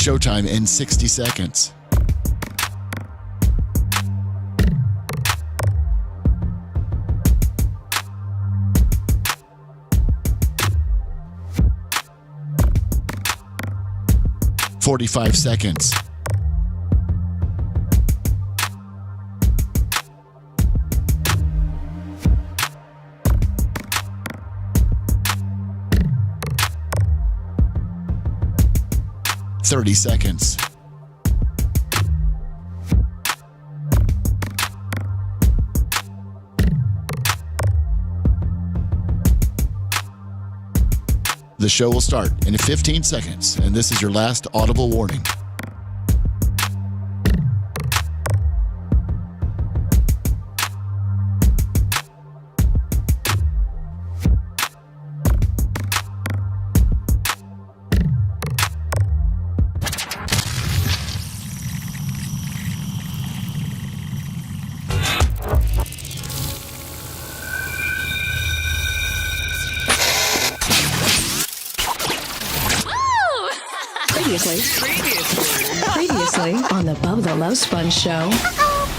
Showtime in 60 seconds. "45 seconds. "30 seconds. The show will start in 15 seconds, and this is your last audible warning. Previously on the Bubba the Love Sponge Show.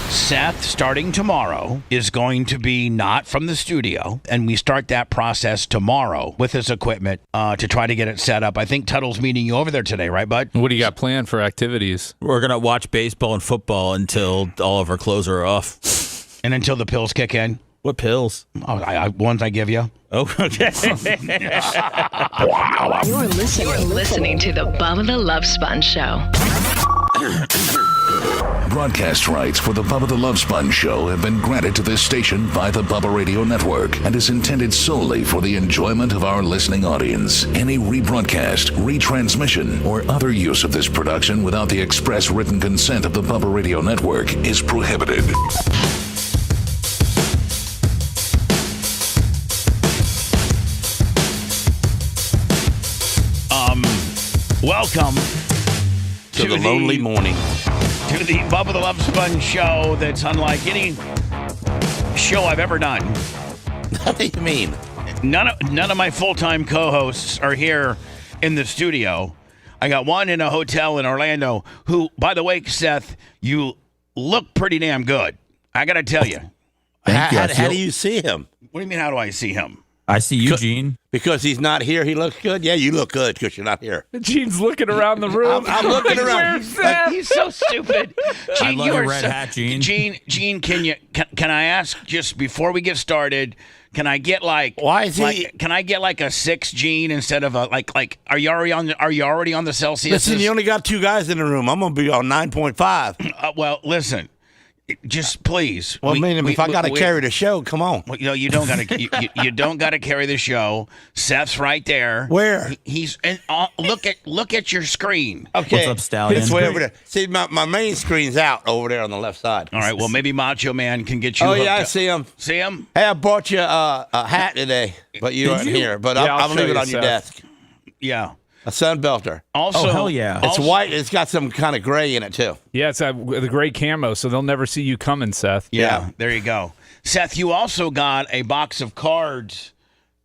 Seth, starting tomorrow, is going to be not from the studio, and we start that process tomorrow with his equipment to try to get it set up. I think Tuttle's meeting you over there today, right, bud? What do you got planned for activities? We're going to watch baseball and football until all of our clothes are off. And until the pills kick in? What pills? Oh, ones I give you. Oh, okay. You're listening to the Bubba the Love Sponge Show. Broadcast rights for the Bubba the Love Sponge Show have been granted to this station by the Bubba Radio Network and is intended solely for the enjoyment of our listening audience. Any rebroadcast, retransmission, or other use of this production without the express written consent of the Bubba Radio Network is prohibited. Welcome to the lonely morning. To the Bubba the Love Sponge Show that's unlike any show I've ever done. What do you mean? None of my full-time co-hosts are here in the studio. I got one in a hotel in Orlando who, by the way, Seth, you look pretty damn good. I got to tell you. How do you see him? What do you mean, how do I see him? I see Eugene. Because he's not here, he looks good? Yeah, you look good because you're not here. Gene's looking around the room. I'm looking around. He's so stupid. Gene, I love your red hat, Gene. Gene, can I ask just before we get started? Can I get can I get like a 6, Gene, instead of a like? Are you already on the Celsius? Listen, you only got 2 guys in the room. I'm gonna be on 9.5. Well, listen. Just please. Well, if I got to carry the show, come on. Well, you don't got to. You don't got to carry the show. Seth's right there. Where? He's and look at your screen. Okay. What's up, Stallion? It's way over there. See, my main screen's out over there on the left side. All right. Well, maybe Macho Man can get you. Oh yeah, I up. see him. See him? Hey, I bought you a hat today, but you aren't here. But I'll leave it on your desk. Yeah. A Sunbelter. Also, hell yeah. It's white. It's got some kind of gray in it, too. Yeah, it's the gray camo, so they'll never see you coming, Seth. Yeah, there you go. Seth, you also got a box of cards.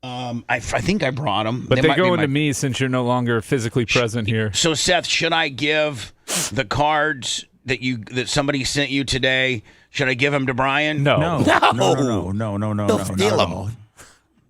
I think I brought them. But they're going to me since you're no longer physically present here. So, Seth, should I give the cards that somebody sent you today, should I give them to Brian? No. No. Don't steal them. Well,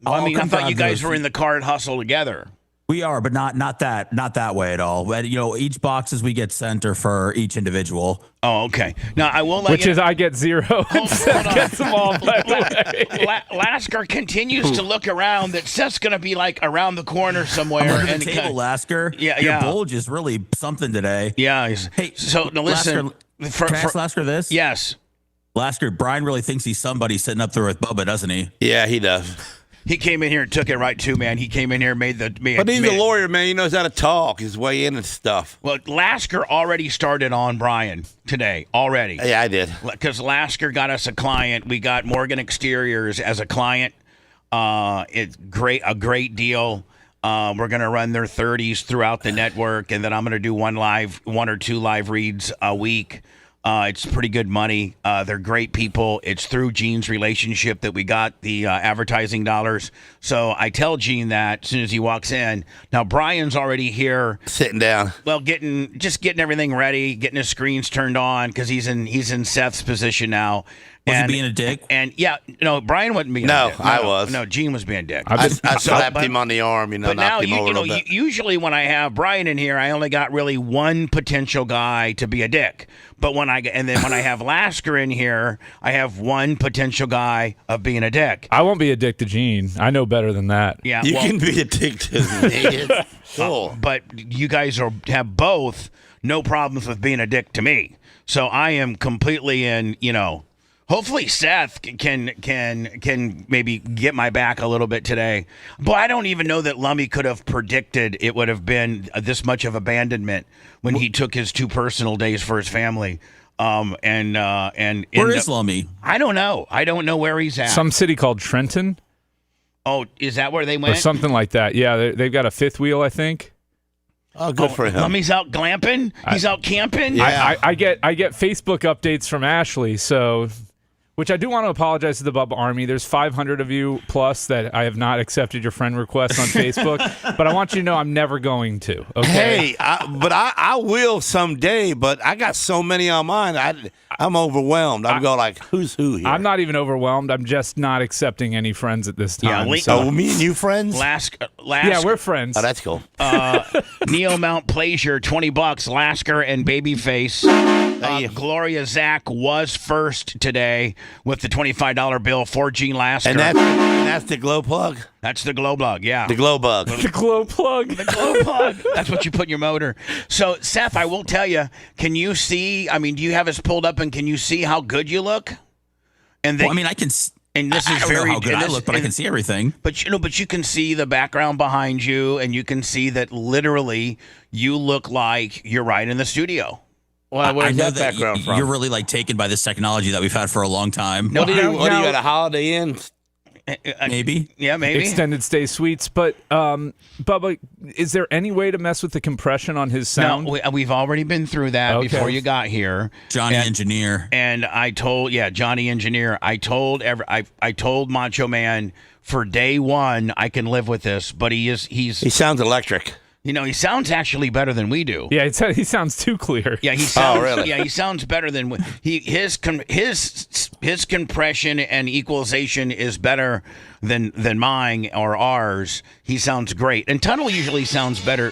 I mean, I thought you guys were in the card hustle together. We are, but not that way at all. But, each boxes we get sent are for each individual. Oh, okay. Now I will let Which you. is I get 0. Seth gets them all. By the way. Lasker continues to look around. That Seth's going to be like around the corner somewhere. I'm under the table, Lasker. Your bulge is really something today. Yeah. Hey, so now listen. Lasker, can I ask Lasker this? Yes. Lasker, Brian really thinks he's somebody sitting up there with Bubba, doesn't he? Yeah, he does. He came in here and took it right to, man. He came in here and made the... But he's a lawyer, man. He knows how to talk his way in and stuff. Well, Lasker already started on Brian today, already. Yeah, I did. Because Lasker got us a client. We got Morgan Exteriors as a client. It's a great deal. We're going to run their 30s throughout the network, and then I'm going to do one or two live reads a week. It's pretty good money. They're great people. It's through Gene's relationship that we got the advertising dollars. So I tell Gene that as soon as he walks in. Now Brian's already here, sitting down. Well, getting everything ready, getting his screens turned on because he's in Seth's position now. Was he being a dick? And yeah, no, Brian wasn't being a dick. No, I was. No, Gene was being a dick. I slapped him on the arm, but now, knocked him over a little bit. Usually when I have Brian in here, I only got really one potential guy to be a dick. But when I have Lasker in here, I have one potential guy of being a dick. I won't be a dick to Gene. I know better than that. Yeah, you can be a dick to me. Cool. But you guys have both no problems with being a dick to me. So I am completely in, Hopefully Seth can maybe get my back a little bit today. But I don't even know that Lummy could have predicted it would have been this much of abandonment when he took his 2 personal days for his family. Where is Lummy? I don't know. I don't know where he's at. Some city called Trenton. Oh, is that where they went? Or something like that. Yeah, they've got a 5th wheel, I think. Oh, good for him. Lummy's out glamping. He's out camping. Yeah. I get Facebook updates from Ashley, so. Which I do want to apologize to the Bubba Army. There's 500 of you plus that I have not accepted your friend request on Facebook, but I want you to know I'm never going to. Okay? Hey, I will someday, but I got so many on mine. I'm overwhelmed. I'm going like, who's who here? I'm not even overwhelmed. I'm just not accepting any friends at this time. Yeah, me and you friends? Yeah, we're friends. Oh, that's cool. Neo Mount Pleasure, $20. Lasker and Babyface. Gloria Zach was first today with the $25 bill for Gene Lasker. And that's the glow plug? That's the glow plug, yeah. The glow bug. The glow plug. The glow plug. That's what you put in your motor. So, Seth, I will tell you, can you see, do you have us pulled up and can you see how good you look? And I can. And this I is don't very know how good I look, but I can see everything. But you can see the background behind you, and you can see that literally you look like you're right in the studio. Well, where's I know that background from? You're really taken by this technology that we've had for a long time. What do you at a Holiday Inn? Maybe. Yeah, maybe. Extended stay suites. But, Bubba, is there any way to mess with the compression on his sound? No, we've already been through that before you got here. Johnny Engineer. And I told, Johnny Engineer. I told Macho Man for day one I can live with this, but he sounds electric. He sounds actually better than we do. Yeah, he sounds too clear. Yeah, he sounds. Oh, really? Yeah, he sounds better than his compression and equalization is better than mine or ours. He sounds great, and Tunnel usually sounds better.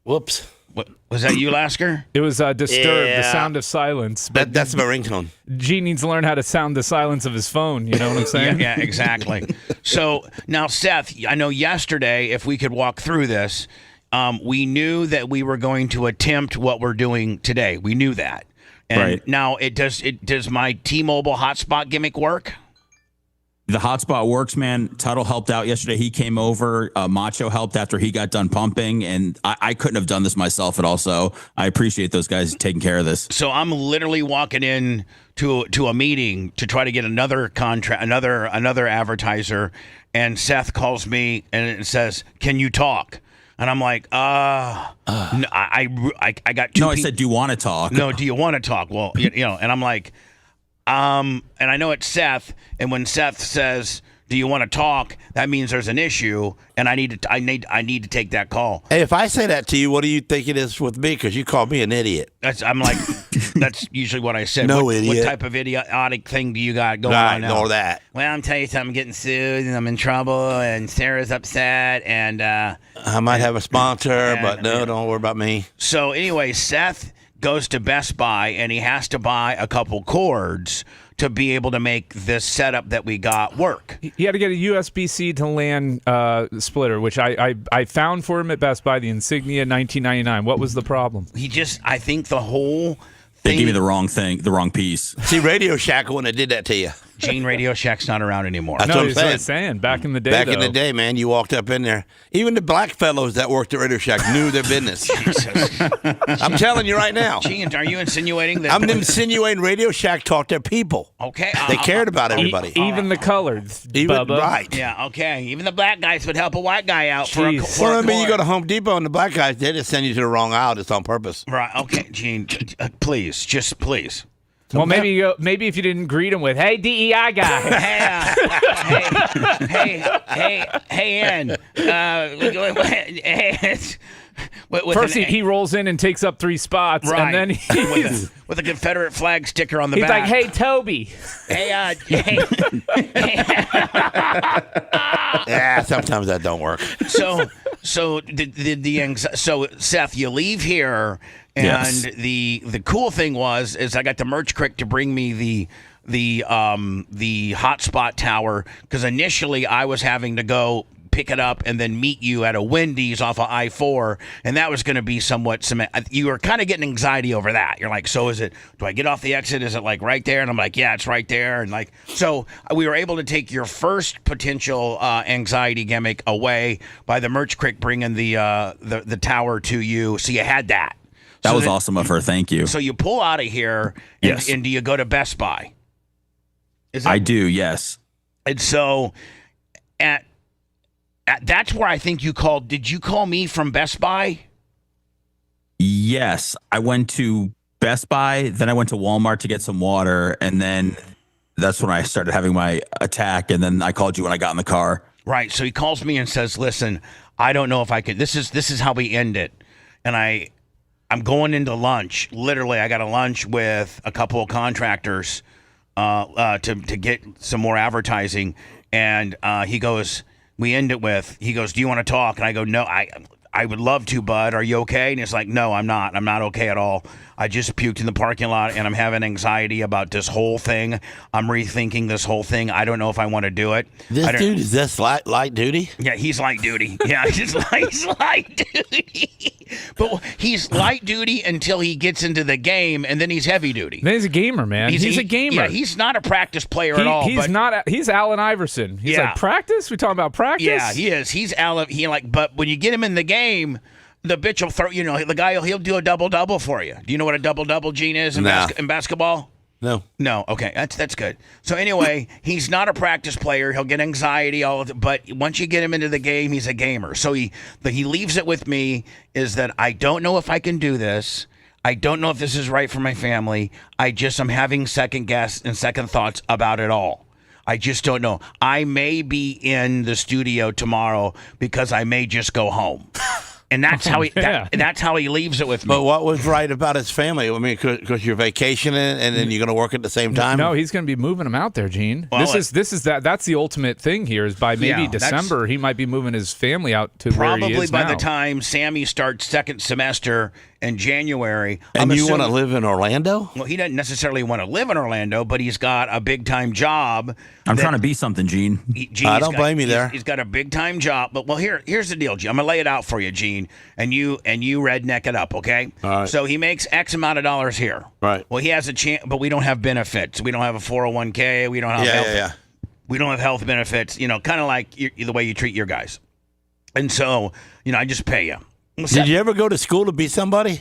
Whoops. What, was that you, Lasker? It was Disturbed, the sound of silence. But that's my ringtone. Gene needs to learn how to sound the silence of his phone. You know what I'm saying? Yeah, exactly. So now, Seth, I know yesterday, if we could walk through this, we knew that we were going to attempt what we're doing today. We knew that. And right. Now, does my T-Mobile hotspot gimmick work? The hotspot works, man. Tuttle helped out yesterday. He came over. Macho helped after he got done pumping, and I couldn't have done this myself at all. So I appreciate those guys taking care of this. So I'm literally walking in to a meeting to try to get another contract, another advertiser, and Seth calls me and it says, "Can you talk?" And I'm like, no, I got two. No, I said, "Do you want to talk?" No, do you want to talk? Well, and I'm like. And I know it's Seth, and when Seth says, "Do you want to talk?" that means there's an issue, and I need to take that call. Hey, if I say that to you, what do you think it is with me? Because you called me an idiot. I'm like, that's usually what I said. No, idiot. What type of idiotic thing do you got going on now? Ignore that. Well, I'm telling you something. I'm getting sued, and I'm in trouble, and Sarah's upset, and I might have a sponsor, but no, don't worry about me. So anyway, Seth goes to Best Buy and he has to buy a couple cords to be able to make this setup that we got work. He had to get a USB-C to LAN splitter, which I found for him at Best Buy, the Insignia 1999. What was the problem? I think the whole thing. They gave me the wrong thing, the wrong piece. See, Radio Shack wouldn't have did that to you. Gene, Radio Shack's not around anymore. That's No, what I'm he's what saying. I'm saying. Back in the day, Back in though. the day, man, you walked up in there. Even the black fellows that worked at Radio Shack knew their business. Jesus. I'm telling you right now. Gene, are you insinuating that? I'm insinuating Radio Shack taught their people. Okay. They cared about everybody. Even the coloreds, Even Bubba. right. Yeah, okay. Even the black guys would help a white guy out for a Jeez. Well, I mean, you quart. go to Home Depot and the black guys, they just send you to the wrong aisle just on purpose. Right. Okay, Gene. Please, just please. Well, maybe if you didn't greet him with, "Hey, DEI guy." Hey, Ann. First, he rolls in and takes up 3 spots, Right. and then with a Confederate flag sticker on the he's back. like, "Hey, Toby." Hey. Yeah, sometimes that don't work. So Seth, you leave here, and Yes. the cool thing is I got the merch crick to bring me the hotspot tower, because initially I was having to go pick it up and then meet you at a Wendy's off of I-4, and that was going to be somewhat you were kind of getting anxiety over that. You're like, so do I get off the exit? Is it like right there? And I'm like, yeah, it's right there. And like, so we were able to take your first potential anxiety gimmick away by the merch crick bringing the tower to you. So you had that. That So was then- awesome of her. Thank you. So you pull out of here, Yes. and do you go to Best Buy? I do, yes. And so that's where I think you called. Did you call me from Best Buy? Yes. I went to Best Buy, then I went to Walmart to get some water, and then that's when I started having my attack, and then I called you when I got in the car. Right. So he calls me and says, "Listen, I don't know if I can. This is how we end it." And I'm going into lunch. Literally, I got a lunch with a couple of contractors to get some more advertising, and he goes. We end it with, he goes, "Do you want to talk?" And I go, "No, I would love to, bud. Are you okay?" And it's like, "No, I'm not. I'm not okay at all. I just puked in the parking lot, and I'm having anxiety about this whole thing. I'm rethinking this whole thing. I don't know if I want to do it." This dude, is this light duty? Yeah, he's light duty. Yeah, he's light duty. But he's light duty until he gets into the game, and then he's heavy duty. Man, he's a gamer, man. He's a gamer. Yeah, he's not a practice player at all. He's Allen Iverson. He's Yeah. like, practice? We talking about practice? Yeah, he is. He's Allen. But when you get him in the game, the bitch will throw. The guy he'll do a double double for you. Do you know what a double double, Gene, is in basketball? No. No. Okay, that's good. So anyway, he's not a practice player. He'll get anxiety but once you get him into the game, he's a gamer. So he leaves it with me is that I don't know if I can do this. I don't know if this is right for my family. I'm having second guess and second thoughts about it all. I just don't know. I may be in the studio tomorrow because I may just go home. And that's how that's how he leaves it with me. But what was right about his family? I mean, because you're vacationing and then you're going to work at the same time? No, he's going to be moving him out there, Gene. Well, That's the ultimate thing here is by maybe Yeah, December he might be moving his family out to where he Probably is by now. the time Sammy starts second semester in January. And you want to assuming- live in Orlando? Well, he doesn't necessarily want to live in Orlando, but he's got a big time job. I'm trying to be something, Gene. I don't blame you there. He's got a big time job. But here's the deal, Gene. I'm gonna lay it out for you, Gene, and you redneck it up, okay? All right. So he makes X amount of dollars here. Right. Well, he has a chance, but we don't have benefits. We don't have a 401k. We don't have health. Yeah. We don't have health benefits. Kind of like the way you treat your guys. And so, I just pay you. Did you ever go to school to be somebody?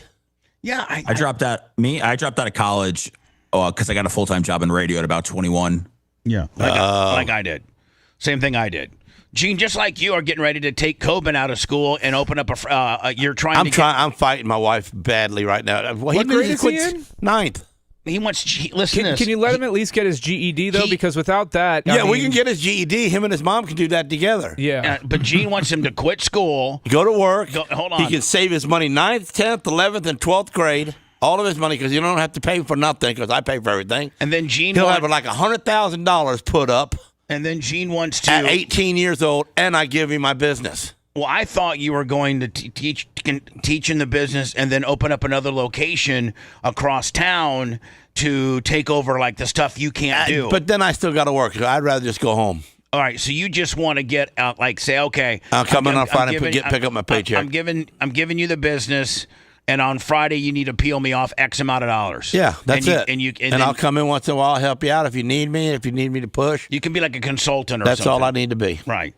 Yeah, I dropped out of college because I got a full-time job in radio at about 21. Yeah, like I did. Same thing I did. Gene, just like you are getting ready to take Coben out of school and open up I'm fighting my wife badly right now. Well, What grade is he in? Ninth. He wants. Listen to this. Can you let him at least get his GED though? Because without that, I we mean, can get his GED. Him and his mom can do that together. Yeah, But Gene wants him to quit school. Go to work. Hold on. He can save his money 9th, 10th, 11th, and 12th grade. All of his money because you don't have to pay for nothing because I pay for everything. And then Gene He'll have like $100,000 put up And then Gene wants to. at 18 years old, and I give him my business. Well, I thought you were going to teach in the business and then open up another location across town to take over like the stuff you can't do. But then I still got to work. I'd rather just go home. All right, so you just want to get out, like say, okay, I'll come in on Friday and pick up my paycheck. I'm giving you the business, and on Friday you need to peel me off X amount of dollars. Yeah, that's it. And then I'll come in once in a while, I'll help you out if you need me. If you need me to push, you can be like a consultant or that's something. all I need to be. Right.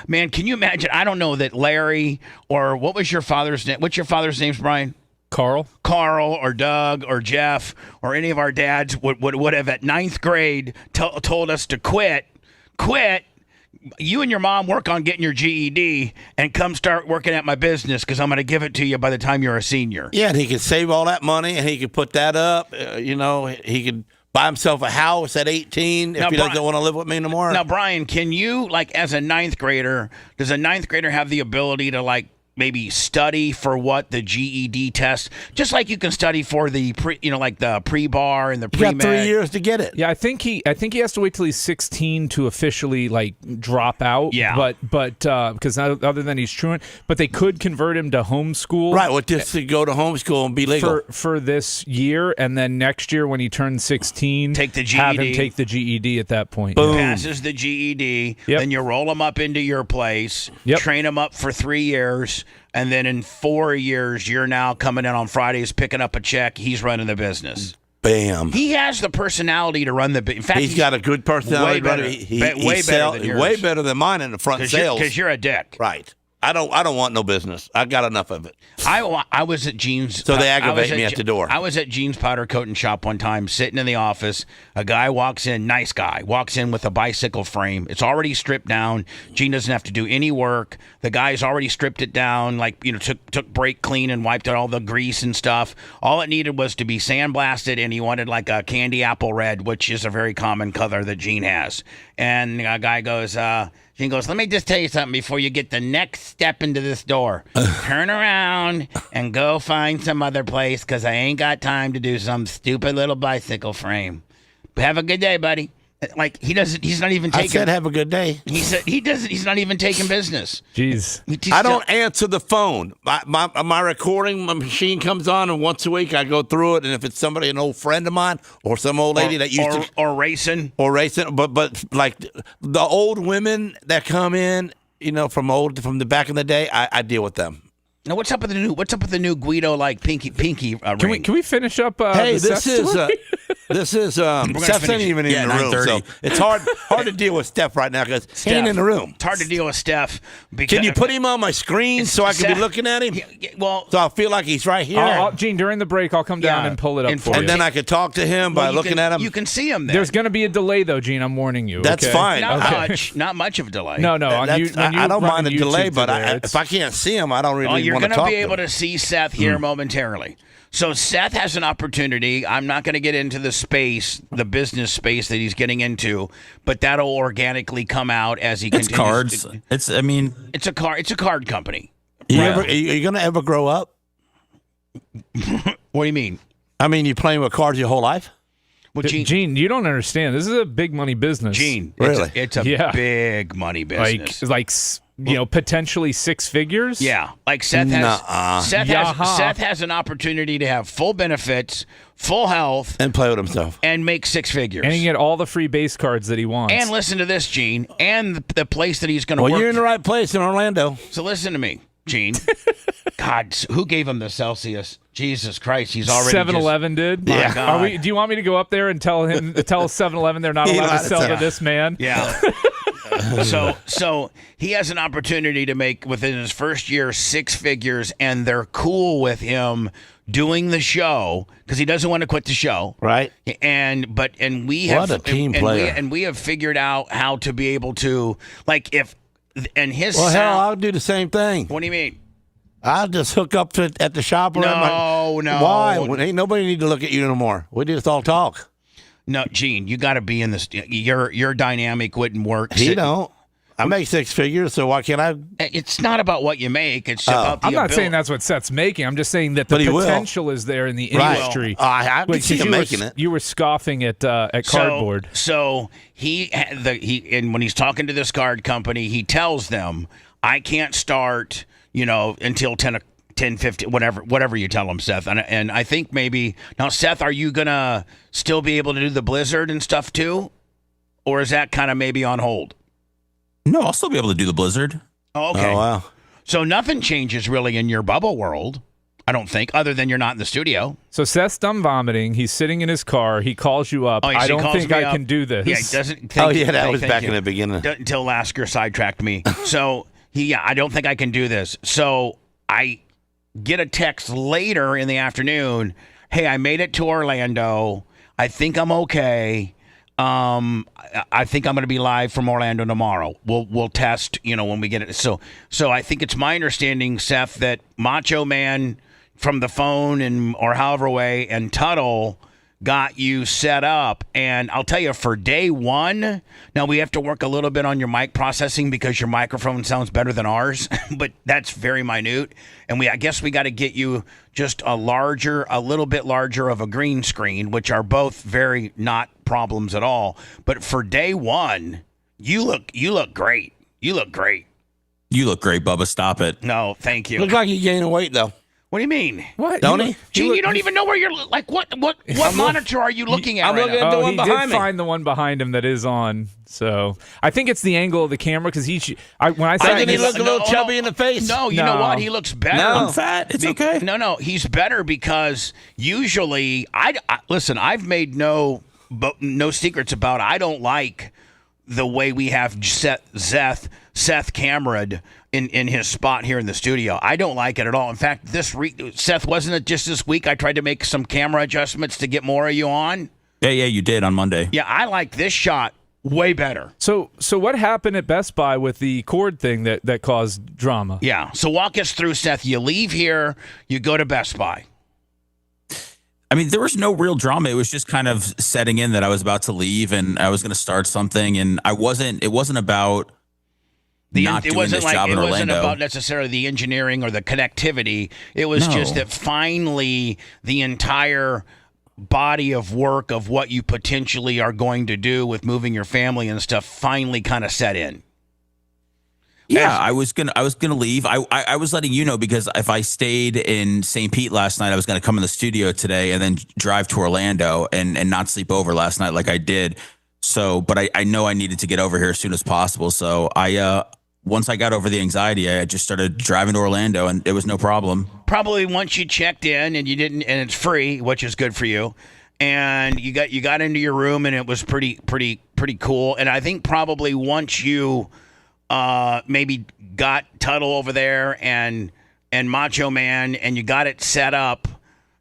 Man, can you imagine? I don't know that Larry or what was your father's name? What's your father's name, Brian? Carl or Doug or Jeff or any of our dads would have at 9th grade told us to quit. You and your mom work on getting your GED and come start working at my business because I'm going to give it to you by the time you're a senior. Yeah, and he could save all that money and he could put that up. He could buy himself a house at 18 if he doesn't want to live with me no more. Now, Brian, can you, like, as a 9th grader, does a 9th grader have the ability to, like, maybe study for what the GED test, just like you can study for the the pre-bar and the pre-med. You got 3 years to get it. Yeah, I think he has to wait till he's 16 to officially drop out. Yeah, but because other than he's truant, but they could convert him to homeschool. Right, well, just to go to homeschool and be legal for this year, and then next year when he turns 16, take the GED. Have him take the GED at that point. Boom. Passes the GED, Yep. then you roll him up into your place, Yep. train him up for 3 years. And then in 4 years, you're now coming in on Fridays, picking up a check. He's running the business. Bam. He has the personality to run the business. In fact, he's got a good personality. Way better, way better than yours. Way better than mine in the front sales. Because you're a dick. Right. I don't want no business. I got enough of it. I was at Gene's. So they aggravate me at the door. I was at Gene's powder coating shop one time, sitting in the office. A guy walks in, nice guy, walks in with a bicycle frame. It's already stripped down. Gene doesn't have to do any work. The guy's already stripped it down, took brake clean and wiped out all the grease and stuff. All it needed was to be sandblasted, and he wanted like a candy apple red, which is a very common color that Gene has. And a guy goes, Gene goes, let me just tell you something before you get the next step into this door. Turn around and go find some other place because I ain't got time to do some stupid little bicycle frame. Have a good day, buddy. Like, he's not even taking. I said have a good day. He said he's not even taking business. Jeez. I don't answer the phone. My recording machine comes on, and once a week I go through it, and if it's somebody, an old friend of mine, or some old lady that used to or racing, but like the old women that come in, from the back in the day, I deal with them. Now what's up with the new Guido pinky ring? Can we finish up? Hey, this is Steph's ain't even in the room, so it's hard to deal with Steph right now because he ain't in the room. It's hard to deal with Steph. Can you put him on my screen so I can be looking at him? Well, so I feel like he's right here. Gene, during the break, I'll come down and pull it up for you. And then I could talk to him by looking at him. You can see him there. There's going to be a delay, though, Gene. I'm warning you. That's fine. Not much of a delay. No. I don't mind a delay, but if I can't see him, I don't really want to talk to him. You're going to be able to see Seth here momentarily. So Seth has an opportunity. I'm not going to get into the business space that he's getting into, but that'll organically come out as he continues. Cards. It's a card company. Yeah. Are you going to ever grow up? What do you mean? I mean, you playing with cards your whole life? Well, Gene, you don't understand. This is a big money business. Gene, really? It's a big money business. Like potentially 6 figures. Yeah, like Seth has an opportunity to have full benefits, full health, and play with himself, and make 6 figures, and he get all the free base cards that he wants. And listen to this, Gene, and the place that he's going to work. Well, you're in the right place in Orlando. So listen to me, Gene. God, who gave him the Celsius? Jesus Christ, he's already 7-Eleven did. Yeah. Do you want me to go up there and tell 7-Eleven they're not allowed to sell to this man? Yeah. So he has an opportunity to make within his first year 6 figures, and they're cool with him doing the show because he doesn't want to quit the show, right? And we have what a team player, and we have figured out how to be able to Well, hell, I'll do the same thing. What do you mean? I'll just hook up at the shop. No. Why? Ain't nobody need to look at you no more. We just all talk. No, Gene, you got to be in this. Your dynamic wouldn't work. He don't. I make 6 figures, so why can't I? It's not about what you make. It's about the I'm not ability. saying that's what Seth's making. I'm just saying that the potential is there in the industry. I can see him making it. You were scoffing at cardboard. So and when he's talking to this card company, he tells them, I can't start, until 10-15, whatever you tell him, Seth. And I think maybe now, Seth, are you gonna still be able to do the Blizzard and stuff too, or is that kind of maybe on hold? No, I'll still be able to do the Blizzard. Oh, okay. Oh, wow. So nothing changes really in your Bubba world. I don't think, other than you're not in the studio. So Seth's done vomiting. He's sitting in his car. He calls you up. I don't think I can do this. Yeah, he doesn't. That was back in the beginning. Until Lasker sidetracked me. So I don't think I can do this. So I get a text later in the afternoon. Hey, I made it to Orlando. I think I'm okay. I think I'm going to be live from Orlando tomorrow. We'll test, when we get it. So I think it's my understanding, Seth, that Macho Man from the phone or however way and Tuttle got you set up. And I'll tell you, for day one, now we have to work a little bit on your mic processing because your microphone sounds better than ours, but that's very minute. And I guess we got to get you just a little bit larger of a green screen, which are both very not problems at all. But for day one, you look great. You look great. You look great, Bubba. Stop it. No, thank you. Look like you're gaining weight, though. What do you mean? What? Don't he? Gene, you don't even know where you're. Like, what monitor are you looking at? I'm looking at the one behind me. He did find the one behind him that is on. So I think it's the angle of the camera because when I think he looks a little chubby in the face. No, you know what? He looks better. No, I'm fat. It's okay. No, he's better because usually listen. I've made no secrets about it. I don't like the way we have Seth camera'd in his spot here in the studio. I don't like it at all. In fact, Seth, wasn't it just this week I tried to make some camera adjustments to get more of you on? Yeah, you did on Monday. Yeah, I like this shot way better. So what happened at Best Buy with the cord thing that caused drama? Yeah, so walk us through, Seth. You leave here, you go to Best Buy. I mean, there was no real drama. It was just kind of setting in that I was about to leave and I was going to start something, and it wasn't about it wasn't about necessarily the engineering or the connectivity. It was just that finally the entire body of work of what you potentially are going to do with moving your family and stuff finally kind of set in. Yeah, I was gonna leave. I was letting you know because if I stayed in St. Pete last night, I was gonna come in the studio today and then drive to Orlando and not sleep over last night like I did. So, but I know I needed to get over here as soon as possible. So once I got over the anxiety, I just started driving to Orlando, and it was no problem. Probably once you checked in and you didn't, and it's free, which is good for you, and you got into your room, and it was pretty cool. And I think probably once you maybe got Tuttle over there and Macho Man, and you got it set up.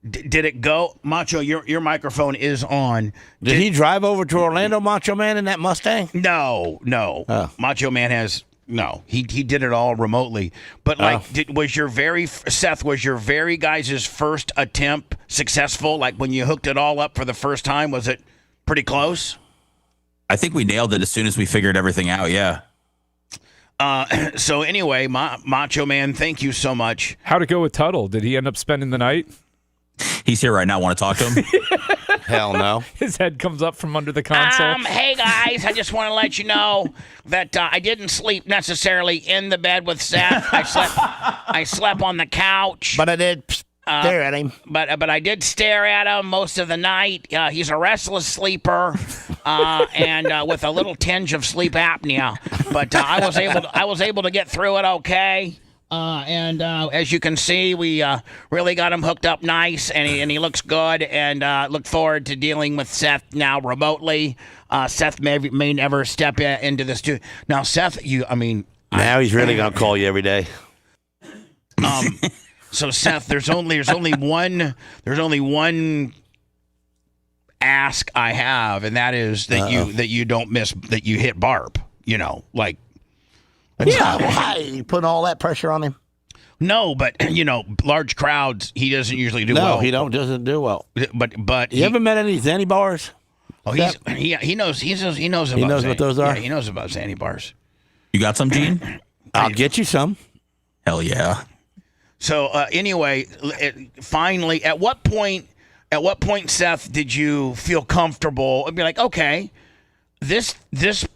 Did it go, Macho? Your microphone is on. Did he drive over to Orlando, Macho Man, in that Mustang? No. Oh. Macho Man has. No, he did it all remotely. But was your very guys' first attempt successful? Like when you hooked it all up for the first time, was it pretty close? I think we nailed it as soon as we figured everything out. Yeah. So anyway, Macho Man, thank you so much. How'd it go with Tuttle? Did he end up spending the night? He's here right now. Want to talk to him? Hell no. His head comes up from under the console. Hey guys, I just want to let you know that I didn't sleep necessarily in the bed with Seth. I slept on the couch. But I did stare at him. But I did stare at him most of the night. He's a restless sleeper, and with a little tinge of sleep apnea. But I was able to get through it okay. And as you can see, we really got him hooked up nice, and he looks good. And look forward to dealing with Seth now remotely. Seth may never step into the studio. Now, Seth, now he's really gonna call you every day. So Seth, there's only one ask I have, and that is that you don't miss that you hit Barb. Like. Yeah, why? You putting all that pressure on him? No, but large crowds, he doesn't usually do well. No, he doesn't do well. But you ever met any Zanny bars? Oh, he knows what those are. Yeah, he knows about Zanny bars. You got some, Gene? I'll get you some. Hell yeah. So anyway, finally, at what point, Seth, did you feel comfortable and be like, okay, this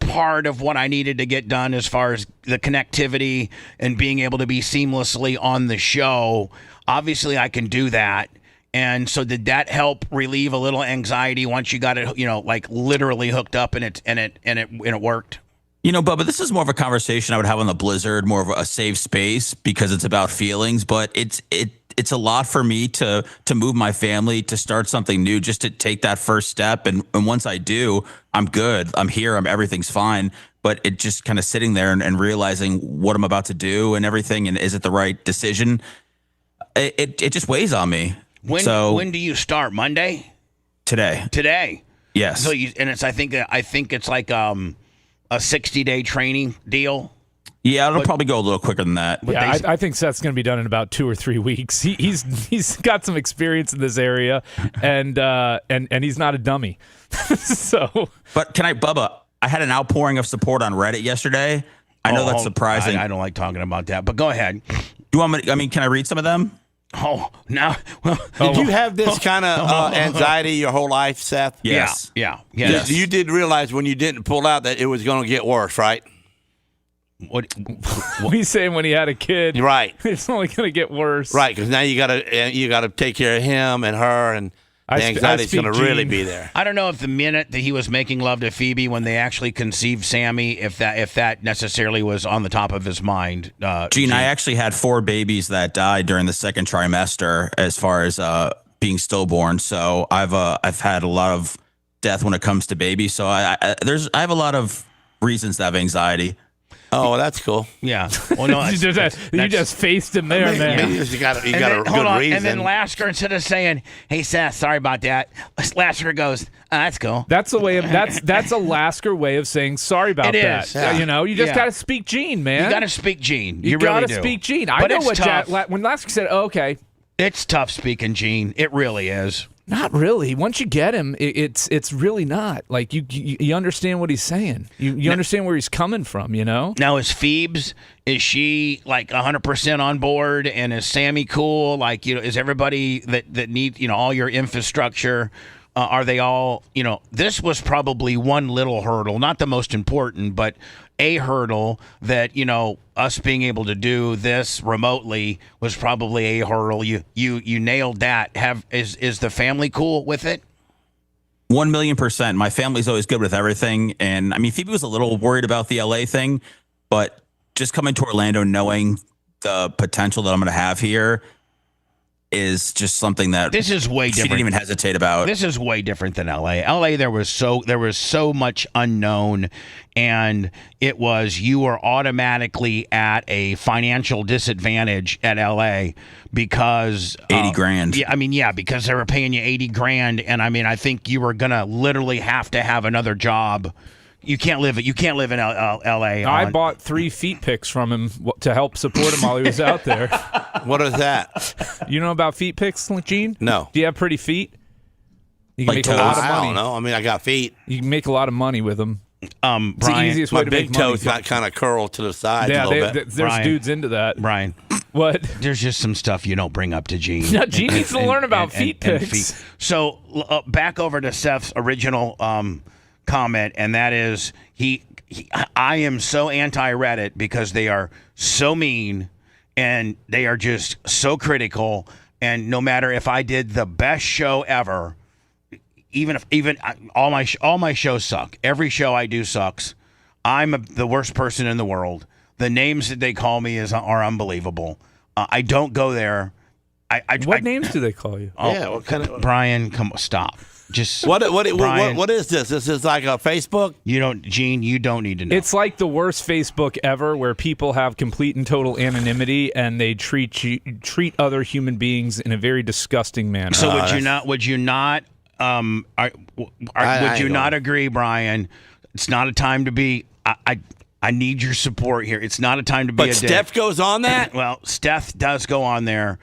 part of what I needed to get done as far as the connectivity and being able to be seamlessly on the show, obviously I can do that. And so did that help relieve a little anxiety once you got it, like literally hooked up and it worked? Bubba, this is more of a conversation I would have on the Blizzard, more of a safe space because it's about feelings, but it's a lot for me to move my family, to start something new, just to take that first step. And once I do, I'm good. I'm here. Everything's fine. But it just kind of sitting there and realizing what I'm about to do and everything, and is it the right decision? It just weighs on me. When do you start? Monday? Today. Yes. So I think it's like a 60-day training deal. Yeah, it'll probably go a little quicker than that. Yeah, I think Seth's going to be done in about 2 or 3 weeks. He's got some experience in this area, and he's not a dummy. So, but Bubba? I had an outpouring of support on Reddit yesterday. I know that's surprising. I don't like talking about that, but go ahead. Do you want me? I mean, can I read some of them? Oh, now. Did you have this kind of anxiety your whole life, Seth? Yes. Yeah. You did realize when you didn't pull out that it was going to get worse, right? What he's saying when he had a kid, right? It's only going to get worse, right? Because now you got to take care of him and her, and the anxiety's going to really be there. I don't know if the minute that he was making love to Phoebe when they actually conceived Sammy, if that necessarily was on the top of his mind. Gene, I actually had 4 babies that died during the second trimester, as far as being stillborn. So I've had a lot of death when it comes to babies. So I have a lot of reasons to have anxiety. Oh, well, that's cool. Yeah. Well, no, you just faced him there, man. You got a good reason. And then Lasker, instead of saying, "Hey, Seth, sorry about that," Lasker goes, "That's cool." That's a way of that's a Lasker way of saying sorry about it that. Is. Yeah. You just got to speak Gene, man. You got to speak Gene. You really got do. to speak Gene. But I know what when Lasker said, "Okay." It's tough speaking Gene. It really is. Not really. Once you get him, it's really not. Like you understand what he's saying. You understand where he's coming from, you know? Now, is Phoebes, is she like 100% on board? And is Sammy cool? Like, is everybody that needs, all your infrastructure, are they all, this was probably one little hurdle, not the most important, but a hurdle that, us being able to do this remotely was probably a hurdle. You nailed that. Is the family cool with it? 1,000,000%. My family's always good with everything. And I mean, Phoebe was a little worried about the LA thing, but just coming to Orlando, knowing the potential that I'm going to have here is just something that this is way different. She didn't even hesitate about. This is way different than LA. LA, there was so much unknown, and it was you were automatically at a financial disadvantage at LA because 80 grand. Yeah, because they were paying you 80 grand, and I think you were gonna literally have to have another job. You can't live in L.A. I bought 3 feet pics from him to help support him while he was out there. What is that? You know about feet pics, Gene? No. Do you have pretty feet? You can like make a lot of money. I don't know. I mean, I got feet. You can make a lot of money with them. Brian, it's the easiest way my to big make money. toes got kind of curled to the side a little bit. There's Brian. dudes into that. Brian, what? There's just some stuff you don't bring up to Gene. Yeah, Gene needs to learn about feet pics. So back over to Seth's original comment, and that is I am so anti-Reddit because they are so mean and they are just so critical. And no matter if I did the best show ever, even all my shows suck. Every show I do sucks. I'm the worst person in the world. The names that they call me are unbelievable. I don't go there. What names do they call you? Yeah, what kind of Brian? Come stop. Just what Brian, is this? This is like a Facebook? Gene, you don't need to know. It's like the worst Facebook ever, where people have complete and total anonymity and they treat other human beings in a very disgusting manner. So would you not agree, Brian? It's not a time to be. I need your support here. It's not a time to be. But Steph goes on that. Well, Steph does go on there.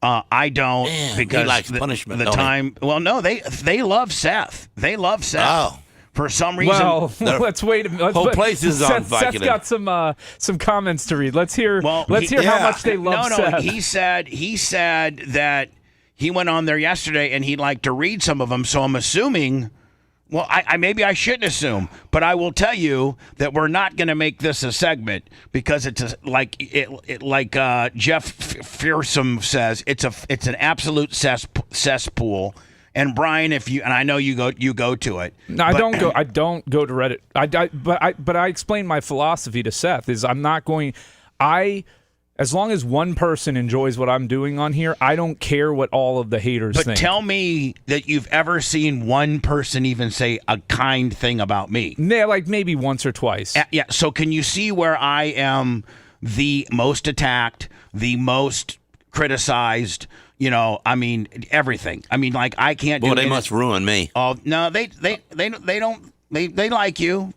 I don't because he likes punishment. The time. Well, no, they love Seth. They love Seth. Oh. For some reason. Well, let's wait. Whole place is on Seth's got some comments to read. Let's hear. How much they love Seth. He said that he went on there yesterday and he'd like to read some of them. So I'm assuming. Well, I maybe I shouldn't assume, but I will tell you that we're not going to make this a segment because it's like Jeff Fearsome says, it's an absolute cesspool. And Brian, and I know you go to it. No, I don't go to Reddit. But I explain my philosophy to Seth is I'm not going. I as long as one person enjoys what I'm doing on here, I don't care what all of the haters But think. tell me that you've ever seen one person even say a kind thing about me. Yeah, like maybe once or twice. Yeah. So can you see where I am the most attacked, the most criticized? I mean, everything. I mean, like I can't do. Well, they must ruin me. Oh no, they don't. They like you.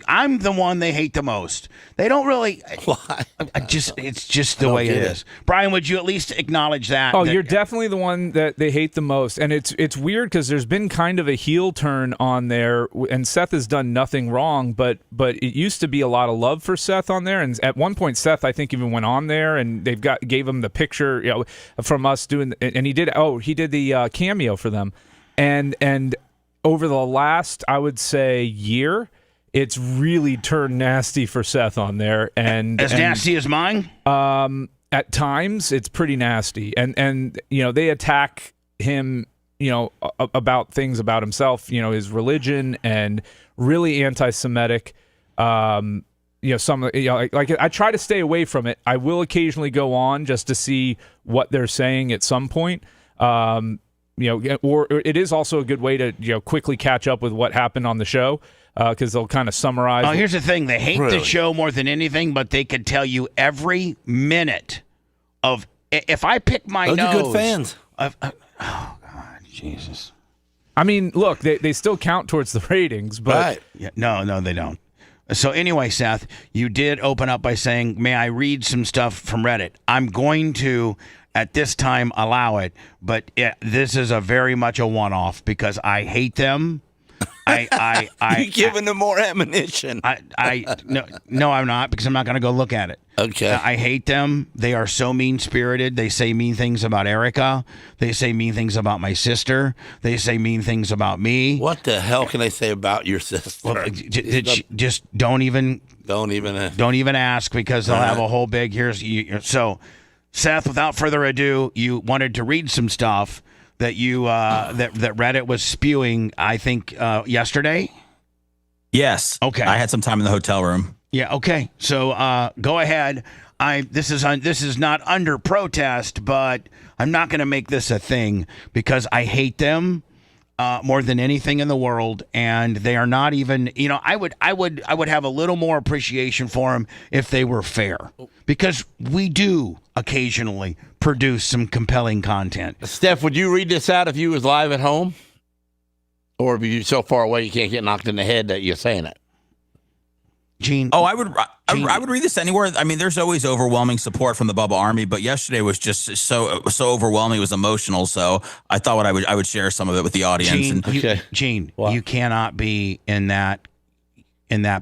I'm the one they hate the most. They don't really. Why? It's just the way it is. Brian, would you at least acknowledge that? Oh, you're definitely the one that they hate the most, and it's weird because there's been kind of a heel turn on there, and Seth has done nothing wrong, but it used to be a lot of love for Seth on there, and at one point Seth I think even went on there, and gave him the picture from us doing, and he did the cameo for them, and over the last, I would say, year, it's really turned nasty for Seth on there, and nasty as mine. At times, it's pretty nasty, and they attack him, about things about himself, his religion, and really anti-Semitic. Like I try to stay away from it. I will occasionally go on just to see what they're saying at some point. Or it is also a good way to quickly catch up with what happened on the show because they'll kind of summarize. Oh, here's the thing: they hate the show more than anything, but they could tell you every minute of. If I pick my nose, those are good fans. Oh God, Jesus! I mean, look, they still count towards the ratings, but Right. Yeah, no, they don't. So anyway, Seth, you did open up by saying, "May I read some stuff from Reddit?" I'm going to. At this time, allow it, but this is a very much a one-off because I hate them. You're giving them more ammunition. No, I'm not because I'm not going to go look at it. Okay. I hate them. They are so mean-spirited. They say mean things about Erica. They say mean things about my sister. They say mean things about me. What the hell can they say about your sister? Well, just don't even ask because they'll have a whole big so. Seth, without further ado, you wanted to read some stuff that that Reddit was spewing, I think, yesterday? Yes. Okay. I had some time in the hotel room. Yeah, okay. So go ahead. This is not under protest, but I'm not going to make this a thing because I hate them more than anything in the world, and they are not even. I would have a little more appreciation for them if they were fair, because we do occasionally produce some compelling content. Steph, would you read this out if you was live at home, or are you so far away you can't get knocked in the head that you're saying it? Gene. Oh, I would read this anywhere. I mean, there's always overwhelming support from the Bubba Army, but yesterday was just so overwhelming. It was emotional. So I thought I would share some of it with the audience. Gene, you cannot be in that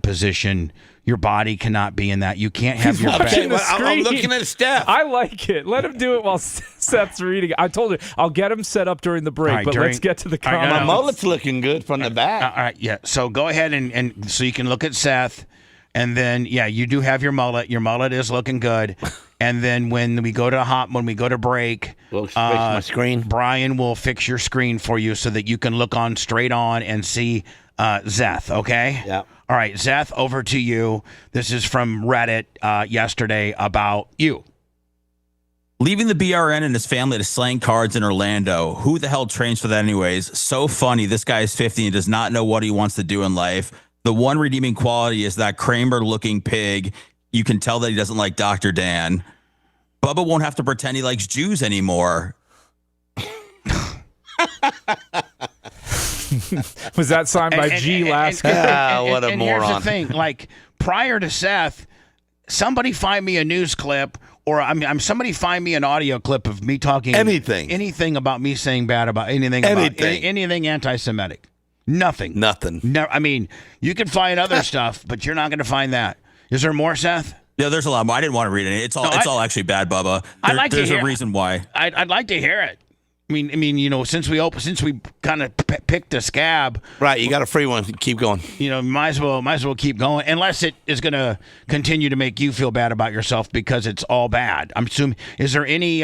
position. Your body cannot be in that. You can't have your back. Okay, I'm looking at Steph. I like it. Let him do it while Seth's reading. I told you I'll get him set up during the break, let's get to the comments. My mullet's looking good from the back. All right, yeah. So go ahead and so you can look at Seth, and then you do have your mullet. Your mullet is looking good. And then when we go to break, We'll fix my screen. Brian will fix your screen for you so that you can look straight on and see Zeth. Okay. Yeah. All right, Zeth, over to you. This is from Reddit yesterday about you. Leaving the BRN and his family to slang cards in Orlando. Who the hell trains for that anyways? So funny. This guy is 50 and does not know what he wants to do in life. The one redeeming quality is that Kramer-looking pig. You can tell that he doesn't like Dr. Dan. Bubba won't have to pretend he likes Jews anymore. Was that signed by G. Lasker? What a and moron. Here's the thing. Like, prior to Seth, somebody find me a news clip or somebody find me an audio clip of me talking anything about me saying bad about anything anti-Semitic. Nothing. No, I mean, you can find other stuff, but you're not going to find that. Is there more, Seth? Yeah, there's a lot more. I didn't want to read it. It's all actually bad, Bubba. There's a reason why. I'd like to hear it. I mean, since we kind of picked a scab, right? You got a free one. Keep going. Might as well keep going, unless it is going to continue to make you feel bad about yourself because it's all bad. I'm assuming. Is there any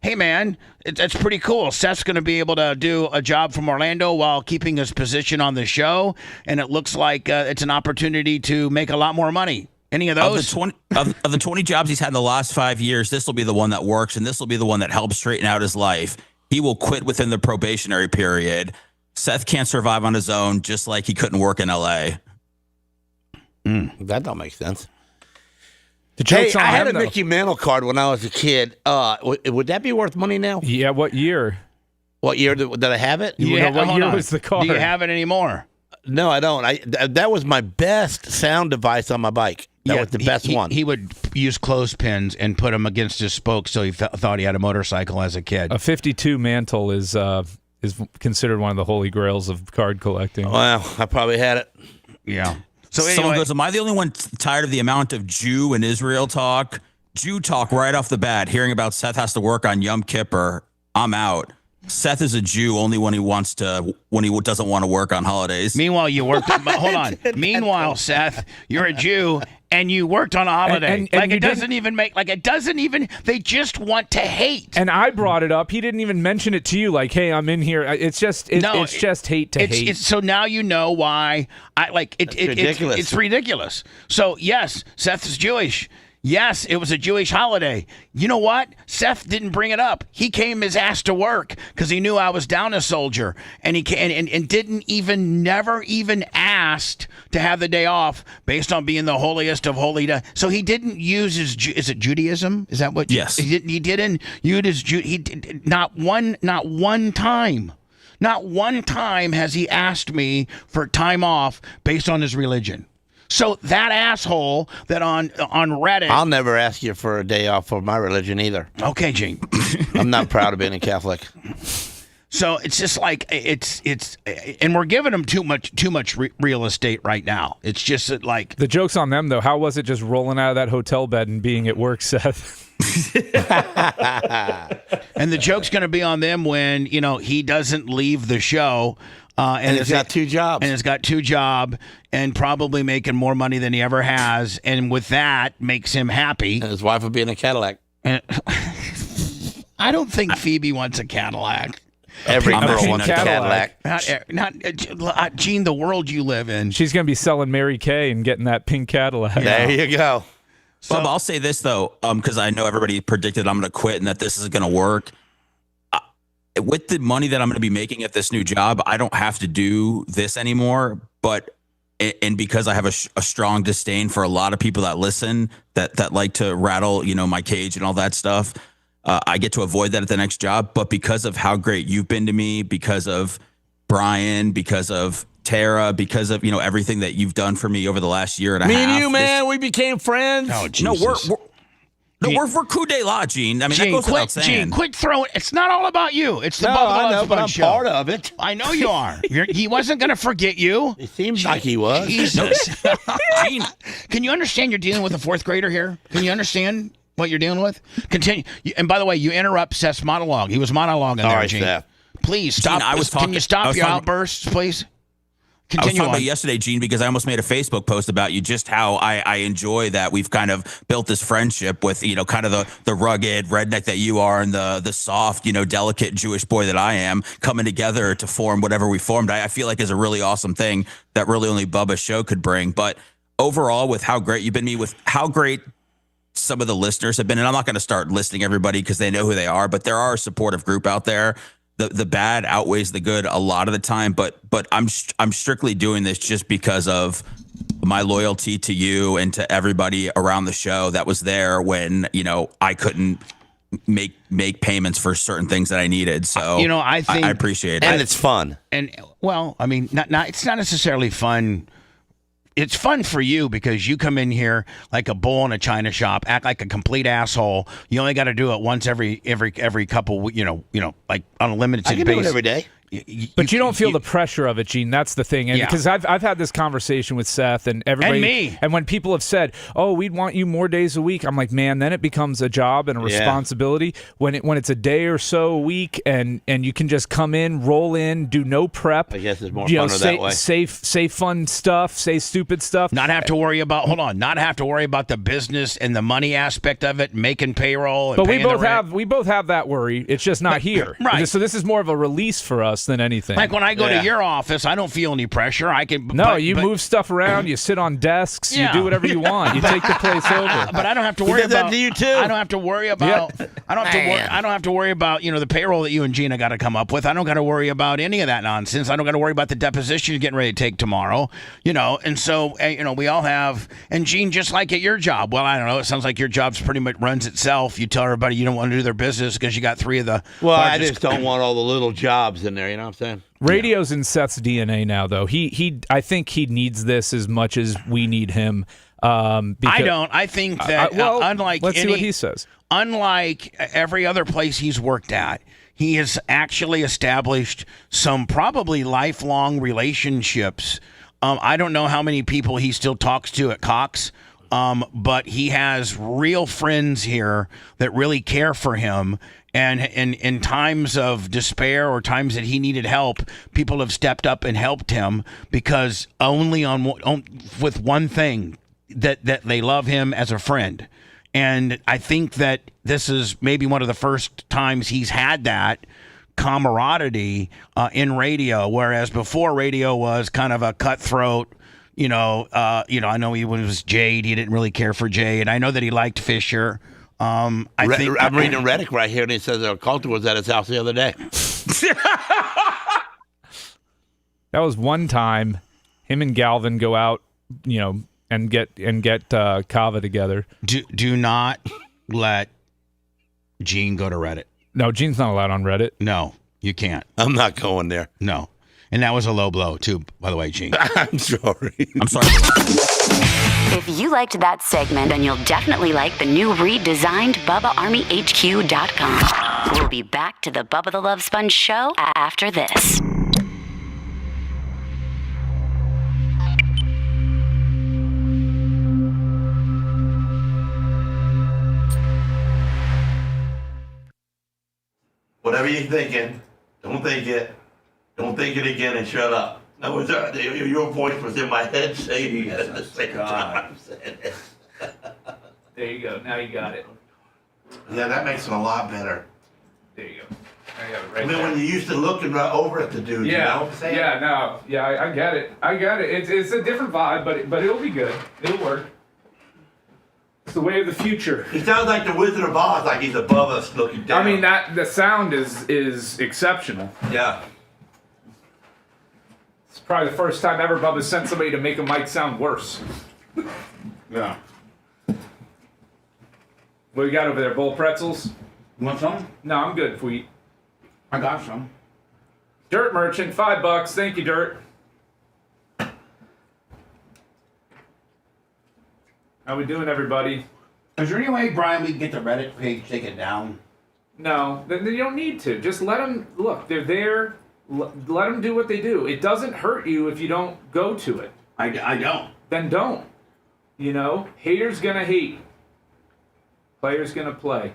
hey man, that's pretty cool. Seth's going to be able to do a job from Orlando while keeping his position on the show, and it looks like it's an opportunity to make a lot more money. Any of those? Of the 20 jobs he's had in the last 5 years, this will be the one that works, and this will be the one that helps straighten out his life. He will quit within the probationary period. Seth can't survive on his own, just like he couldn't work in L.A. That don't make sense. The joke's on I had him, a though. Mickey Mantle card when I was a kid. Would that be worth money now? Yeah, what year? What year did I have it? What year was the card? Do you have it anymore? No, I don't. That was my best sound device on my bike. That was the best one. He would use clothespins and put them against his spokes so he thought he had a motorcycle as a kid. A 52 Mantle is considered one of the holy grails of card collecting. Well, I probably had it. Yeah. So Someone anyway, goes, am I the only one tired of the amount of Jew and Israel talk? Jew talk right off the bat, hearing about Seth has to work on Yom Kippur. I'm out. Seth is a Jew only when he doesn't want to work on holidays. meanwhile, you worked. Hold on. Meanwhile, Seth, you're a Jew and you worked on a holiday. And it doesn't even make. Like it doesn't even. They just want to hate. And I brought it up. He didn't even mention it to you. Like, hey, I'm in here. It's just hate to hate. So now you know why I like it. It's ridiculous. It's ridiculous. So yes, Seth is Jewish. Yes, it was a Jewish holiday. You know what? Seth didn't bring it up. He came his ass to work because he knew I was down a soldier, and he and didn't even never even asked to have the day off based on being the holiest of holy. So he didn't use his. Is it Judaism? Is that what? Yes. He didn't use his. He did not one time. Not one time has he asked me for time off based on his religion. So that asshole that on Reddit. I'll never ask you for a day off for my religion either. Okay, Gene. I'm not proud of being a Catholic. So it's just like it's and we're giving them too much real estate right now. It's just that, like, The joke's on them, though. How was it just rolling out of that hotel bed and being at work, Seth? and the joke's going to be on them when he doesn't leave the show. And he's got 2 jobs. And has got 2 jobs and probably making more money than he ever has. And with that, makes him happy. And his wife will be in a Cadillac. And I don't think Phoebe wants a Cadillac. Every I'm girl actually wants a not Cadillac. Not Gene, the world you live in. She's going to be selling Mary Kay and getting that pink Cadillac. There you go. Bubba, I'll say this, though, because I know everybody predicted I'm going to quit and that this is going to work. With the money that I'm going to be making at this new job, I don't have to do this anymore. But because I have a strong disdain for a lot of people that listen, that like to rattle, my cage and all that stuff, I get to avoid that at the next job. But because of how great you've been to me, because of Brian, because of Tara, because of everything that you've done for me over the last year and a half. Me and you, man, we became friends. Oh, No, Jesus. we're coup de la, Gene. I mean, that goes without saying. Gene, quit throwing. It's not all about you. It's the Bubba I know, Love but Fun I'm show. part of it. I know you are. He wasn't going to forget you. It seems like he was. Jesus. Gene, Can you understand you're dealing with a 4th grader here? Can you understand what you're dealing with? Continue. And by the way, you interrupt Seth's monologue. He was monologuing All there, right, Gene. Seth. Please stop. Gene, Can you stop your outbursts, please? I was Continue talking on. about yesterday, Gene, because I almost made a Facebook post about you, just how I enjoy that we've kind of built this friendship with, kind of the rugged redneck that you are and the soft, delicate Jewish boy that I am, coming together to form whatever we formed. I feel like is a really awesome thing that really only Bubba's show could bring. But overall, with how great you've been to me, with how great some of the listeners have been, and I'm not going to start listing everybody because they know who they are, but there are a supportive group out there. The bad outweighs the good a lot of the time, but I'm strictly doing this just because of my loyalty to you and to everybody around the show that was there when I couldn't make payments for certain things that I needed. So I think I appreciate it, And it's fun. And well, I mean, not it's not necessarily fun. It's fun for you because you come in here like a bull in a china shop, act like a complete asshole. You only got to do it once every couple, like on a limited I can do basis. it every day. But you don't feel the pressure of it, Gene. That's the thing. And Yeah. because I've had this conversation with Seth and everybody. And me. And when people have said, "Oh, we'd want you more days a week," I'm like, man, then it becomes a job and a responsibility. When it's a day or so a week and you can just come in, roll in, do no prep. I guess it's more funner that way. Say fun stuff, say stupid stuff. Not have to worry about the business and the money aspect of it, making payroll. And But paying the rent. we both have that worry. It's just not here. Right. So this is more of a release for us. worse than anything. Like when I go to your office, I don't feel any pressure. I can. No, you move stuff around. You sit on desks. Yeah. You do whatever you want. You take the place over. But I don't have to worry about. That to you too. I don't have to worry about. I don't have to worry about the payroll that you and Gina got to come up with. I don't got to worry about any of that nonsense. I don't got to worry about the deposition you're getting ready to take tomorrow. And so we all have. And Gene, just like at your job. Well, I don't know. It sounds like your job's pretty much runs itself. You tell everybody you don't want to do their business because you got 3 of the. Well, largest. I just don't want all the little jobs in there. You know what I'm saying? Radio's in Seth's DNA now, though. I think he needs this as much as we need him. I don't. I think that unlike let's see what he says. Unlike every other place he's worked at, he has actually established some probably lifelong relationships. I don't know how many people he still talks to at Cox, but he has real friends here that really care for him. And in times of despair or times that he needed help, people have stepped up and helped him because only with one thing, that they love him as a friend. And I think that this is maybe one of the first times he's had that camaraderie in radio, whereas before radio was kind of a cutthroat. I know when it was Jade, he didn't really care for Jade. I know that he liked Fisher. I'm reading Reddick right here, and he says Coulter was at his house the other day. That was one time him and Galvin go out, and get Kava together. Do not let Gene go to Reddit. No, Gene's not allowed on Reddit. No, you can't. I'm not going there. No. And that was a low blow, too, by the way, Gene. I'm sorry. If you liked that segment, then you'll definitely like the new redesigned BubbaArmyHQ.com. We'll be back to the Bubba the Love Sponge show after this. Whatever you're thinking, don't think it. Don't think it again and shut up. That was your voice was in my head saying it at the same time. There you go. Now you got it. Yeah, that makes it a lot better. There you go. I got it right when you used to looking right over at the dude, you know what I'm saying? I get it. It's a different vibe, but it'll be good. It'll work. It's the way of the future. He sounds like the Wizard of Oz, like he's above us looking down. I mean, the sound is exceptional. Yeah. It's probably the first time ever Bubba sent somebody to make a mic sound worse. Yeah. What you got over there, bowl pretzels? You want some? No, I'm good, Fweet. I got some. Dirt Merchant, $5. Thank you, Dirt. How we doing, everybody? Is there any way, Brian, we can get the Reddit page taken down? No, you don't need to. Just let them, look, they're there. Let them do what they do. It doesn't hurt you if you don't go to it. I don't. Then don't. Haters gonna hate. Players gonna play.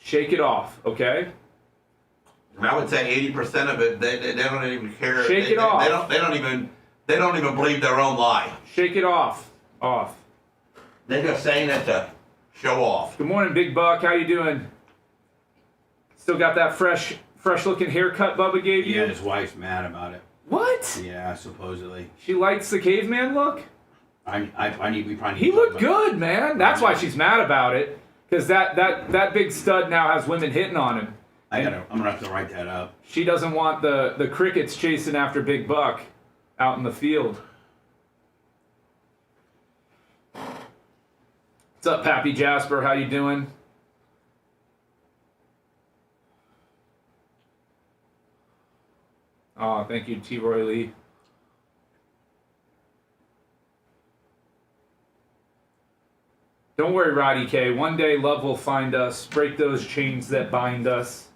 Shake it off, okay? I would say 80% of it, they don't even care. Shake it off. They don't even believe their own lie. Shake it off. They're just saying it to show off. Good morning, Big Buck. How you doing? Still got that fresh looking haircut Bubba gave you? Yeah, his wife's mad about it. What? Yeah, supposedly. She likes the caveman look? We probably need He looked good, man. That's why she's mad about it. Because that big stud now has women hitting on him. I'm gonna have to write that up. She doesn't want the crickets chasing after Big Buck out in the field. What's up, Pappy Jasper? How you doing? Oh, thank you, T. Roy Lee. Don't worry, Roddy K. One day love will find us, break those chains that bind us.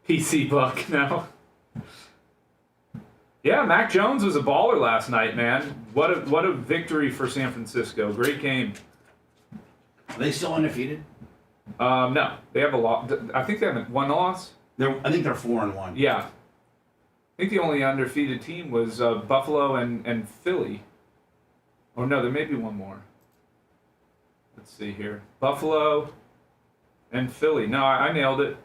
PC Buck now. Yeah, Mac Jones was a baller last night, man. What a victory for San Francisco. Great game. Are they still undefeated? No, they have a loss. I think they have one loss. I think they're 4-1. Yeah. I think the only undefeated team was Buffalo and Philly. Oh, no, there may be one more. Let's see here. Buffalo, And Philly. No, I nailed it.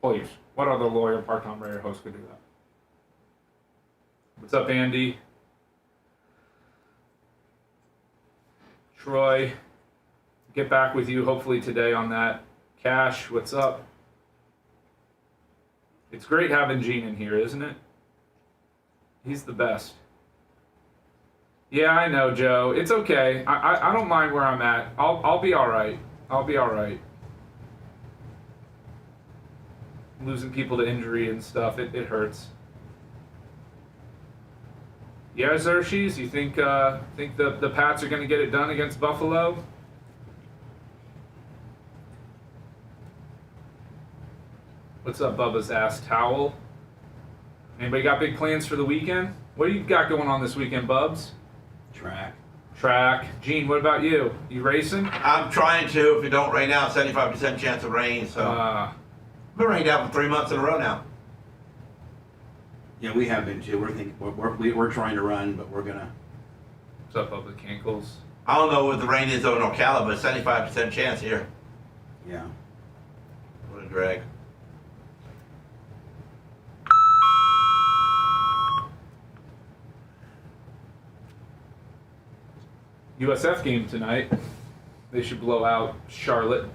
Please. What other lawyer, part-time radio host could do that? What's up, Andy? Troy. Get back with you hopefully today on that. Cash, what's up? It's great having Gene in here, isn't it? He's the best. Yeah, I know, Joe. It's okay. I don't mind where I'm at. I'll be all right. I'll be all right. Losing people to injury and stuff, it hurts. Yeah, Xerxes, you think the Pats are going to get it done against Buffalo? What's up, Bubba's ass towel? Anybody got big plans for the weekend? What do you got going on this weekend, Bubs? Track. Gene, what about you? You racing? I'm trying to. If it don't rain out, 75% chance of rain. So it's been rained out for 3 months in a row now. Yeah, we have been too. We're trying to run, but we're gonna. What's up, Bubba Cankles? I don't know what the rain is over in Ocala, but 75% chance here. Yeah. What a drag. USF game tonight. They should blow out Charlotte.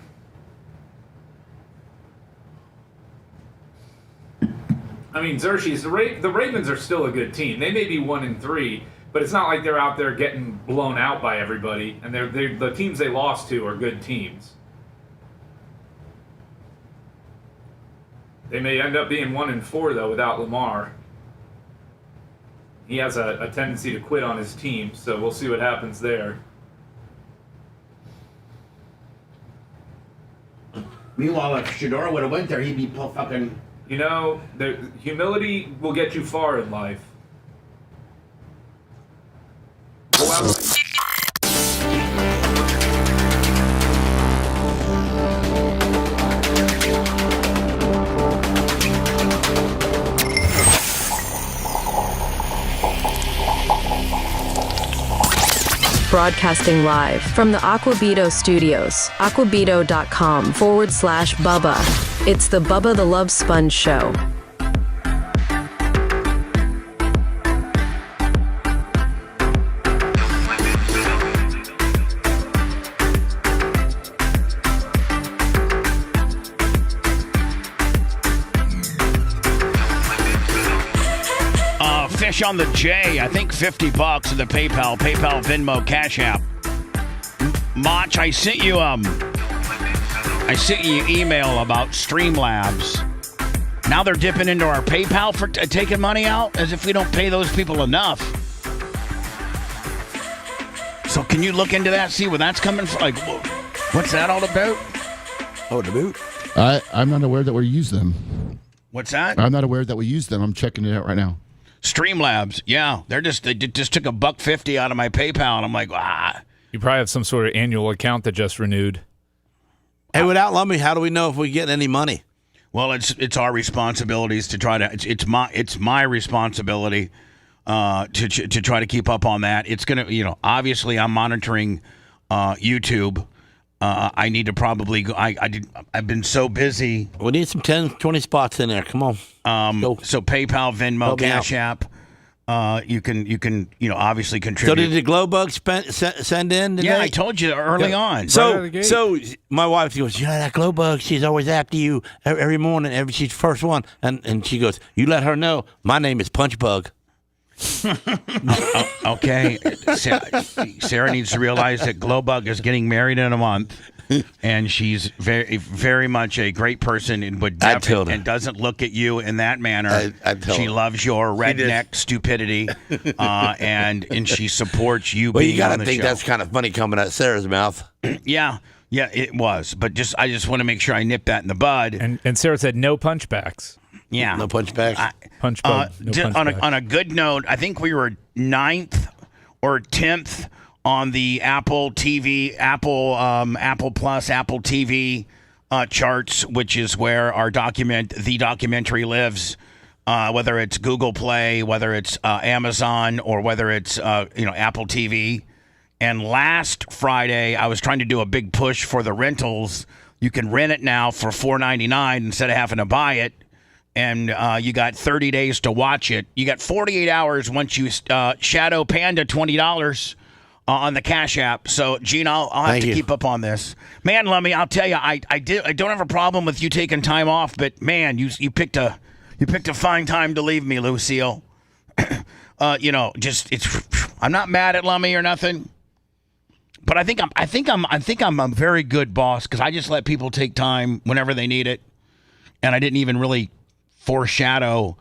I mean, Xerxes, the Ravens are still a good team. They may be 1-3, but it's not like they're out there getting blown out by everybody. And the teams they lost to are good teams. They may end up being 1-4 though without Lamar. He has a tendency to quit on his team, so we'll see what happens there. Meanwhile, if Shador would have went there, he'd be fucking. You know, humility will get you far in life. Go out. Broadcasting live from the Aquabito studios, aquabito.com/Bubba. It's the Bubba the Love Sponge Show. Fish on the J, I think $50 in the PayPal, Venmo, Cash App. Mach, I sent you an email about Streamlabs. Now they're dipping into our PayPal for taking money out, as if we don't pay those people enough. So can you look into that, see where that's coming from? Like, what's that all about? Oh, the boot. I'm not aware that we use them. What's that? I'm not aware that we use them. I'm checking it out right now. Streamlabs, yeah, they just took $150 out of my PayPal, and I'm like, You probably have some sort of annual account that just renewed. Hey, without Lummy, how do we know if we get any money? Well, it's our responsibilities to try to it's my responsibility to try to keep up on that. It's gonna obviously I'm monitoring YouTube. I need to probably go. I've been so busy. We need some 10, 20 spots in there. Come on. So PayPal, Venmo, Cash App. You can obviously contribute. So did the Glowbug send in today? Yeah, I told you early on. So my wife goes, that Glowbug, she's always after you every morning. She's the first one. And she goes, you let her know my name is Punchbug. Okay. Sarah needs to realize that Glowbug is getting married in a month. And she's very, very much a great person and doesn't look at you in that manner. She loves your redneck stupidity, and she supports you being on the show. Well, you got to think that's kind of funny coming out of Sarah's mouth. Yeah, it was. But I just want to make sure I nip that in the bud. And Sarah said no punchbacks. Yeah, no punchbacks. On a good note, I think we were 9th or 10th. On the Apple TV, Apple Plus, Apple TV charts, which is where the documentary lives. Whether it's Google Play, whether it's Amazon, or whether it's Apple TV. And last Friday, I was trying to do a big push for the rentals You can rent it now for $4.99 instead of having to buy it. And you got 30 days to watch it. You got 48 hours once you Shadow Panda $20 on the Cash App. So, Gene, I'll have to keep up on this. Man, Lummy, I'll tell you, I don't have a problem with you taking time off, but man, you picked a fine time to leave me, Lucille. I'm not mad at Lummy or nothing. But I think I'm a very good boss because I just let people take time whenever they need it, and I didn't even really foreshadow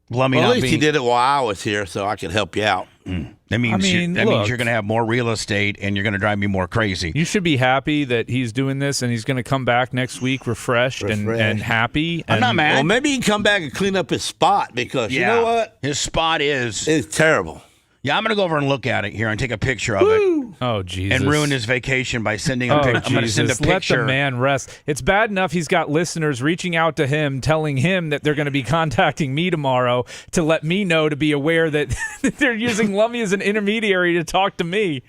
Lummy. Well, at least you did it while I was here, so I could help you out. That means you're going to have more real estate, and you're going to drive me more crazy. You should be happy that he's doing this, and he's going to come back next week refreshed. And happy. I'm not mad. Well, maybe he can come back and clean up his spot because you know what? His spot is terrible. Yeah, I'm going to go over and look at it here and take a picture of it. Oh, Jesus. And ruin his vacation by sending a picture. I'm going to send a picture. Let the man rest. It's bad enough he's got listeners reaching out to him, telling him that they're going to be contacting me tomorrow to let me know to be aware that they're using Lummy as an intermediary to talk to me.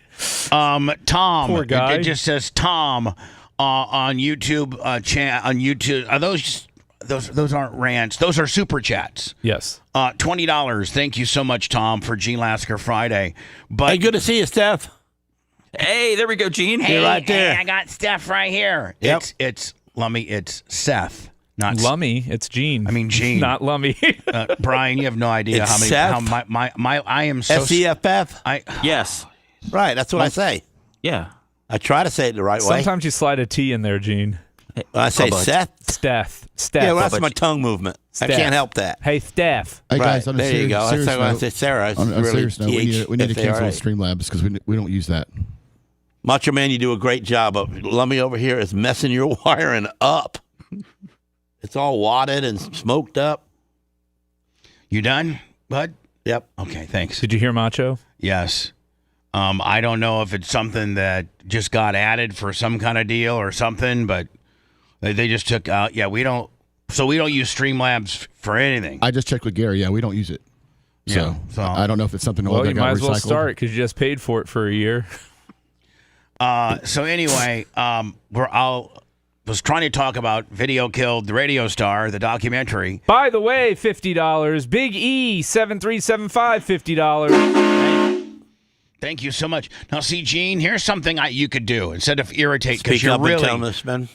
Tom. Poor guy. It just says Tom on YouTube. On YouTube. Are those aren't rants. Those are super chats. Yes. $20. Thank you so much, Tom, for Gene Lasker Friday. But hey, good to see you, Steph. Hey, there we go, Gene. Hey, you're right there. Hey, I got Steph right here. Yep. It's Lummy. It's Seth. Not Lummy. It's Gene. I mean Gene. Not Lummy. Brian, you have no idea It's how many. Seth? How my I am so. SEFF? Yes. Right, that's what I say. Yeah. I try to say it the right way. Sometimes you slide a T in there, Gene. I say Seth. Steph. Yeah, well, that's my tongue movement. Steph. I can't help that. Hey, Steph. Hey guys, Right, on a there you go. serious That's why I note, say Sarah. It's on a really serious note, we need to cancel Streamlabs because we don't use that. Macho Man, you do a great job. But Lummy over here is messing your wiring up. It's all wadded and smoked up. You done, bud? Yep. Okay, thanks. Did you hear Macho? Yes. I don't know if it's something that just got added for some kind of deal or something, but they just took out. Yeah, we don't use Streamlabs for anything. I just checked with Gary. Yeah, we don't use it. So I don't know if it's something old that you got might as well recycled. start because you just paid for it for a year. So anyway, I was trying to talk about Video Killed the Radio Star, the documentary. By the way, $50. Big E 7375 $50. Thank you so much. Now, see, Gene, here's something you could do instead of irritate because Speak you're up really and tell him to spend.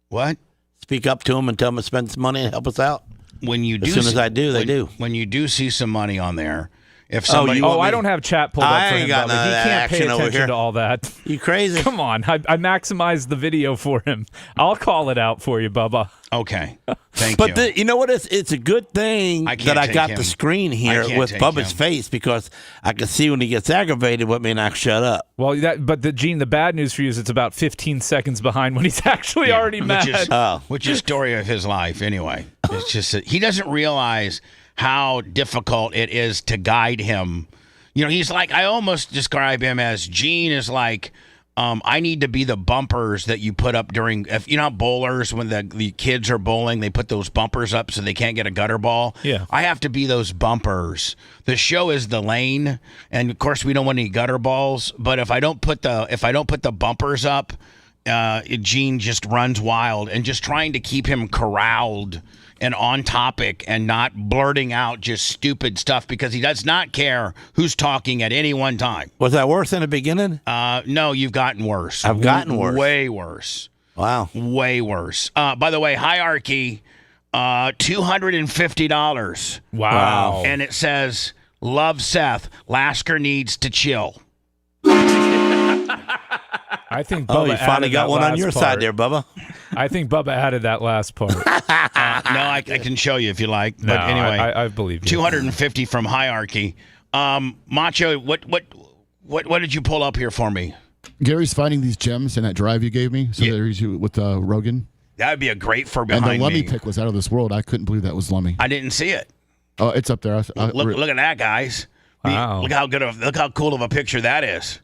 What? Speak up to him and tell him to spend some money and help us out. When you do, as soon as I do, they do. When you do see some money on there, if somebody, I don't have chat pulled up I for ain't him, got Bubba. none of He that can't pay action over attention here. to all that. You crazy? Come on, I maximized the video for him. I'll call it out for you, Bubba. Okay, thank you. But you know what? It's a good thing that I got the screen here with Bubba's face because I can see when he gets aggravated with me and I shut up. Well, Gene, the bad news for you is it's about 15 seconds behind when he's actually already mad. Which is story of his life anyway. It's just that he doesn't realize how difficult it is to guide him. You know, he's like, I almost describe him as Gene is like, I need to be the bumpers that you put up during, if you know how bowlers, when the kids are bowling, they put those bumpers up so they can't get a gutter ball. Yeah. I have to be those bumpers. The show is the lane, and of course we don't want any gutter balls. But if I don't put the bumpers up, Gene just runs wild, and just trying to keep him corralled and on topic and not blurting out just stupid stuff because he does not care who's talking at any one time. Was that worse in the beginning? No, you've gotten worse. I've gotten worse. Way worse. Wow. Way worse. By the way, Hierarchy, $250. Wow. And it says, love Seth. Lasker needs to chill. I think Bubba you finally got one on your part. side there, Bubba. I think Bubba added that last part. No, I can show you if you like. But No, anyway, I believe you. $250 from Hierarchy. Macho, what did you pull up here for me? Gary's finding these gems in that drive you gave me. So there's you with Rogan. That would be a great for behind me. And the Lummy pick was out of this world. I couldn't believe that was Lummy. I didn't see it. Oh, it's up there. Look at that, guys. Wow. Look how cool of a picture that is.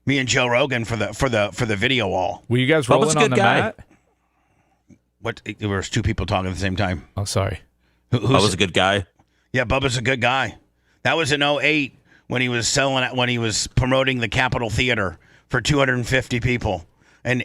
Me and Joe Rogan for the video wall. Were you guys rolling on the mat? What? There was two people talking at the same time. Oh, sorry. Bubba's a good guy. Yeah, Bubba's a good guy. That was in 2008 when he was promoting the Capitol Theater for 250 people. And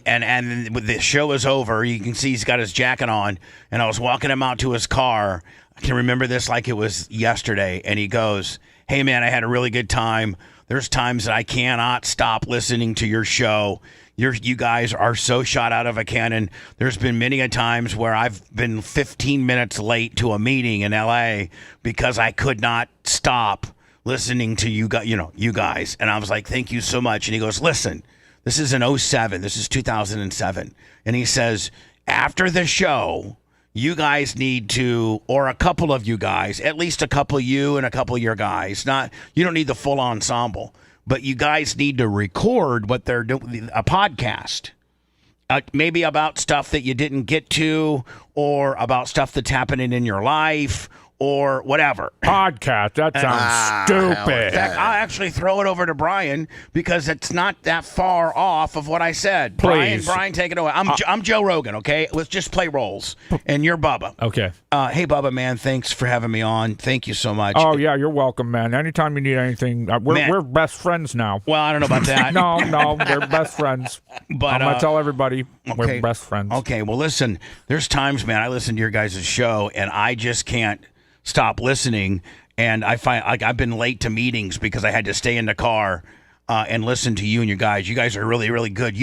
when the show is over, you can see he's got his jacket on, and I was walking him out to his car. I can remember this like it was yesterday, and he goes, "Hey, man, I had a really good time. There's times that I cannot stop listening to your show. You guys are so shot out of a cannon. There's been many a times where I've been 15 minutes late to a meeting in L.A. because I could not stop listening to you guys." And I was like, "Thank you so much." And he goes, "Listen, this is in 07. This is 2007." And he says, "After the show, you guys need to, or a couple of you guys, at least a couple of you and a couple of your guys, you don't need the full ensemble, but you guys need to record what they're doing, a podcast, maybe about stuff that you didn't get to, or about stuff that's happening in your life, or whatever." Podcast. That sounds stupid. In fact, I'll actually throw it over to Brian because it's not that far off of what I said. Please. Brian, take it away. I'm Joe Rogan, okay? Let's just play roles. And you're Bubba. Okay. Hey, Bubba, man, thanks for having me on. Thank you so much. Oh, yeah, you're welcome, man. Anytime you need anything, we're best friends now. Well, I don't know about that. No, we're best friends. But I'm going to tell everybody we're best friends. Okay, well, listen, there's times, man, I listen to your guys' show, and I just can't stop listening, and I find I've been late to meetings because I had to stay in the car and listen to you and your guys. You guys are really, really good.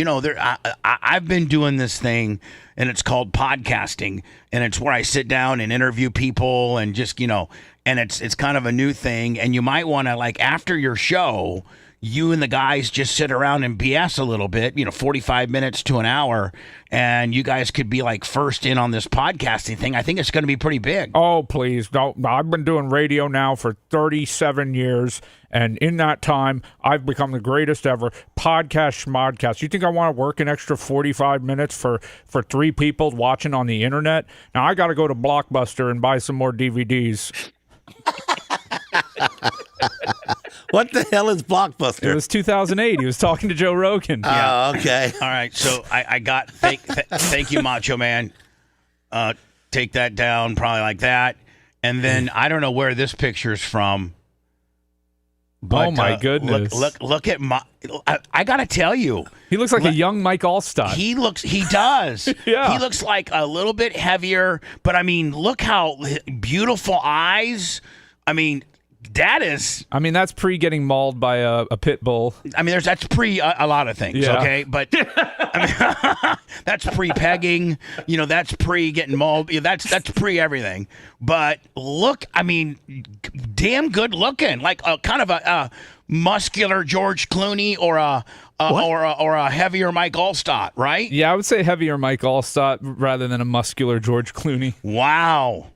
I've been doing this thing, and it's called podcasting, and it's where I sit down and interview people and just, and it's kind of a new thing, and you might want to, like, after your show, you and the guys just sit around and BS a little bit, 45 minutes to an hour, and you guys could be like first in on this podcasting thing. I think it's going to be pretty big. Oh, please. No, I've been doing radio now for 37 years, and in that time, I've become the greatest ever. Podcast schmodcast. You think I want to work an extra 45 minutes for 3 people watching on the internet? Now, I got to go to Blockbuster and buy some more DVDs. What the hell is Blockbuster? It was 2008. He was talking to Joe Rogan. Yeah. Oh, okay. All right. So I got thank you, Macho Man. Take that down, probably like that. And then I don't know where this picture's from. But, oh my goodness! Look at my. I gotta tell you, he looks like a young Mike Allstott. He does. Yeah. He looks like a little bit heavier, but I mean, look how beautiful eyes. I mean, that's pre getting mauled by a pit bull. I mean, that's pre a lot of things, yeah. Okay? But that's pre-pegging. That's pre getting mauled. That's pre everything. But look, I mean, damn good looking, like a kind of a muscular George Clooney or a heavier Mike Allstott, right? Yeah, I would say heavier Mike Allstott rather than a muscular George Clooney. Wow.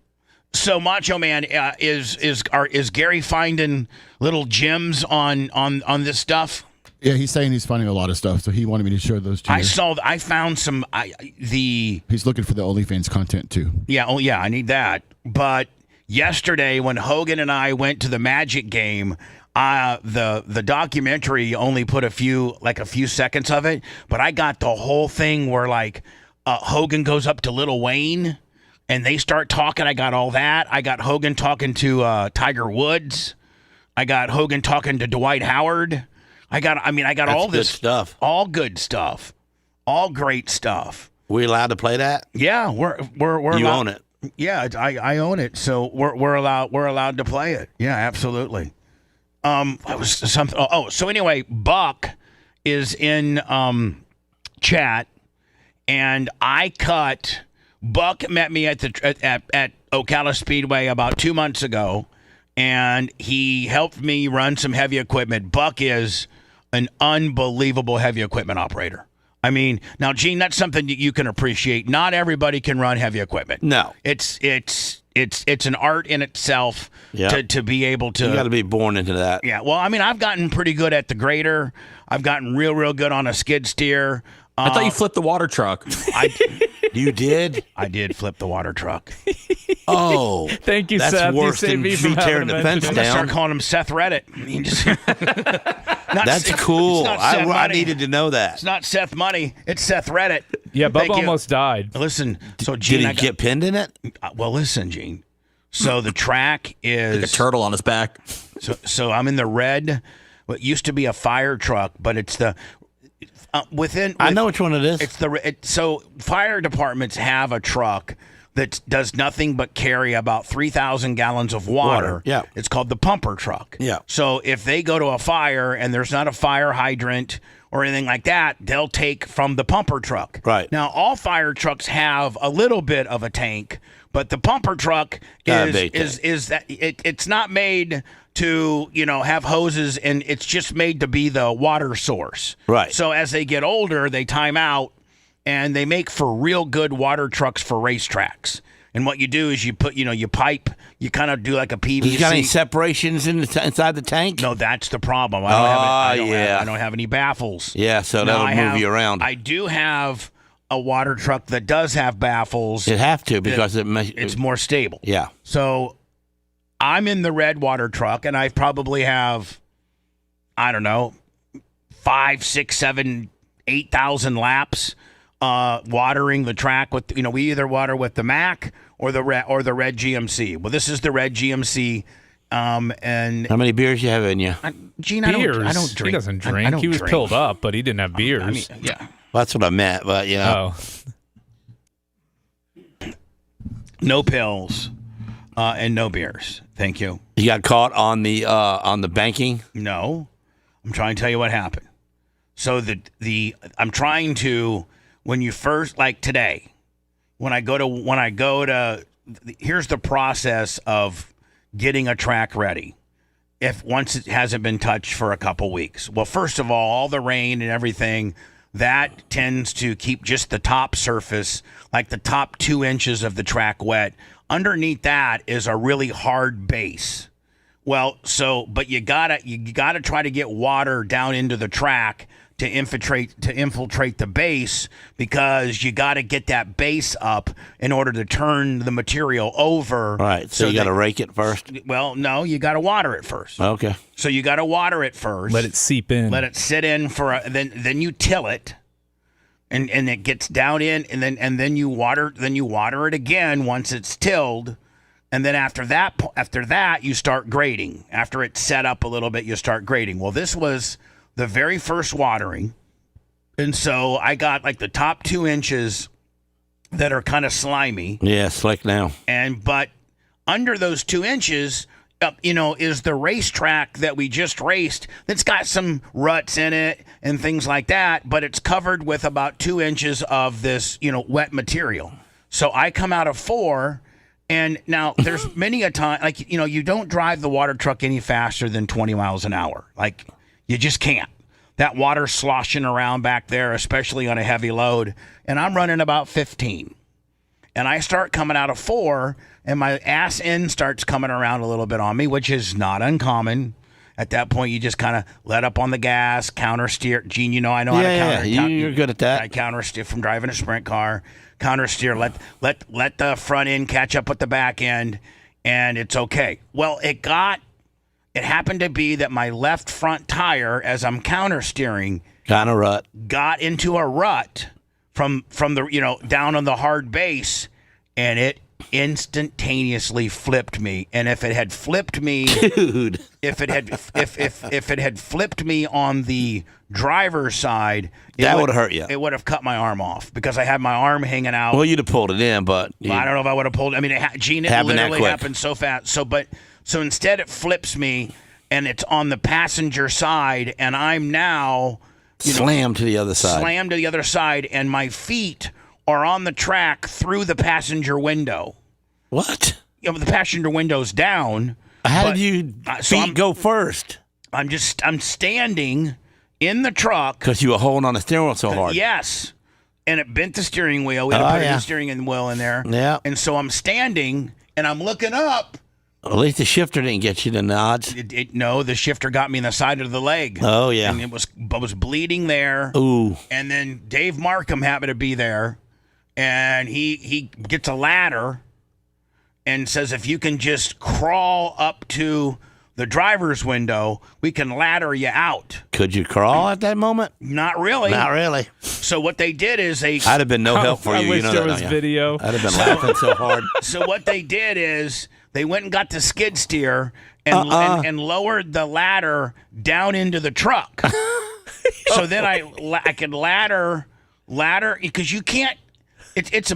So Macho Man, is Gary finding little gems on this stuff? Yeah, he's saying he's finding a lot of stuff, so he wanted me to show those to you. I found some. He's looking for the OnlyFans content too. Yeah, I need that. But yesterday, when Hogan and I went to the Magic game, the documentary only put a few seconds of it, but I got the whole thing where Hogan goes up to Lil Wayne. And they start talking. I got all that. I got Hogan talking to Tiger Woods. I got Hogan talking to Dwight Howard. I got That's all this good stuff. All good stuff. All great stuff. We allowed to play that? Yeah, we're you allowed, own it. Yeah, I own it. So we're allowed to play it. Yeah, absolutely. I was something. So anyway, Buck is in chat, and I cut. Buck met me at Ocala Speedway about 2 months ago, and he helped me run some heavy equipment. Buck is an unbelievable heavy equipment operator. I mean, now, Gene, that's something that you can appreciate. Not everybody can run heavy equipment. No, it's an art in itself. To be able to. You got to be born into that. Yeah. Well, I mean, I've gotten pretty good at the grader. I've gotten real good on a skid steer. I thought you flipped the water truck. You did? I did flip the water truck. Oh. Thank you, that's Seth. Worse you than me tearing the fence I'm down. going to start calling him Seth Reddit. That's cool. I needed to know that. It's not Seth Money. It's Seth Reddit. Yeah, Bubba almost died. Listen, so Gene, did he get pinned in it? Well, listen, Gene. So the track is like a turtle on his back. So I'm in the red. What used to be a fire truck, but it's I know which one it is. So fire departments have a truck that does nothing but carry about 3,000 gallons of water. Yeah. It's called the pumper truck. Yeah. So if they go to a fire and there's not a fire hydrant or anything like that, they'll take from the pumper truck. Right. Now, all fire trucks have a little bit of a tank, but the pumper truck it's not made to, have hoses, and it's just made to be the water source. Right. So as they get older, they time out, and they make for real good water trucks for racetracks. And what you do is you put, you pipe, you kind of do like a PVC. You got any separations inside the tank? No, that's the problem. I don't have any baffles. Yeah, so that'll move you around. I do have a water truck that does have baffles. It have to because it's more stable. Yeah. So I'm in the red water truck, and I probably have, 5, 6, 7, 8,000 laps watering the track with. We either water with the Mac or the red GMC. Well, this is the red GMC. And how many beers you have in you? Gene, beers. I don't drink. He doesn't drink. He was pilled up, but he didn't have beers. Yeah. Well, that's what I meant, but no pills and no beers. Thank you. You got caught on the banking? No, I'm trying to tell you what happened. So I'm trying to, when you first, like today, when I go to here's the process of getting a track ready. Once it hasn't been touched for a couple weeks. Well, first of all the rain and everything, that tends to keep just the top surface, like the top 2 inches of the track wet. Underneath that is a really hard base. Well, but you gotta try to get water down into the track to infiltrate the base, because you got to get that base up in order to turn the material over. Right. So you got to rake it first? Well, no, you got to water it first. Okay. So you got to water it first. Let it seep in. Let it sit in then you till it. And it gets down in, and then you water it again once it's tilled. And then after that you start grading. After it's set up a little bit, you start grading. Well, this was the very first watering, and so I got like the top 2 inches that are kind of slimy. Yeah, slick now. But under those 2 inches, is the racetrack that we just raced. That's got some ruts in it and things like that, but it's covered with about 2 inches of this, wet material. So I come out of 4. And now there's many a time, like, you don't drive the water truck any faster than 20 miles an hour. Like, you just can't. That water's sloshing around back there, especially on a heavy load. And I'm running about 15. And I start coming out of 4, and my ass end starts coming around a little bit on me, which is not uncommon. At that point, you just kind of let up on the gas, counter steer. Gene, I know how to counter. You're good at that. I counter steer from driving a sprint car. Counter steer, let the front end catch up with the back end, and it's okay. Well, it happened to be that my left front tire, as I'm counter steering, got into a rut from the down on the hard base, and it instantaneously flipped me. And if it had flipped me, dude, if it had flipped me on the driver's side, that would have hurt you. It would have cut my arm off, because I had my arm hanging out. Well, you'd have pulled it in, but I don't know if I would have pulled it. I mean, Gene, it literally happened so fast. So instead, it flips me, and it's on the passenger side, and I'm now slammed to the other side, and my feet are on the track through the passenger window. What? The passenger window's down. How did you feet go first? I'm standing in the truck. Because you were holding on the steering wheel so hard. Yes. And it bent the steering wheel. We had to put the steering wheel in there. Yeah. And so I'm standing, and I'm looking up. At least the shifter didn't get you the nods. No, the shifter got me in the side of the leg. Oh, yeah. And I was bleeding there. Ooh. And then Dave Markham happened to be there, and he gets a ladder and says, if you can just crawl up to the driver's window, we can ladder you out. Could you crawl at that moment? Not really. Not really. So what they did is I'd have been no help for you. I wish there was video. I'd have been laughing so hard. So what they did is they went and got the skid steer and lowered the ladder down into the truck. So then I can ladder because you can't. It's a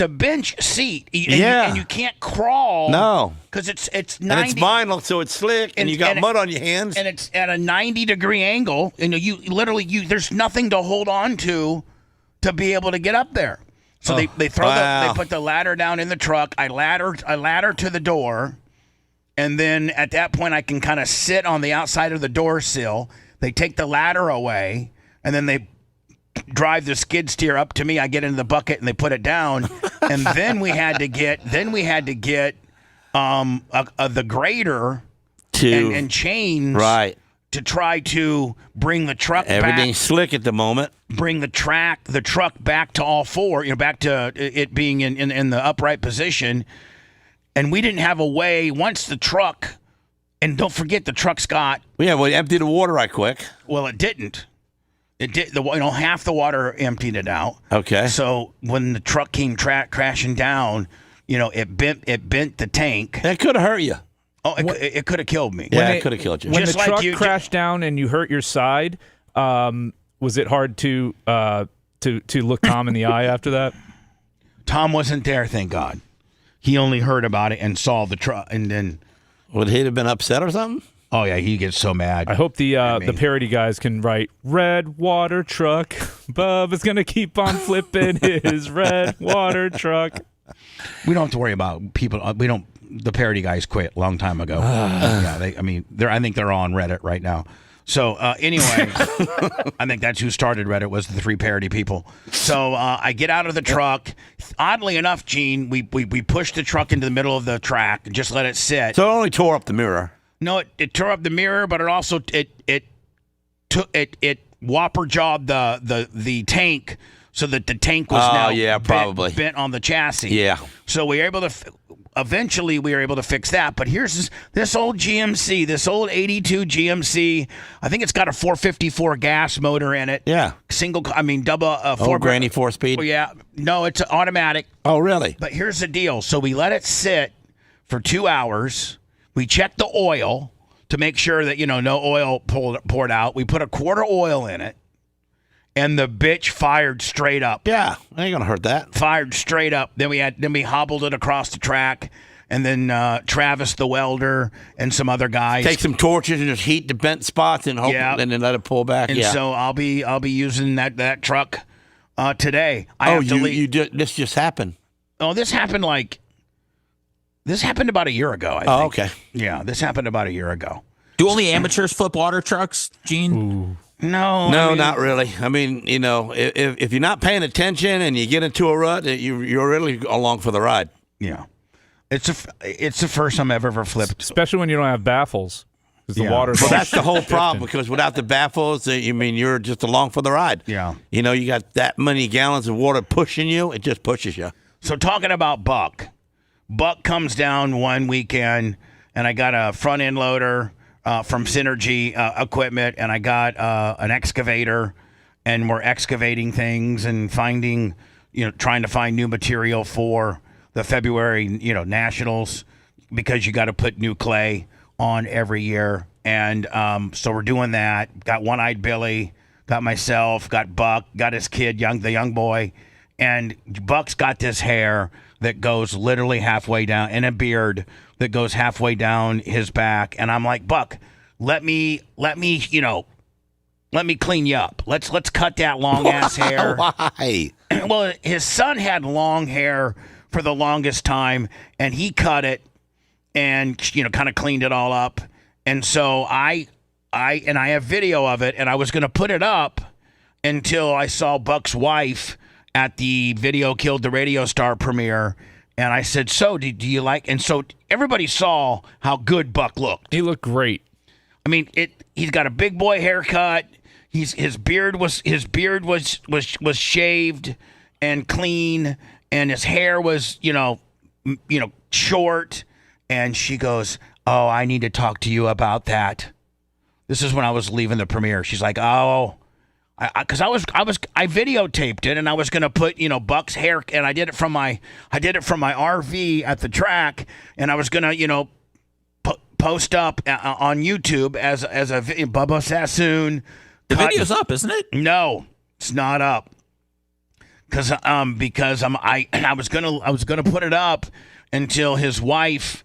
bench seat. And you can't crawl. No, because it's 90. And it's vinyl, so it's slick, and you got mud on your hands. And it's at a 90-degree angle, and you literally there's nothing to hold on to be able to get up there. So they put the ladder down in the truck. I ladder to the door, and then at that point I can kind of sit on the outside of the door sill. They take the ladder away, and then they drive the skid steer up to me. I get into the bucket and they put it down, and then we had to get the grader and chains to try to bring the truck Everything's back. Slick at the moment. Bring the truck back to all four, back to it being in the upright position. And we didn't have a way once the truck, and don't forget the truck's got. Yeah, well, empty the water right quick. Well, it didn't. It did. Half the water emptied it out. Okay. So when the truck came crashing down, it bent the tank. That could have hurt you. Oh, it could have killed me. Yeah, it could have killed you. When the truck crashed down and you hurt your side, was it hard to look Tom in the eye after that? Tom wasn't there, thank God. He only heard about it and saw the truck, and then. Would he have been upset or something? Oh yeah, he gets so mad. I hope the parody guys can write red water truck. Bubba's gonna keep on flipping his red water truck. We don't have to worry about people. We don't. The parody guys quit a long time ago. Yeah, I think they're on Reddit right now. So anyway, I think that's who started Reddit was the three parody people. So I get out of the truck. Oddly enough, Gene, we pushed the truck into the middle of the track and just let it sit. So it only tore up the mirror. No, it tore up the mirror, but it also it whopper jawed the tank so that the tank was bent on the chassis. Yeah. So we were able to eventually we were able to fix that. But here's this old GMC, this old 82 GMC. I think it's got a 454 gas motor in it. Yeah. Double. Granny 4-speed. Oh, yeah. No, it's automatic. Oh, really? But here's the deal. So we let it sit for 2 hours. We checked the oil to make sure that, no oil poured out. We put a quart of oil in it, and the bitch fired straight up. Yeah, ain't going to hurt that. Fired straight up. Then we hobbled it across the track, and then Travis the welder and some other guys. Take some torches and just heat the bent spots and and then let it pull back. And so I'll be using that truck today. This just happened. Oh, this happened This happened about a year ago, I think. Oh, okay. Yeah, this happened about a year ago. Do only amateurs flip water trucks, Gene? Ooh. No, not really. I mean, if you're not paying attention and you get into a rut, you're really along for the ride. Yeah, it's the first time I've ever flipped, especially when you don't have baffles. The water's well, that's the whole problem because without the baffles, you're just along for the ride. Yeah, you got that many gallons of water pushing you, it just pushes you. So talking about Buck comes down one weekend, and I got a front end loader from Synergy Equipment, and I got an excavator, and we're excavating things and finding, trying to find new material for the February, nationals, because you got to put new clay on every year. And so we're doing that. Got One-Eyed Billy, got myself, got Buck, got his kid, the young boy, and Buck's got this hair that goes literally halfway down, and a beard that goes halfway down his back. And I'm like, Buck, let me clean you up. Let's cut that long ass hair. Why? Well, his son had long hair for the longest time, and he cut it and kind of cleaned it all up. And so I have video of it, and I was going to put it up until I saw Buck's wife at the Video Killed the Radio Star premiere, and I said, so do you like? And so everybody saw how good Buck looked. He looked great. I mean, he's got a big boy haircut. His beard was shaved and clean, and his hair was short. And she goes, "Oh, I need to talk to you about that." This is when I was leaving the premiere. She's like, "Oh." Because I videotaped it, and I was gonna put Buck's hair, and I did it from my RV at the track, and I was gonna post up on YouTube as a Bubba Sassoon The video's up, isn't it? No, it's not up. Because I was gonna put it up until his wife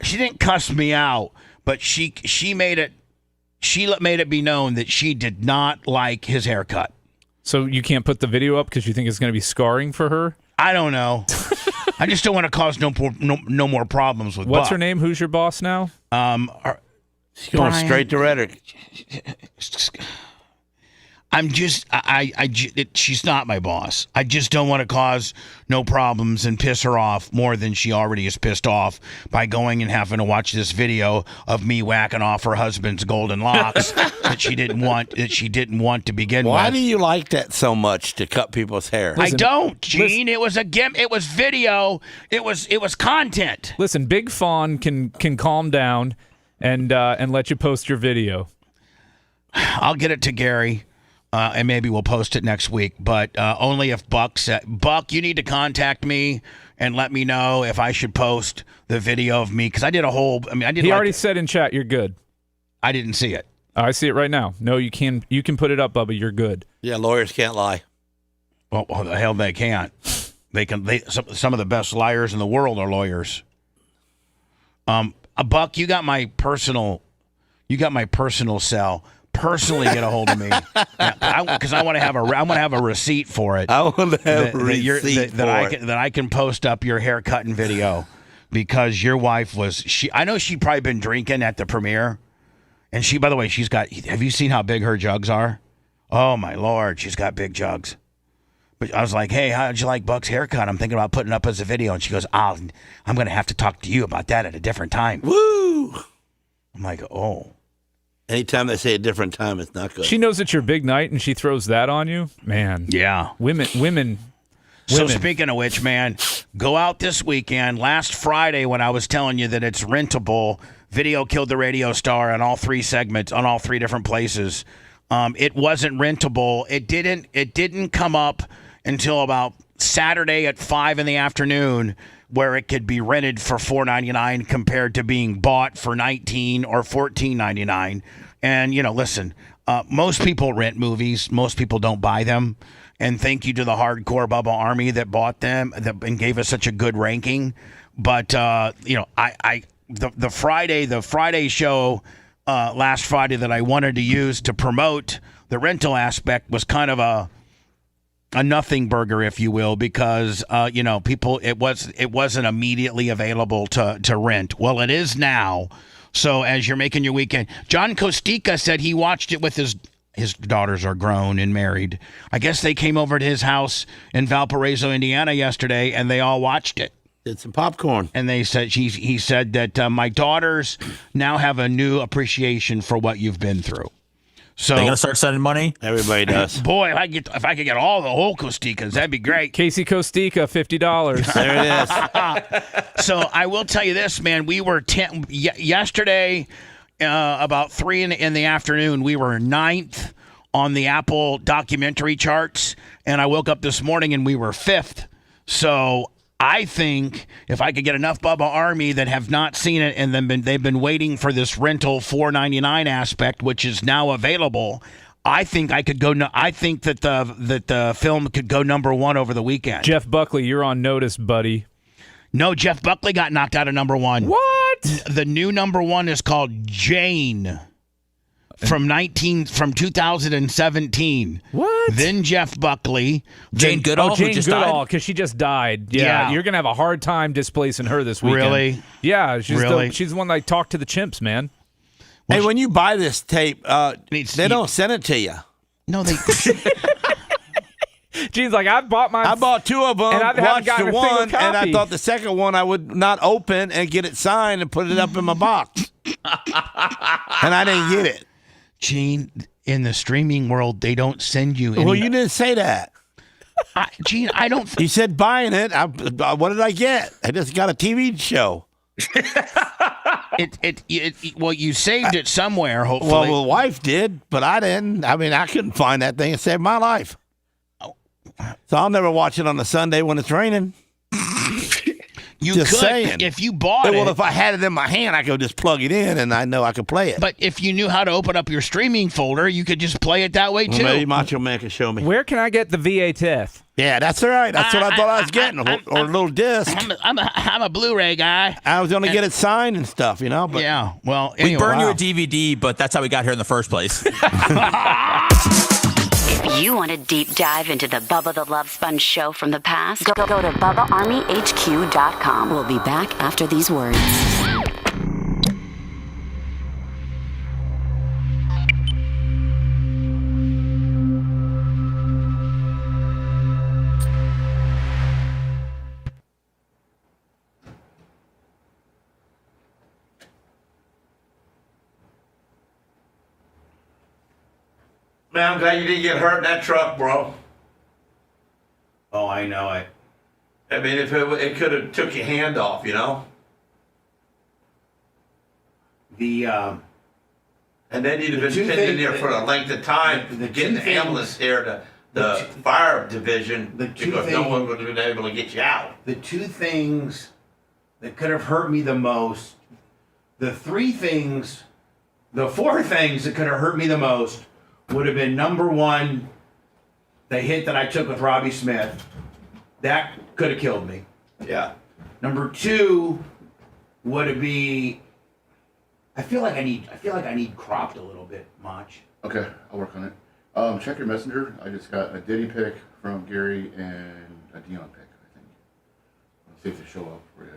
she didn't cuss me out, but she made it be known that she did not like his haircut. So you can't put the video up because you think it's going to be scarring for her? I don't know. I just don't want to cause no more problems with What's Buck. her name? Who's your boss now? She's going straight to rhetoric. She's not my boss. I just don't want to cause no problems and piss her off more than she already is pissed off by going and having to watch this video of me whacking off her husband's golden locks that she didn't want to begin with. Why do you like that so much to cut people's hair? I don't, Gene. It was it was video. It was content. Listen, Big Fawn can calm down and let you post your video. I'll get it to Gary. And maybe we'll post it next week, but only if Buck said, Buck, you need to contact me and let me know if I should post the video of me. Because I did He already said in chat, you're good. I didn't see it. I see it right now. No, you can put it up, Bubba. You're good. Yeah, lawyers can't lie. Well, the hell they can't. They can. Some of the best liars in the world are lawyers. Buck, you got my personal cell. Personally get a hold of me because I want to have a receipt for it. I want to have a receipt that I can post up your haircutting video because your wife I know she'd probably been drinking at the premiere, and by the way, have you seen how big her jugs are? Oh my Lord, she's got big jugs. But I was like, hey, how'd you like Buck's haircut? I'm thinking about putting it up as a video, and she goes, I'm going to have to talk to you about that at a different time. Woo! I'm like, oh. Anytime they say a different time, it's not good. She knows it's your big night, and she throws that on you? Man. Yeah. Women. So speaking of which, man, go out this weekend. Last Friday when I was telling you that it's rentable, video killed the radio star on all three segments, on all three different places. It wasn't rentable. It didn't come up until about Saturday at 5 in the afternoon, where it could be rented for $4.99 compared to being bought for $19 or $14.99. And, listen, most people rent movies. Most people don't buy them. And thank you to the hardcore Bubba Army that bought them and gave us such a good ranking. But, the Friday show last Friday that I wanted to use to promote the rental aspect was kind of a nothing burger, if you will, because people it wasn't immediately available to rent. Well, it is now. So as you're making your weekend, John Kostika said he watched it with his daughters are grown and married. I guess they came over to his house in Valparaiso, Indiana yesterday, and they all watched it. Did some popcorn. And they said he said that my daughters now have a new appreciation for what you've been through. So they're gonna start sending money. Everybody does. Boy, if I could get all the whole Kostikas, that'd be great. Casey Kostika, $50. There it is. So I will tell you this, man. We were yesterday about 3 in the afternoon. We were 9th on the Apple documentary charts, and I woke up this morning and we were 5th. So I think if I could get enough Bubba Army that have not seen it and then they've been waiting for this rental $4.99 aspect, which is now available, I think I could go. I think that the film could go number 1 over the weekend. Jeff Buckley, you're on notice, buddy. No, Jeff Buckley got knocked out of number 1. What? The new number 1 is called Jane. From 2017. What? Then Jeff Buckley. Jane Goodall. Oh, Jane Goodall, because she just died. Yeah, you're gonna have a hard time displacing her this weekend. Really? Yeah, she's really? she's the one that talked to the chimps, man. Hey, when you buy this tape, they don't send it to you. No, they. Gene's like, I bought 2 of them, and I watched the one, and I thought the second one I would not open and get it signed and put it up in my box, and I didn't get it. Gene, in the streaming world, they don't send you. Well, you didn't say that. Gene, I don't. He said buying it. What did I get? I just got a TV show. Well, you saved it somewhere, hopefully. Well, the wife did, but I didn't. I mean, I couldn't find that thing. It saved my life. So I'll never watch it on a Sunday when it's raining. You Just could, saying. if you bought Well, it. if I had it in my hand, I could just plug it in, and I know I could play it. But if you knew how to open up your streaming folder, you could just play it that way too. Maybe Macho Man can show me. Where can I get the VHF? Yeah, that's all right. That's what I thought I was getting, or a little disc. I'm a Blu-ray guy. I was going to get it signed and stuff, you know. But Yeah. Well, We anyway, burned you wow. a DVD, but that's how we got here in the first place. If you want a deep dive into the Bubba the Love Sponge show from the past, go to BubbaArmyHQ.com. We'll be back after these words. man, I'm glad you didn't get hurt in that truck, bro. Oh, I know it. I mean, if it could have took your hand off, you know. The And then you'd have The been two pinned in things there that- for a length of time the getting two the things- ambulance here to the fire division the two because no things- one would have been able to get you out. the two things that could have hurt me the most, the four things that could have hurt me the most would have been number one, the hit that I took with Robbie Smith. That could have killed me. Yeah. Number two would it be? I feel like I need cropped a little bit, Mach. Okay, I'll work on it. Check your messenger. I just got a Diddy pick from Gary and a Dion pick, I think. Let's see if they show up for you.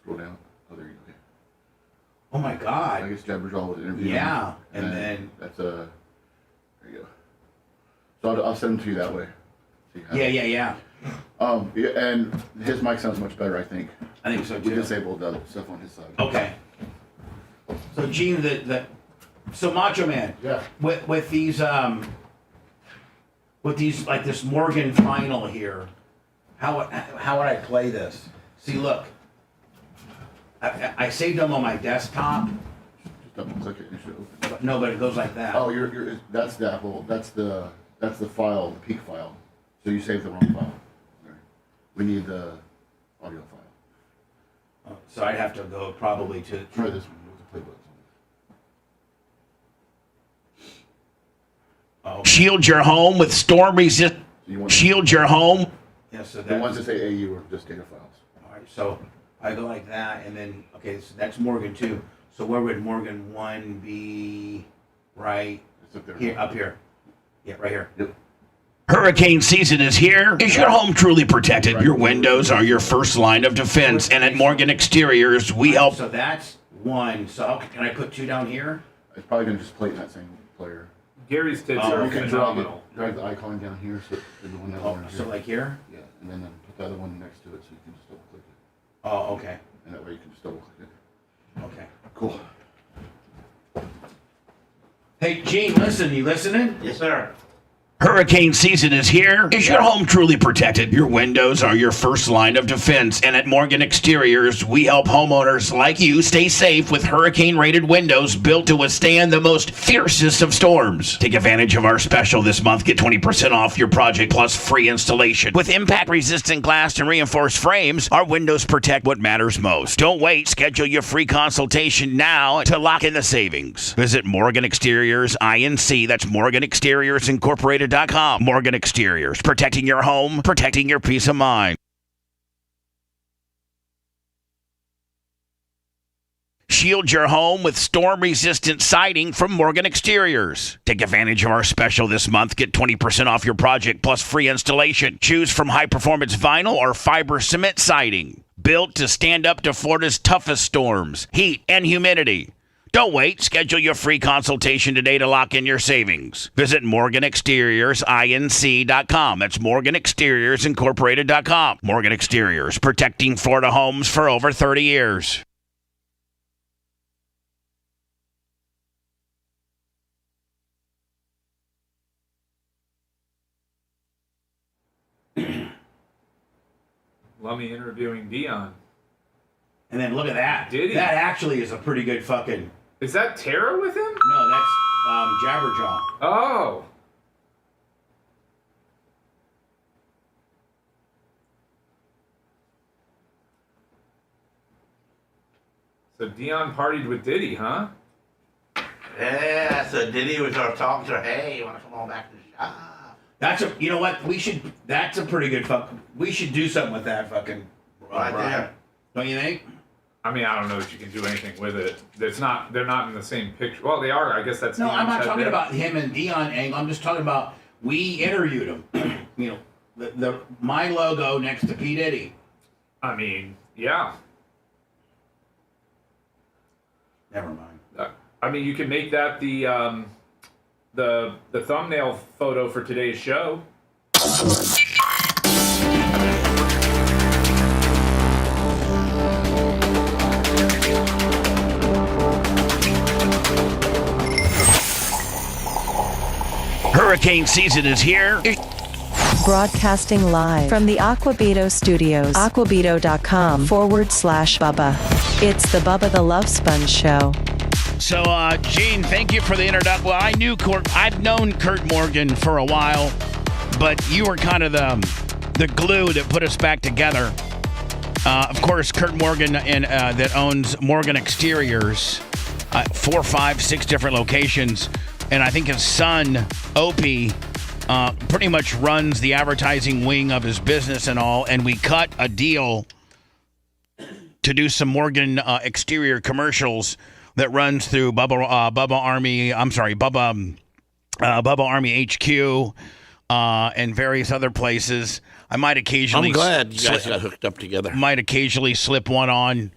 Scroll down. Oh, there you go. Okay. Oh my I God. guess Jabberjaw was interviewing. Yeah, and then that's a. There you go. So I'll send them to you that way. So you have it. yeah. Yeah, and his mic sounds much better, I think. I think so We too. disabled the stuff on his side. Okay. So Gene, so Macho Man, Yeah. with these like this Morgan final here, how would I play this? See, look, I saved them on my desktop. Just double click it and it should open. But no, but it goes like that. Oh, that's the Apple. That's the file, the peak file. So you saved the wrong file. Sorry. We need the audio file. So I'd have to go probably to. Try this one. With the play buttons on Oh, Shield your home with storm resist. this. So you want Shield your home. yeah. So the ones that's that say AU are just data files. all right. So I go like that, and then okay. So that's Morgan 2. So where would Morgan 1 be? Right It's up there. here. Up here. Yeah, right here. Yep. Hurricane season is here. Is your home truly protected? Your windows are your first line of defense. And at Morgan Exteriors, we help. So that's 1. So okay, can I put 2 down here? It's probably gonna just play in that same player. Gary's tits Oh, are You can phenomenal. drag the icon down here, so the one that Oh, one so here. like here? Yeah, and then put the other one next to it, so you can just double click it, Oh, okay. and that way you can just double click it. Okay. Cool. Hey, Gene, listen. You listening? Yes, sir. Hurricane season is here. Is your home truly protected? Your windows are your first line of defense. And at Morgan Exteriors, we help homeowners like you stay safe with hurricane-rated windows built to withstand the most fiercest of storms. Take advantage of our special this month. Get 20% off your project plus free installation. With impact-resistant glass and reinforced frames, our windows protect what matters most. Don't wait. Schedule your free consultation now to lock in the savings. Visit Morgan Exteriors INC. That's Morgan Exteriors Incorporated. Morgan Exteriors, protecting your home, protecting your peace of mind. Shield your home with storm-resistant siding from Morgan Exteriors. Take advantage of our special this month. Get 20% off your project plus free installation. Choose from high-performance vinyl or fiber cement siding. Built to stand up to Florida's toughest storms, heat, and humidity. Don't wait. Schedule your free consultation today to lock in your savings. Visit MorganExteriorsINC.com. That's MorganExteriorsIncorporated.com. Morgan Exteriors, protecting Florida homes for over 30 years. Love me interviewing Dion. And then look at that. Did he? That actually is a pretty good fucking. Is that Tara with him? No, that's Jabberjaw. Oh. So Dion partied with Diddy, huh? Yeah, so Diddy was our talking to her. Hey, you want to come on back to the shop? You know what? That's a pretty good we should do something with that fucking. Right there. Don't you think? I mean, I don't know if you can do anything with it. They're not in the same picture. Well, they are. I guess that's. No, Dion's I'm not head talking there. about him and Dion angle. I'm just talking about we interviewed him. My logo next to P Diddy. I mean, yeah. Never mind. I mean, you can make that the thumbnail photo for today's show. Hurricane season is here. Broadcasting live from the Aquabito Studios. Aquabito.com/Bubba. It's the Bubba the Love Sponge Show. So, Gene, thank you for the introduction. Well, I've known Kurt Morgan for a while, but you were kind of the glue that put us back together. Of course, Kurt Morgan that owns Morgan Exteriors, 4, 5, 6 different locations, and I think his son, Opie, pretty much runs the advertising wing of his business and all, and we cut a deal to do some Morgan exterior commercials that runs through Bubba Army. I'm sorry, Bubba Army HQ and various other places. I might occasionally. I'm glad you guys got hooked up together. Might occasionally slip one on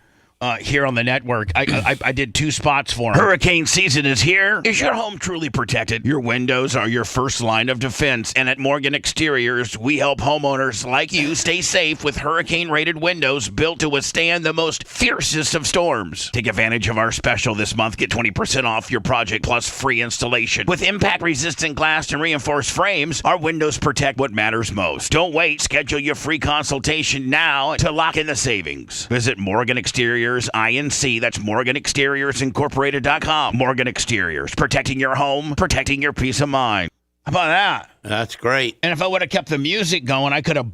here on the network. I did 2 spots for him. Hurricane season is here. Is your home truly protected? Your windows are your first line of defense. And at Morgan Exteriors, we help homeowners like you stay safe with hurricane-rated windows built to withstand the most fiercest of storms. Take advantage of our special this month. Get 20% off your project plus free installation. With impact-resistant glass and reinforced frames, our windows protect what matters most. Don't wait. Schedule your free consultation now to lock in the savings. Visit Morgan Exteriors INC. That's MorganExteriorsIncorporated.com. Morgan Exteriors, protecting your home, protecting your peace of mind. How about that? That's great. And if I would have kept the music going, I could have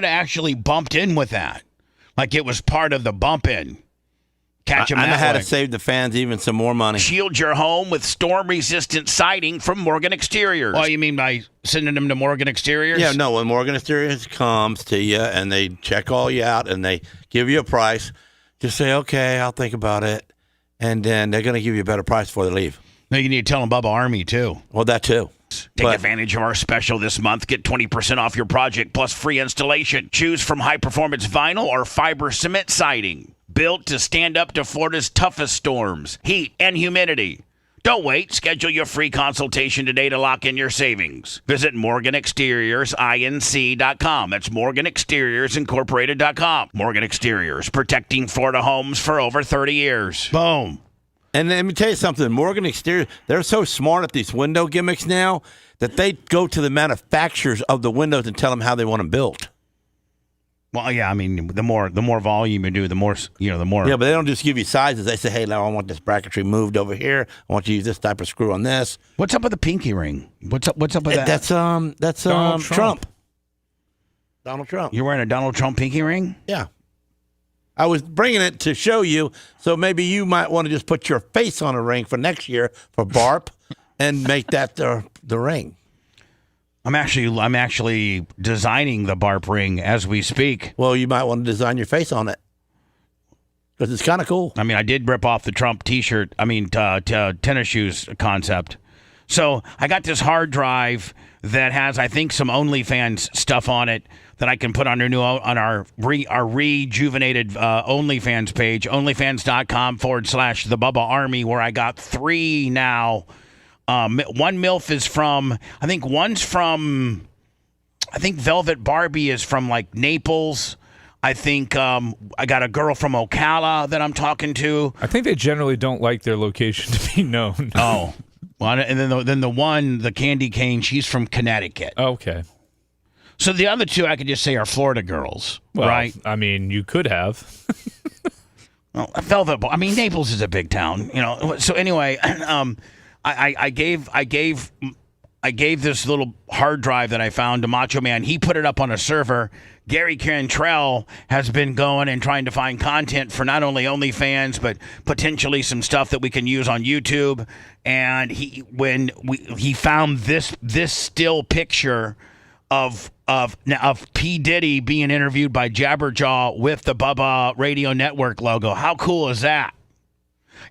actually bumped in with that, like it was part of the bump in. Catch him. I know that how way. to save the fans even some more money. Shield your home with storm-resistant siding from Morgan Exteriors. Oh, you mean by sending them to Morgan Exteriors? Yeah, no. When Morgan Exteriors comes to you and they check all you out and they give you a price, just say, okay, I'll think about it. And then they're going to give you a better price before they leave. No, you need to tell them Bubba Army, too. Well, that too. Take advantage of our special this month. Get 20% off your project plus free installation. Choose from high-performance vinyl or fiber cement siding. Built to stand up to Florida's toughest storms, heat, and humidity. Don't wait. Schedule your free consultation today to lock in your savings. Visit MorganExteriorsINC.com. That's MorganExteriorsIncorporated.com. Morgan Exteriors, protecting Florida homes for over 30 years. Boom. And let me tell you something. Morgan Exterior, they're so smart at these window gimmicks now that they go to the manufacturers of the windows and tell them how they want them built. Well, yeah, I mean, the more volume you do, the more. Yeah, but they don't just give you sizes. They say, hey, now I want this bracketry moved over here. I want you to use this type of screw on this. What's up with the pinky ring? What's up with that? That's Donald Trump. Donald Trump. You're wearing a Donald Trump pinky ring? Yeah. I was bringing it to show you, so maybe you might want to just put your face on a ring for next year for BARP and make that the ring. I'm actually designing the BARP ring as we speak. Well, you might want to design your face on it because it's kind of cool. I mean, I did rip off the Trump T-shirt. I mean, tennis shoes concept. So I got this hard drive that has, I think, some OnlyFans stuff on it that I can put on our rejuvenated OnlyFans page, OnlyFans.com/the Bubba Army, where I got 3 now. One MILF is from, I think Velvet Barbie is from like Naples. I think I got a girl from Ocala that I'm talking to. I think they generally don't like their location to be known. Oh, well, and then the Candy Cane, she's from Connecticut. Okay. So the other 2 I could just say are Florida girls, Well, right? I mean, you could have. Well, Velvet, I mean, Naples is a big town, you know. So anyway, I gave I gave this little hard drive that I found to Macho Man. He put it up on a server. Gary Cantrell has been going and trying to find content for not only OnlyFans, but potentially some stuff that we can use on YouTube. And he found this still picture of P. Diddy being interviewed by Jabberjaw with the Bubba Radio Network logo. How cool is that?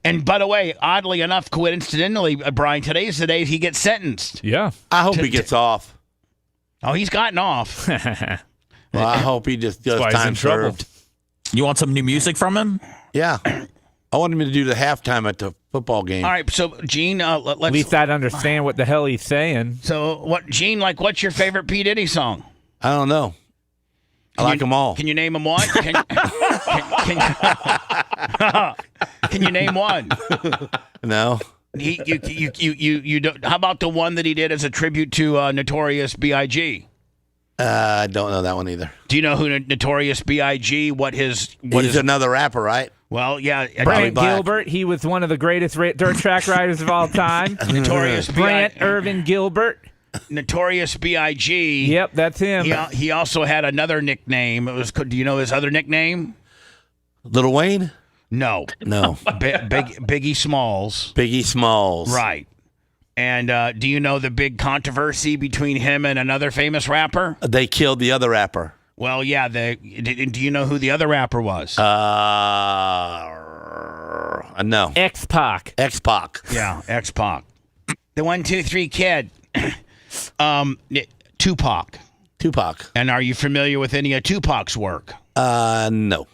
And by the way, oddly enough, coincidentally, Brian, today's the day he gets sentenced. Yeah. I hope he gets off. Oh, he's gotten off. Well, I hope he just does That's why he's time in trouble. served. You want some new music from him? Yeah. I want him to do the halftime at the football game. All right, so Gene, let's. At least I'd understand what the hell he's saying. So, Gene? What's your favorite P. Diddy song? I don't know. I like them all. Can you name them one? Can you name one? No. You don't, how about the one that he did as a tribute to Notorious B.I.G.? I don't know that one either. Do you know who Notorious B.I.G.? He's another rapper, right? Well, yeah. Brant Gilbert, he was one of the greatest dirt track riders of all time. Notorious Brant Irvin Gilbert. Notorious B.I.G. Yep, that's him. He also had another nickname. Do you know his other nickname? Lil Wayne? No. Biggie Smalls. Biggie Smalls. Right. And do you know the big controversy between him and another famous rapper? They killed the other rapper. Well, yeah. Do you know who the other rapper was? No. X-Pac. X-Pac. Yeah, X-Pac. The 1, 2, 3 kid. Tupac. Tupac. And are you familiar with any of Tupac's work? No.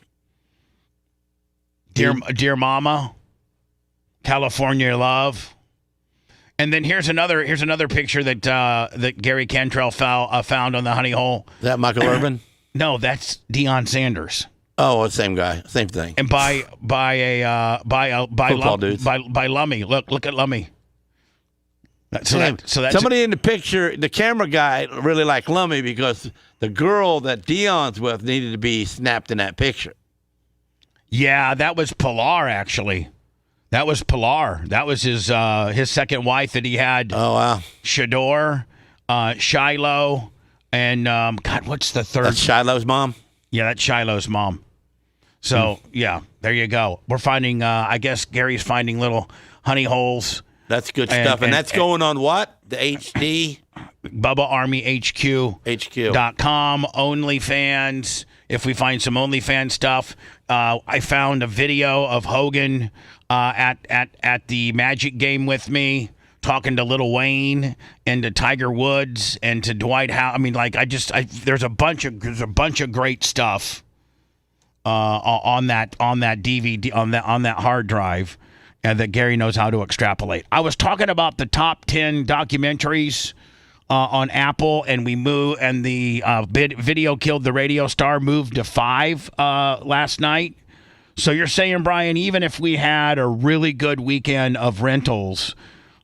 Dear Mama, California Love. And then here's another picture that Gary Cantrell found on the Honey Hole. Is that Michael Irvin? No, that's Deion Sanders. Oh, same guy, same thing. And by Football dudes. by Lummy. Look at Lummy. So that's somebody in the picture. The camera guy really liked Lummy because the girl that Deion's with needed to be snapped in that picture. Yeah, that was Pilar actually. That was Pilar. That was his second wife that he had. Oh wow. Shador, Shiloh, and God, what's the third? That's Shiloh's mom. Yeah, that's Shiloh's mom. So yeah, there you go. We're finding. I guess Gary's finding little honey holes. That's good stuff, and that's going on what? The HD? Bubba Army HQ.com, OnlyFans. If we find some OnlyFans stuff, I found a video of Hogan at the Magic game with me, talking to Lil Wayne and to Tiger Woods and to Dwight Howard. I mean, there's a bunch of great stuff on that DVD on that hard drive. And that Gary knows how to extrapolate. I was talking about the top 10 documentaries on Apple, and the video killed the radio star moved to 5 last night. So you're saying, Brian, even if we had a really good weekend of rentals,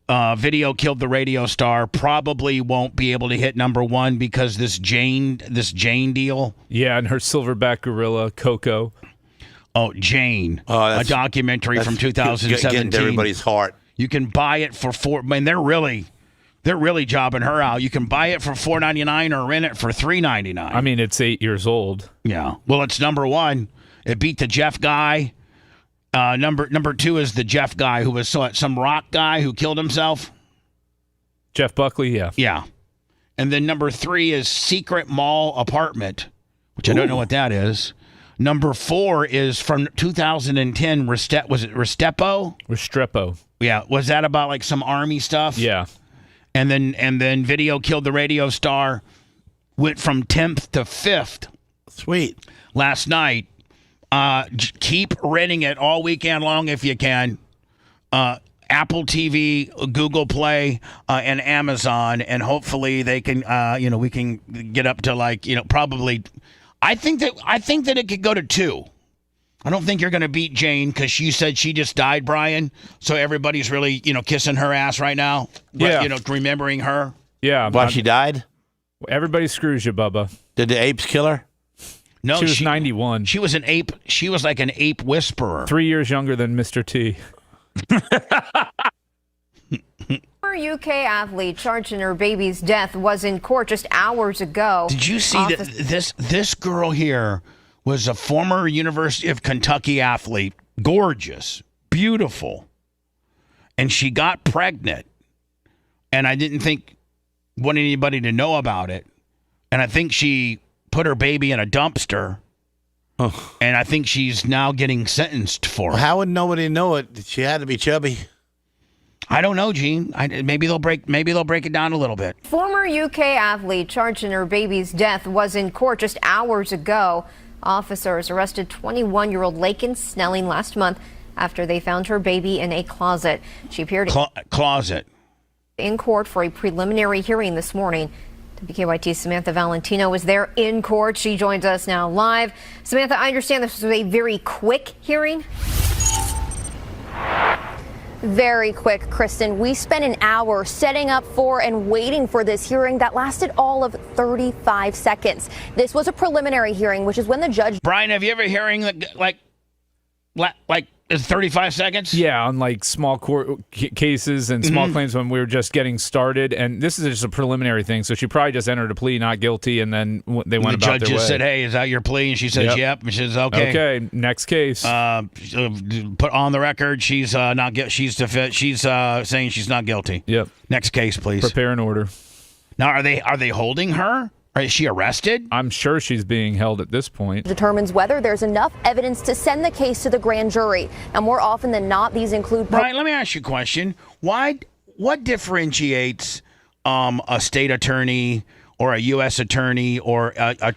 video killed the radio star probably won't be able to hit number 1 because this Jane deal. Yeah, and her silverback gorilla Coco. Oh, Jane, a documentary from 2017. Getting to everybody's heart. You can buy it for $4. Man, they're really jobbing her out. You can buy it for $4.99 or rent it for $3.99. I mean, it's 8 years old. Yeah. Well, it's number 1. It beat the Jeff guy. Number 2 is the Jeff guy who was some rock guy who killed himself. Jeff Buckley, yeah. Yeah. And then number 3 is Secret Mall Apartment, which I don't know what that is. Number 4 is from 2010. Was it Restrepo? Restrepo. Yeah. Was that about like some army stuff? Yeah. And then Video Killed the Radio Star went from 10th to 5th. Sweet. Last night. Keep renting it all weekend long if you can. Apple TV, Google Play, and Amazon, and hopefully they can. We can get up to probably. I think that it could go to 2. I don't think you're going to beat Jane because she said she just died, Brian. So everybody's really, kissing her ass right now. Yeah. Remembering her. Yeah. Why she died? Everybody screws you, Bubba. Did the apes kill her? No, she was 91. She was an ape. She was like an ape whisperer. 3 years younger than Mr. T. Former UK athlete charged in her baby's death was in court just hours ago. Did you see that this girl here was a former University of Kentucky athlete, gorgeous, beautiful, and she got pregnant, and I didn't want anybody to know about it, and I think she put her baby in a dumpster, and I think she's now getting sentenced for it. How would nobody know it? She had to be chubby. I don't know, Gene. Maybe they'll break it down a little bit. Former UK athlete charged in her baby's death was in court just hours ago. Officers arrested 21-year-old Laken Snelling last month after they found her baby in a closet. She appeared closet in court for a preliminary hearing this morning. WKYT's Samantha Valentino was there in court. She joins us now live. Samantha, I understand this was a very quick hearing. Very quick, Kristen. We spent an hour setting up for and waiting for this hearing that lasted all of 35 seconds. This was a preliminary hearing, which is when the judge... Brian, have you ever hearing that like is 35 seconds? Yeah, on like small court cases and small claims when we were just getting started. And this is just a preliminary thing. So she probably just entered a plea, not guilty, and then they went about their way. The judge just said, hey, is that your plea? And she says, yep. And she says, okay. Okay, next case. Put on the record, she's not guilty. She's saying she's not guilty. Yep. Next case, please. Prepare an order. Now, are they holding her? Is she arrested? I'm sure she's being held at this point. Determines whether there's enough evidence to send the case to the grand jury. Now, more often than not, these include... Brian, let me ask you a question. What differentiates a state attorney or a U.S. attorney or a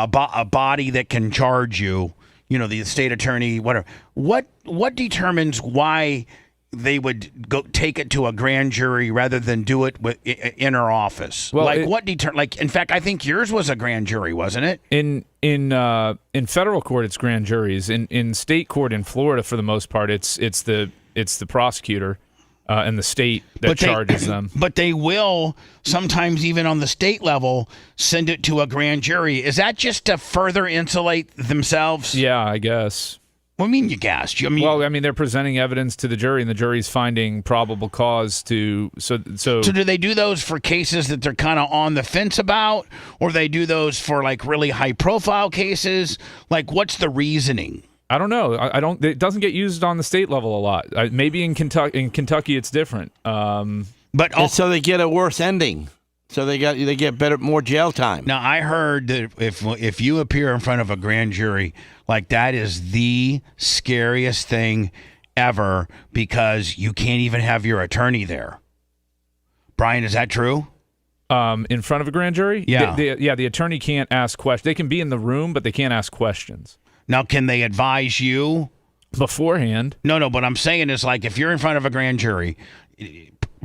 body that can charge you, the state attorney, whatever. What determines why they would go take it to a grand jury rather than do it in her office? Well, in fact, I think yours was a grand jury, wasn't it? In federal court, it's grand juries. In state court in Florida, for the most part, it's the prosecutor and the state that charges them. But they will sometimes, even on the state level, send it to a grand jury. Is that just to further insulate themselves? Yeah, I guess. What do you mean you gassed? They're presenting evidence to the jury, and the jury's finding probable cause to. So do they do those for cases that they're kind of on the fence about, or they do those for like really high-profile cases? Like, what's the reasoning? I don't know. It doesn't get used on the state level a lot. Maybe in Kentucky, it's different. So they get a worse ending. So they get more jail time. Now, I heard that if you appear in front of a grand jury, like that is the scariest thing ever because you can't even have your attorney there. Brian, is that true? In front of a grand jury? Yeah. The attorney can't ask questions. They can be in the room, but they can't ask questions. Now, can they advise you? Beforehand? No, but I'm saying is like if you're in front of a grand jury,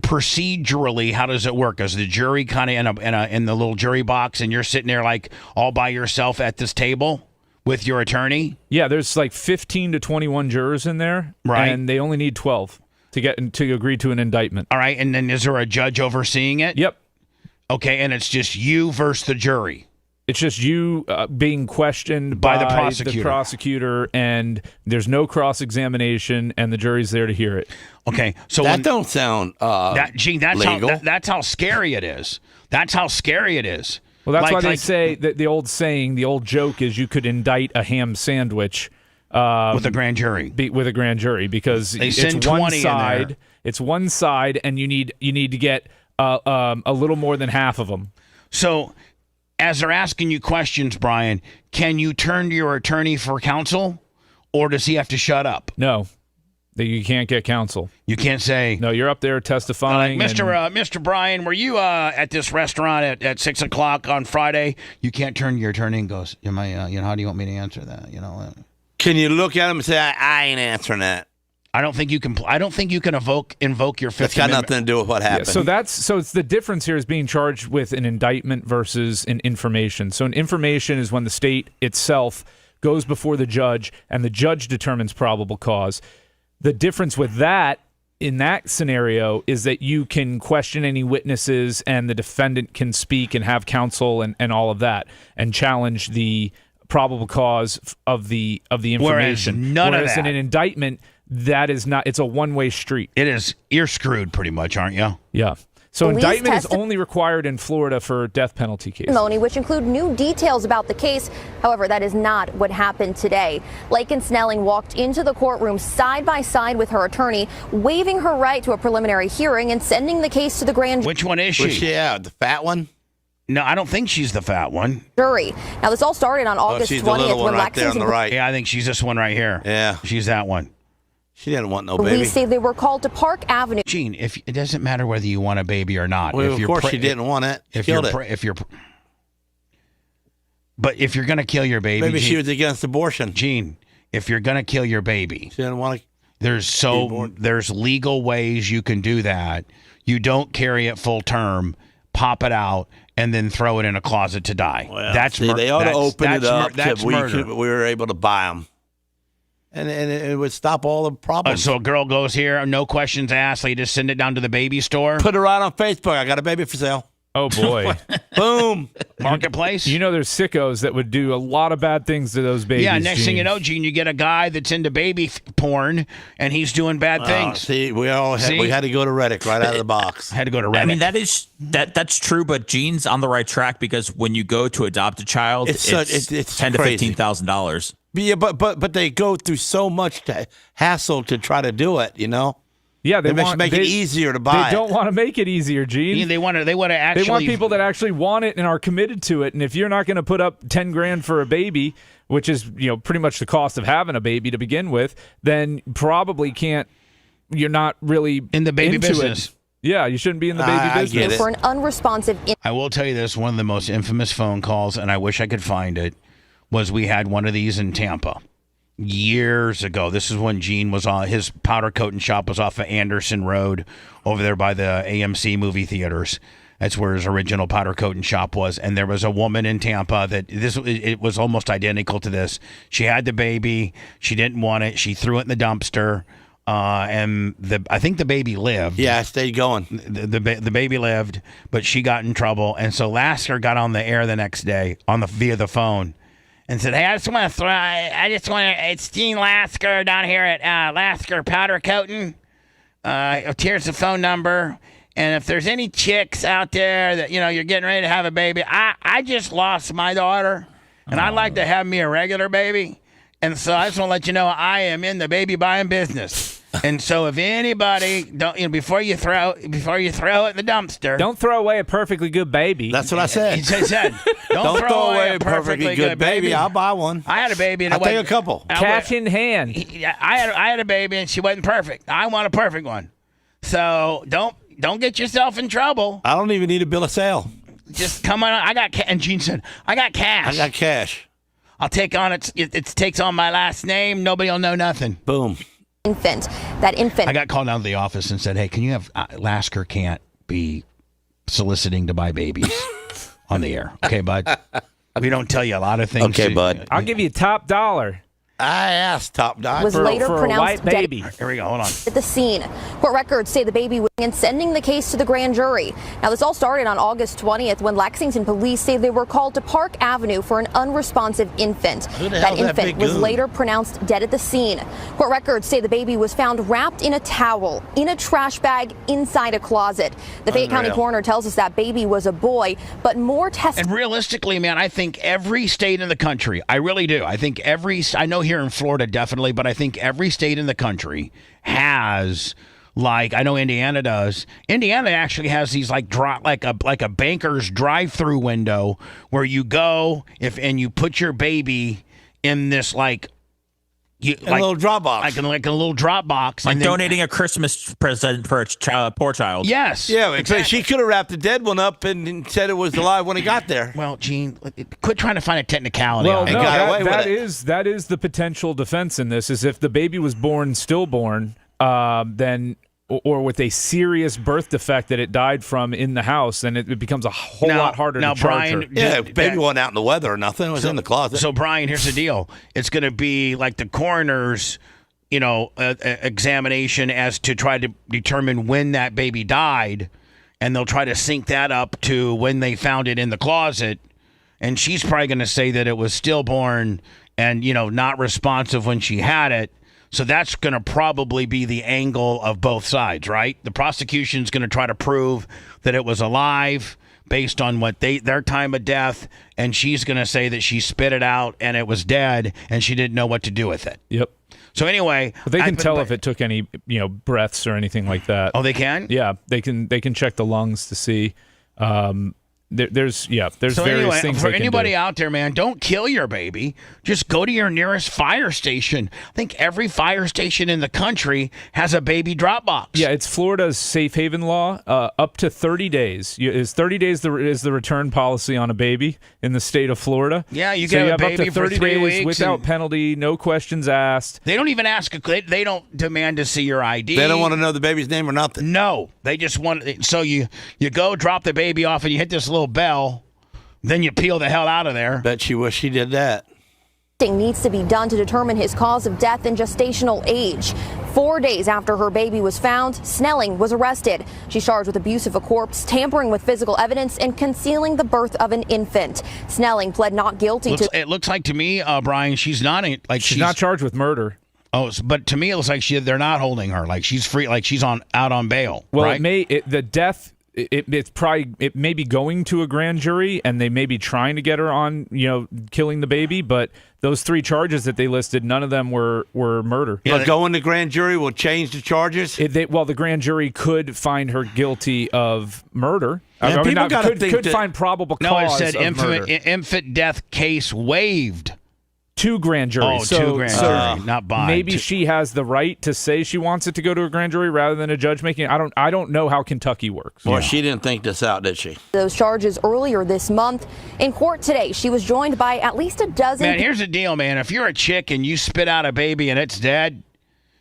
procedurally, how does it work? Is the jury kind of in the little jury box and you're sitting there like all by yourself at this table with your attorney? Yeah, there's like 15 to 21 jurors in there, right? And they only need 12 to agree to an indictment. All right, and then is there a judge overseeing it? Yep. Okay, and it's just you versus the jury. It's just you being questioned by the prosecutor, and there's no cross-examination, and the jury's there to hear it. Okay, so that don't sound legal. That's how scary it is. That's how scary it is. Well, that's why they say that the old saying, the old joke is you could indict a ham sandwich with a grand jury. With a grand jury, because it's one side. It's one side, and you need to get a little more than half of them. So, as they're asking you questions, Brian, can you turn to your attorney for counsel, or does he have to shut up? No, you can't get counsel. You can't say no. You're up there testifying, Mr. Brian. Were you at this restaurant at 6 o'clock on Friday? You can't turn to your attorney and goes, "Am I? How do you want me to answer that? Can you look at him and say, "I ain't answering that"? I don't think you can. I don't think you can invoke your Fifth Amendment. It's got nothing to do with what happened. Yeah, so it's the difference here is being charged with an indictment versus an information. So an information is when the state itself goes before the judge and the judge determines probable cause. The difference with that in that scenario is that you can question any witnesses and the defendant can speak and have counsel and all of that and challenge the probable cause of the information. Whereas in an indictment, that is not. It's a one-way street. It is. You're screwed pretty much, aren't you? Yeah. So Police indictment is only required in Florida for death penalty cases. Testimony, which include new details about the case. However, that is not what happened today. Laken Snelling walked into the courtroom side by side with her attorney, waiving her right to a preliminary hearing and sending the case to the grand jury. Which one is she? Yeah, the fat one? No, I don't think she's the fat one. Now, this all started on August 20th she's the little one when right there on Lexington the right. Yeah, I think she's this one right here. Yeah. She's that one. She didn't want no Police baby. say they were called to Park Avenue. Gene, if it doesn't matter whether you want a baby or not. Well, if of you're course she didn't want it. She killed it. But if you're going to kill your baby, Maybe Gene, she was against abortion. Gene, if you're going to kill your baby, She didn't want to. there's legal ways you can do that. You don't carry it full term, pop it out, and then throw it in a closet to die. Well, that's they ought to open it up that's so murder. we were able to buy them. And it would stop all the problems. So a girl goes here, no questions asked. They just send it down to the baby store. Put it right on Facebook. I got a baby for sale. Oh, boy. Boom. Marketplace. You know there's sickos that would do a lot of bad things to those babies. Yeah, next thing Gene. you know, Gene, you get a guy that's into baby porn, and he's doing bad things. See, we had to go to Reddick right out of the box. Had to go to Reddit. I mean, that's true, but Gene's on the right track because when you go to adopt a child, it's $10,000 to $15,000. Yeah, but they go through so much hassle to try to do it, you know? Yeah, they want make it easier to buy. They don't want to make it easier, Gene. Yeah, they want to actually. They want people that actually want it and are committed to it. And if you're not going to put up $10,000 for a baby, which is pretty much the cost of having a baby to begin with, then probably can't. You're not really in the baby into business. It. Yeah, you shouldn't be in the baby business. Get it. For an unresponsive. I will tell you this: one of the most infamous phone calls, and I wish I could find it, was we had one of these in Tampa years ago. This is when Gene was on his powder coating shop was off of Anderson Road over there by the AMC movie theaters. That's where his original powder coating shop was. And there was a woman in Tampa that it was almost identical to this. She had the baby. She didn't want it. She threw it in the dumpster. And I think the baby lived. Yeah, stayed going. The baby lived, but she got in trouble. And so Lasker got on the air the next day via the phone. And said, hey, it's Gene Lasker down here at Lasker Powder Coating. Here's the phone number. And if there's any chicks out there that, you're getting ready to have a baby, I just lost my daughter. And I'd like to have me a regular baby. And so I just want to let you know I am in the baby buying business. And so if anybody before you throw it in the dumpster, don't throw away a perfectly good baby. That's what I said. He said, don't throw away a perfectly good baby. I'll buy one. I had a baby and I'll take a couple. Cash in hand. I had a baby and she wasn't perfect. I want a perfect one. So don't get yourself in trouble. I don't even need a bill of sale. Just come on. And Gene said, I got cash. I got cash. I'll take on it takes on my last name. Nobody will know nothing. Boom. That infant. I got called down to the office and said, hey, can you have Lasker can't be soliciting to buy babies on the air. Okay, bud? We don't tell you a lot of things. Okay, bud. I'll give you top dollar. I asked top dog was later for pronounced a white baby. Here we go. Hold on. At the scene, court records say the baby was and sending the case to the grand jury. Now, this all started on August 20th when Lexington police say they were called to Park Avenue for an unresponsive infant. That infant was later pronounced dead at the scene. Court records say the baby was found wrapped in a towel, in a trash bag, inside a closet. The Fayette County coroner tells us that baby was a boy, but more tests. And realistically, man, I think every state in the country, I really do. I think I know here in Florida definitely, but I think every state in the country has. Like I know Indiana does. Indiana actually has these like a banker's drive-through window where you go and you put your baby in this a little drop box, like a little drop box, like donating a Christmas present for a poor child. Yes, yeah, exactly. She could have wrapped the dead one up and said it was alive when he got there. Well, Gene, quit trying to find a technicality. Well, on no, it. that is the potential defense in this. Is if the baby was born stillborn, then. Or with a serious birth defect that it died from in the house, then it becomes a whole lot harder to charge Brian, her. Yeah, baby wasn't out in the weather or nothing. It was in the closet. So, Brian, here's the deal. It's going to be like the coroner's, examination as to try to determine when that baby died, and they'll try to sync that up to when they found it in the closet. And she's probably going to say that it was stillborn and, not responsive when she had it. So that's going to probably be the angle of both sides, right? The prosecution's going to try to prove that it was alive based on what their time of death, and she's going to say that she spit it out and it was dead and she didn't know what to do with it. Yep. So anyway, but they can tell if it took any, breaths or anything like that. Oh, they can? Yeah, they can check the lungs to see. There's so various anyway, things for they can anybody do. out there, man, don't kill your baby. Just go to your nearest fire station. I think every fire station in the country has a baby drop box. Yeah, it's Florida's safe haven law. Up to 30 days. Is 30 days is the return policy on a baby in the state of Florida? Yeah, you so can you have a baby up to 30 for 3 days weeks without penalty, no questions asked. They don't even ask. They don't demand to see your ID. They don't want to know the baby's name or nothing. No, they just want. So you go drop the baby off and you hit this little bell. Then you peel the hell out of there. Bet she wish she did that. Needs to be done to determine his cause of death and gestational age. 4 days after her baby was found, Snelling was arrested. She's charged with abuse of a corpse, tampering with physical evidence, and concealing the birth of an infant. Snelling pled not guilty to. It looks like to me, Brian, she's not she's not charged with murder. Oh, but to me, it looks like they're not holding her. Like she's free. Like she's out on bail. Well, right? The death. It may be going to a grand jury, and they may be trying to get her on, killing the baby. But those 3 charges that they listed, none of them were murder. Yeah, but going to grand jury will change the charges. The grand jury could find her guilty of murder. Yeah, could find probable cause. No, it said of murder. infant death case waived. To grand jury. Oh, to grand jury, not by. Maybe she has the right to say she wants it to go to a grand jury rather than a judge making it. I don't know how Kentucky works. Well, she didn't think this out, did she? Those charges earlier this month. In court today, she was joined by at least a dozen. Man, here's the deal, man. If you're a chick and you spit out a baby and it's dead,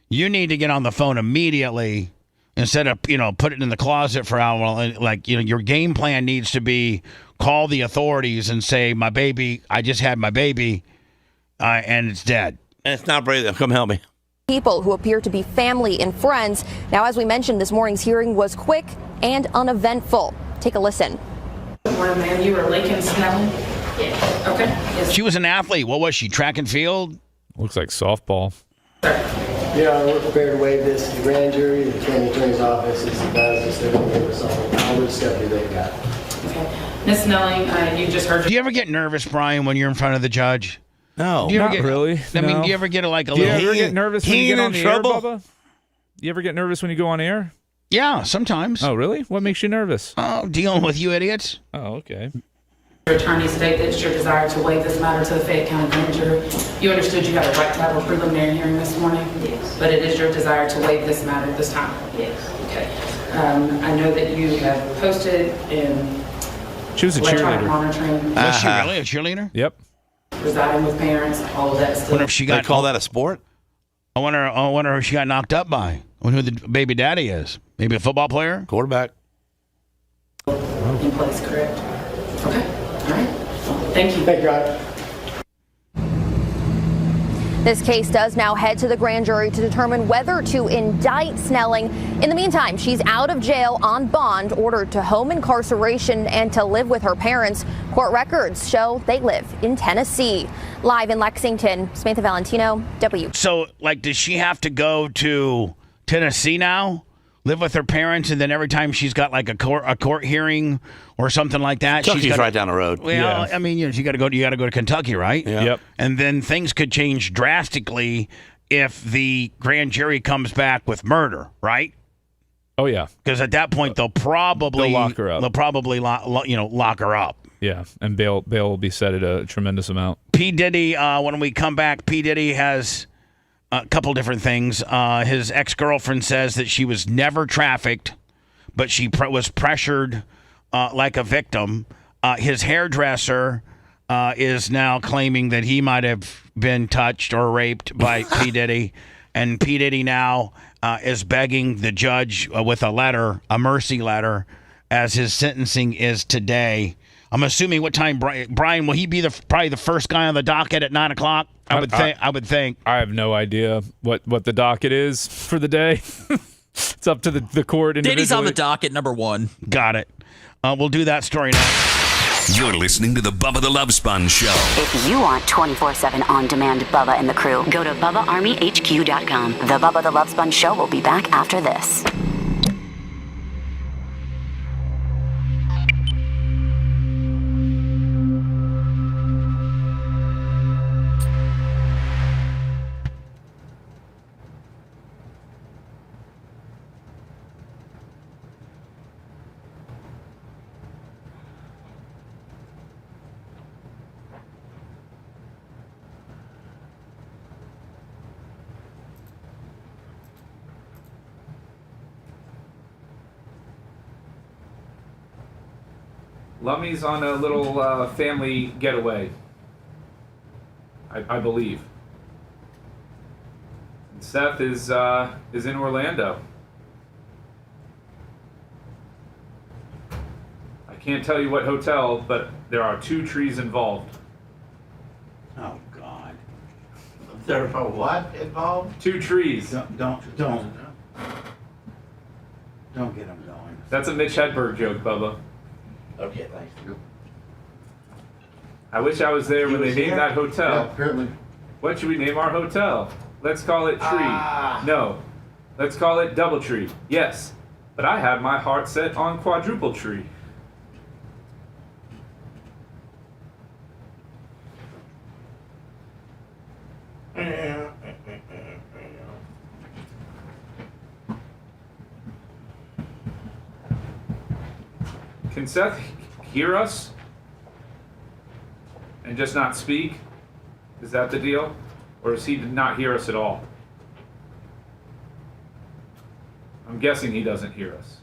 you need to get on the phone immediately instead of, put it in the closet for how long. Like, your game plan needs to be call the authorities and say, I just had my baby. And it's dead. And it's not breathing. Come help me. People who appear to be family and friends. Now, as we mentioned, this morning's hearing was quick and uneventful. Take a listen. Morning, ma'am. You were Lakin Snelling? Yeah. Okay. Yes. She was an athlete. What was she? Track and field? Looks like softball. Yeah, we're prepared to waive this to the grand jury. The county attorney's office is advised us they're going to give us all the discovery they've got. Okay. Ms. Snelling, you just heard. Do you ever get nervous, Brian, when you're in front of the judge? No, not really. I mean, No. do you ever get like a Do you little? ever get nervous when you get on the trouble? air, Bubba? You ever get nervous when you go on air? Yeah, sometimes. Oh, really? What makes you nervous? Oh, dealing with you idiots. Oh, okay. Your attorney state that it's your desire to waive this matter to the Fayette County Grand Jury. You understood you had a right to have a preliminary hearing this morning? Yes. But it is your desire to waive this matter at this time? Yes. Okay. I know that you have posted in She was a electronic cheerleader. monitoring. Was she really a cheerleader? Yep. Residing with parents, all of that I still. wonder if she got. They call that a sport? I wonder who she got knocked up by. I wonder who the baby daddy is. Maybe a football player? Quarterback. In place, correct? Okay. All right. Thank you. Thank you, Rod. This case does now head to the grand jury to determine whether to indict Snelling. In the meantime, she's out of jail on bond, ordered to home incarceration and to live with her parents. Court records show they live in Tennessee. Live in Lexington, Samantha Valentino, W. So, does she have to go to Tennessee now? Live with her parents, and then every time she's got like a court hearing or something like that, Kentucky's right down the road. Well, yeah. I mean, you got to go to Kentucky, right? Yeah. Yep. And then things could change drastically if the grand jury comes back with murder, right? Oh, yeah. Because at that point they'll probably lock her up. They'll probably lock her up. Yeah, and bail will be set at a tremendous amount. P. Diddy, when we come back, P. Diddy has a couple different things. His ex-girlfriend says that she was never trafficked, but she was pressured like a victim. His hairdresser is now claiming that he might have been touched or raped by P. Diddy. And P. Diddy now is begging the judge with a mercy letter, as his sentencing is today. I'm assuming what time, Brian, will he be probably the first guy on the docket at 9 o'clock? I would think. I have no idea what the docket is for the day. It's up to the court individually. Diddy's on the docket, number 1. Got it. We'll do that story now. You're listening to the Bubba the Love Sponge Show. If you want 24/7 on-demand Bubba and the crew, go to BubbaArmyHQ.com. The Bubba the Love Sponge Show will be back after this. Lummy's on a little family getaway, I believe. And Seth is in Orlando. I can't tell you what hotel, but there are 2 trees involved. Oh, God. There are what involved? 2 trees. Don't get them going. That's a Mitch Hedberg joke, Bubba. Okay, thanks. I wish I was there when they named that hotel. Yeah, apparently. What should we name our hotel? Let's call it Tree. No. Let's call it Doubletree. Yes. But I have my heart set on Quadruple Tree. Can Seth hear us and just not speak? Is that the deal? Or does he not hear us at all? I'm guessing he doesn't hear us.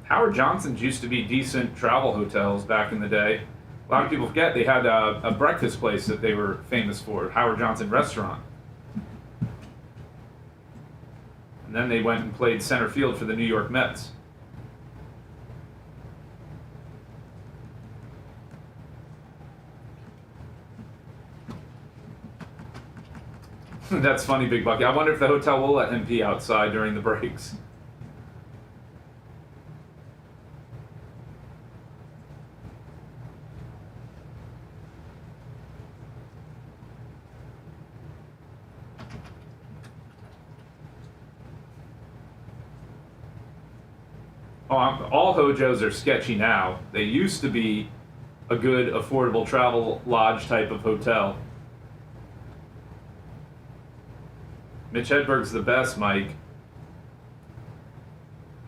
Howard Johnson's used to be decent travel hotels back in the day. A lot of people forget they had a breakfast place that they were famous for, Howard Johnson Restaurant. And then they went and played center field for the New York Mets. That's funny, Big Bucky. I wonder if the hotel will let him pee outside during the breaks. All hojos are sketchy now. They used to be a good, affordable travel lodge type of hotel. Mitch Hedberg's the best, Mike.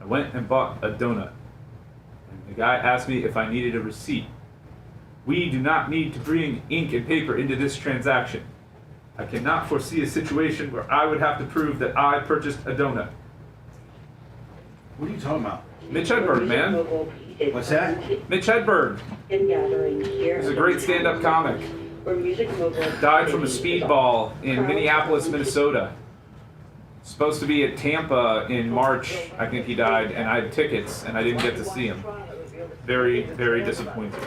I went and bought a donut. And the guy asked me if I needed a receipt. We do not need to bring ink and paper into this transaction. I cannot foresee a situation where I would have to prove that I purchased a donut. What are you talking about? Mitch Hedberg, man. What's that? Mitch Hedberg. He's a great stand-up comic. Died from a speedball in Minneapolis, Minnesota. Supposed to be at Tampa in March, I think he died, and I had tickets, and I didn't get to see him. Very, very disappointed.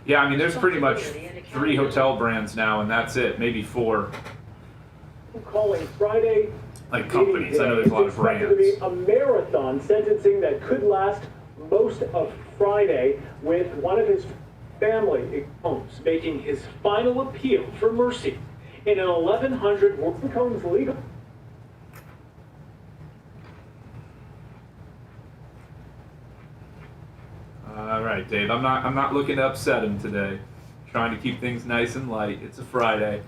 Yeah, I mean, there's pretty much 3 hotel brands now, and that's it. Maybe 4. Calling Friday like companies. I know there's a lot of brands. To be a marathon sentencing that could last most of Friday, with one of his family homes making his final appeal for mercy in an 1100 Warren Combs legal. All right, Dave. I'm not looking to upset him today. Trying to keep things nice and light. It's a Friday.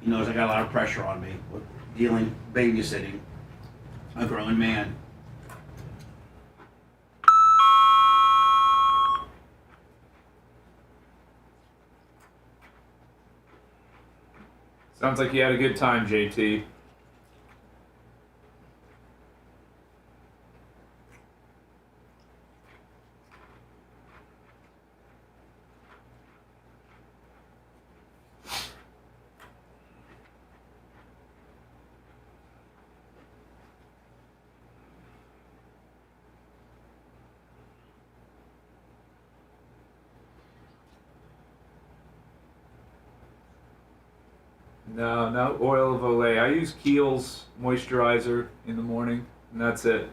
He knows I got a lot of pressure on me with babysitting a grown man. Sounds like you had a good time, JT. No oil of Olay. I use Kiehl's moisturizer in the morning, and that's it.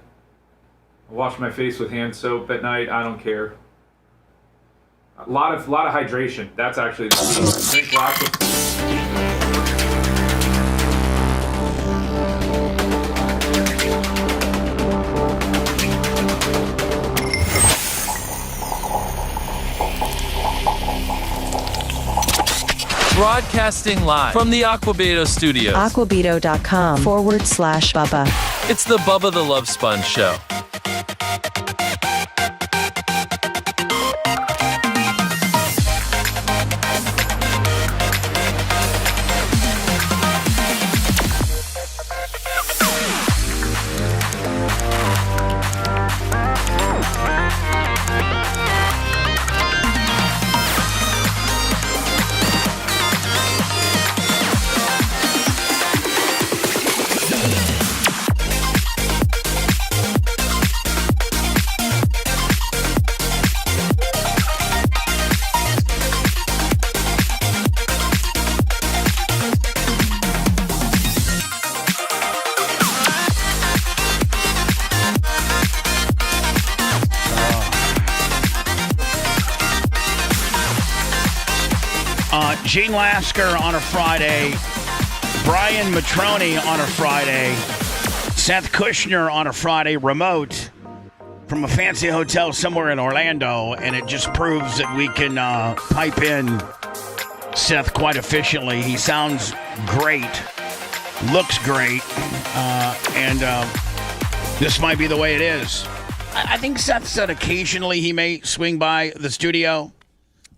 I wash my face with hand soap at night. I don't care. A lot of hydration. That's actually the key. Drink lots of. Broadcasting live from the Aquabeto studios. Aquabeto.com/Bubba. It's the Bubba the Love Sponge Show. Gene Lasker on a Friday, Brian Matroni on a Friday, Seth Kushner on a Friday, remote from a fancy hotel somewhere in Orlando, and it just proves that we can pipe in Seth quite efficiently. He sounds great, looks great, and this might be the way it is. I think Seth said occasionally he may swing by the studio,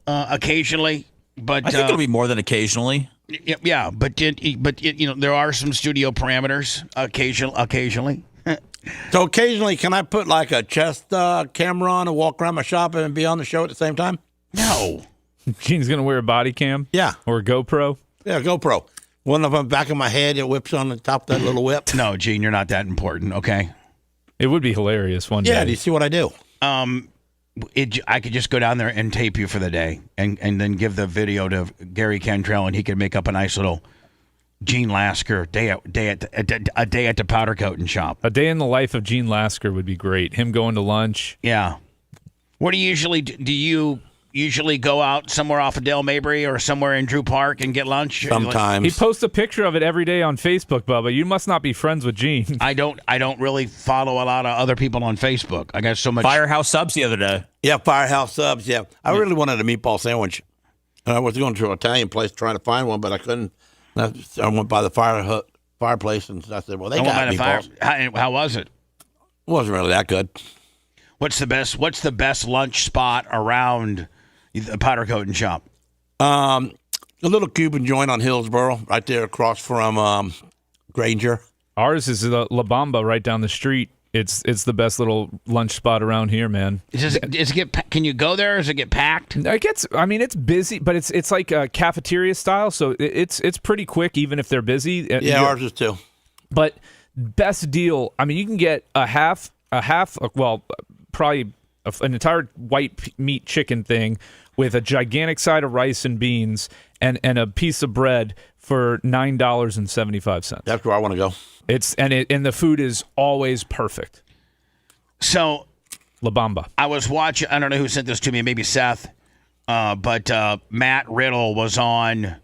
occasionally. But I think it'll be more than occasionally. Yeah, but there are some studio parameters occasionally. So occasionally, can I put like a chest camera on and walk around my shop and be on the show at the same time? No. Gene's gonna wear a body cam. Yeah, or a GoPro. Yeah, GoPro. One of them back of my head, it whips on the top of that little whip. No, Gene, you're not that important. Okay. It would be hilarious one day. Yeah, do you see what I do? I could just go down there and tape you for the day, and then give the video to Gary Cantrell, and he could make up a nice little Gene Lasker a day at the powder coating shop. A day in the life of Gene Lasker would be great. Him going to lunch. Yeah. What do you usually do? You usually go out somewhere off of Dale Mabry or somewhere in Drew Park and get lunch? Sometimes. He posts a picture of it every day on Facebook, Bubba. You must not be friends with Gene. I don't really follow a lot of other people on Facebook. I got so much. Firehouse Subs the other day. Yeah, Firehouse Subs, yeah. I really wanted a meatball sandwich. I was going to an Italian place trying to find one, but I couldn't. I went by the fireplace, and I said, well, they got meatballs. How was it? It wasn't really that good. What's the best lunch spot around the powder coating shop? A little Cuban joint on Hillsboro, right there across from Granger. Ours is La Bamba right down the street. It's the best little lunch spot around here, man. Can you go there? Does it get packed? It's busy, but it's like a cafeteria style, so it's pretty quick, even if they're busy. Yeah, ours is too. But best deal. I mean, you can get probably an entire white meat chicken thing with a gigantic side of rice and beans and a piece of bread for $9.75. That's where I want to go. And the food is always perfect. So, La Bamba. I was watching. I don't know who sent this to me. Maybe Seth. But Matt Riddle was on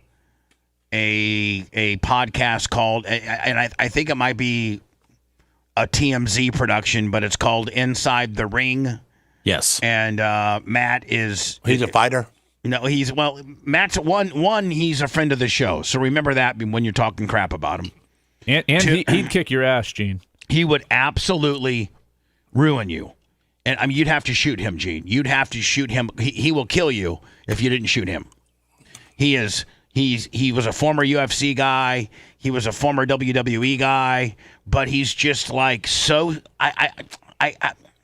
a podcast called, and I think it might be a TMZ production, but it's called Inside the Ring. Yes. And Matt is... He's a fighter? No, Matt's he's a friend of the show. So remember that when you're talking crap about him. And he'd kick your ass, Gene. He would absolutely ruin you. And I mean, you'd have to shoot him, Gene. You'd have to shoot him. He will kill you if you didn't shoot him. He was a former UFC guy. He was a former WWE guy, but he's just like so.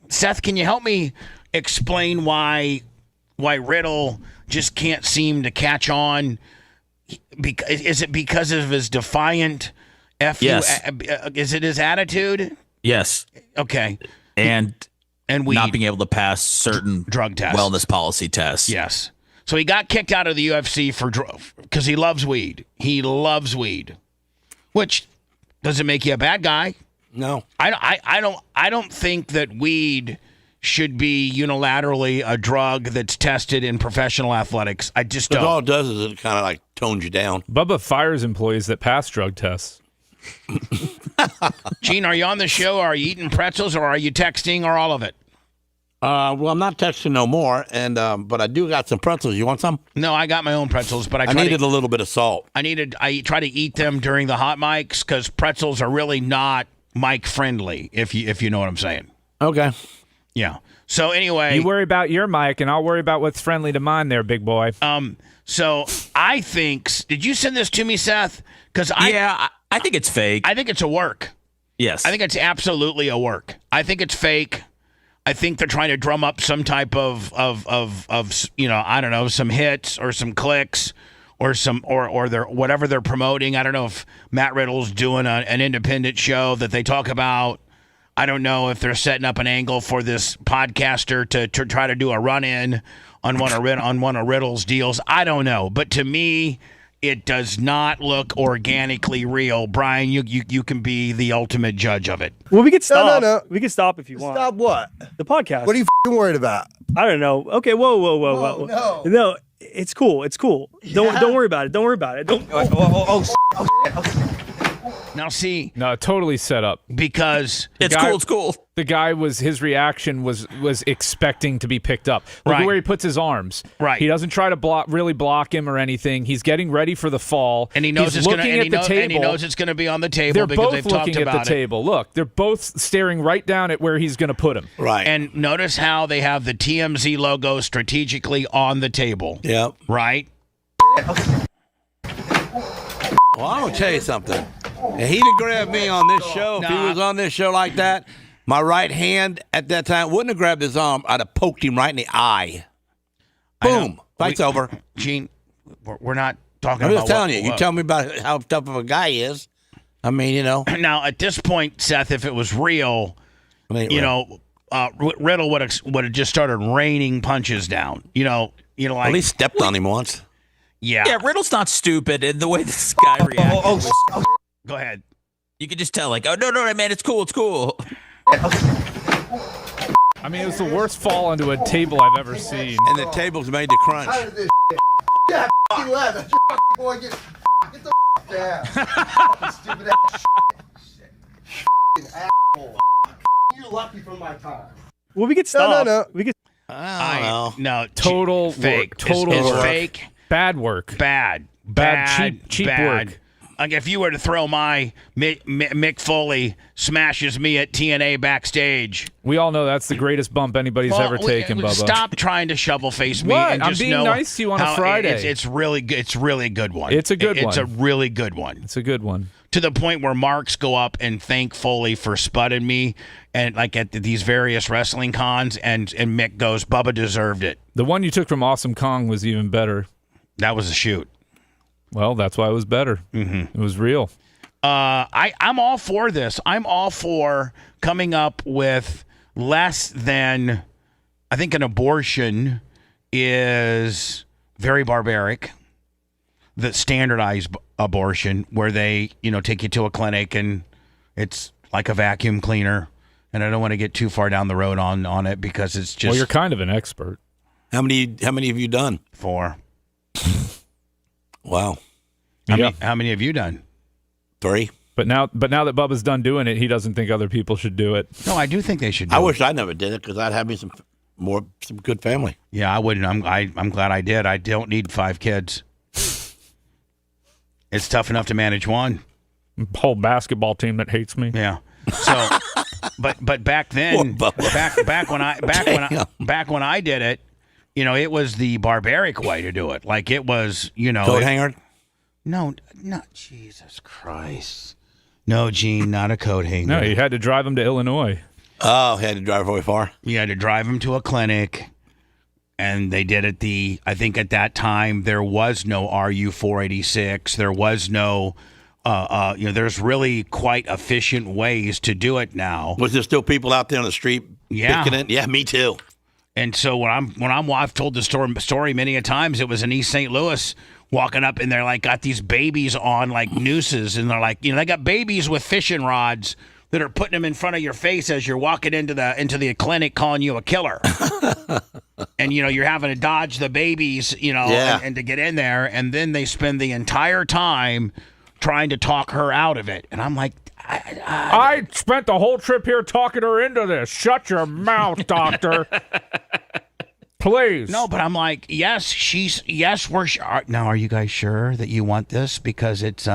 Seth, can you help me explain why Riddle just can't seem to catch on? Is it because of his defiant? Yes. Is it his attitude? Yes. Okay. And weed. Not being able to pass certain drug tests, wellness policy tests. Yes. So he got kicked out of the UFC because he loves weed. He loves weed, which doesn't make you a bad guy. No, I don't think that weed should be unilaterally a drug that's tested in professional athletics. I just don't. All it does is it kind of like tones you down. Bubba fires employees that pass drug tests. Gene, are you on the show? Are you eating pretzels, or are you texting, or all of it? Well, I'm not texting no more, and but I do got some pretzels. You want some? No, I got my own pretzels, but I needed a little bit of salt. I try to eat them during the hot mics because pretzels are really not mic friendly. If you know what I'm saying. Okay. Yeah. So anyway, you worry about your mic, and I'll worry about what's friendly to mine, there, big boy. So I think. Did you send this to me, Seth? Because I think it's fake. I think it's a work. Yes. I think it's absolutely a work. I think it's fake. I think they're trying to drum up some type of I don't know, some hits or some clicks or some or they're whatever they're promoting. I don't know if Matt Riddle's doing an independent show that they talk about. I don't know if they're setting up an angle for this podcaster to try to do a run-in on one of Riddle's deals. I don't know, but to me, it does not look organically real. Brian, you can be the ultimate judge of it. Well, we could stop. No. We could stop if you want. Stop what? The podcast. What are you worried about? I don't know. Okay, whoa. No, it's cool. It's cool. Don't worry about it. Don't worry about it. Don't. Now see, no, totally set up because it's cool. The guy his reaction was expecting to be picked up. Look at where he puts his arms. Right. He doesn't try to block him or anything. He's getting ready for the fall, and he knows He's looking at the table. And he knows it's going to be on the table. They're because both they've looking talked at about the table. Look, they're both staring right down at where he's going to put him. Right. And notice how they have the TMZ logo strategically on the table. Yep. Right. Well, I'm gonna tell you something. If he'd have grabbed me on this show, if he was on this show like that, my right hand at that time wouldn't have grabbed his arm. I'd have poked him right in the eye. Boom. Fight's over. Gene, we're not talking I'm about just telling you. You tell me about how tough of a guy he is. I mean, you know. Now, at this point, Seth, if it was real, Riddle would have just started raining punches down. Like at least stepped on him once. Yeah, Riddle's not stupid, and the way this guy reacted. Go ahead. You could just tell, like, oh no, man, it's cool. I mean, it was the worst fall onto a table I've ever seen. And the table's made to crunch. Yeah, he left. Boy, get the down. Stupid ass asshole. You're lucky for my time. Well, we could stop. No. We could. I don't know. No, total fake. Total it's work. fake. Bad work. Bad, cheap work. Like if you were to throw my Mick Foley smashes me at TNA backstage. We all know that's the greatest bump anybody's ever taken, Bubba. Stop trying to shovel face me. What? And I'm just being know nice to you on a Friday. It's really good. It's really a good one. It's a good one. It's a really good one. It's a good one. To the point where Marks go up and thank Foley for spudding me, and like at these various wrestling cons, and Mick goes, "Bubba deserved it." The one you took from Awesome Kong was even better. That was a shoot. Well, that's why it was better. Mm-hmm. It was real. I'm all for this. I'm all for coming up with less than. I think an abortion is very barbaric. The standardized abortion, where they, take you to a clinic and it's like a vacuum cleaner. And I don't want to get too far down the road on it because it's just. Well, you're kind of an expert. How many have you done? 4. Wow. How many have you done? 3. But now that Bubba's done doing it, he doesn't think other people should do it. No, I do think they should do I it. wish I never did it because I'd have me some good family. Yeah, I wouldn't. I'm glad I did. I don't need 5 kids. It's tough enough to manage one. Whole basketball team that hates me. Yeah. So, but back then, back when I did it, it was the barbaric way to do it. Like it was, coat hanger. No, not Jesus Christ. No, Gene, not a coat hanger. No, you had to drive him to Illinois. Oh, he had to drive very far. You had to drive him to a clinic, and they did it. I think at that time there was no RU 486. There was no, there's really quite efficient ways to do it now. Was there still people out there on the street picking it? Yeah, me too. And so I've told the story many a times. It was in East St. Louis, walking up, and they're like got these babies on like nooses, and they're like, they got babies with fishing rods that are putting them in front of your face as you're walking into the clinic, calling you a killer. And you're having to dodge the babies, and to get in there, and then they spend the entire time trying to talk her out of it. And I'm like, I spent the whole trip here talking her into this. Shut your mouth, doctor. Please. No, but I'm like, yes, we're sure. Now, are you guys sure that you want this? Because it's,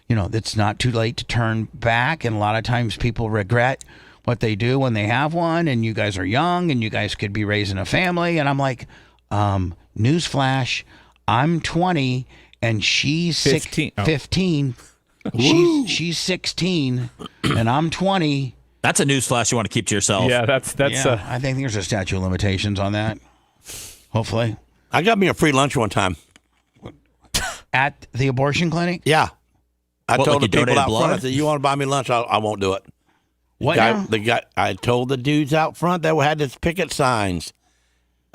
it's not too late to turn back. And a lot of times people regret what they do when they have one. And you guys are young and you guys could be raising a family. And I'm like, newsflash, I'm 20 and she's 15. She's 16 and I'm 20. That's a newsflash you want to keep to yourself. Yeah, that's. I think there's a statute of limitations on that. Hopefully, I got me a free lunch one time at the abortion clinic. Yeah, I told the people out blood? front, I said, "You want to buy me lunch? I won't do it." What? I told the dudes out front that had this picket signs.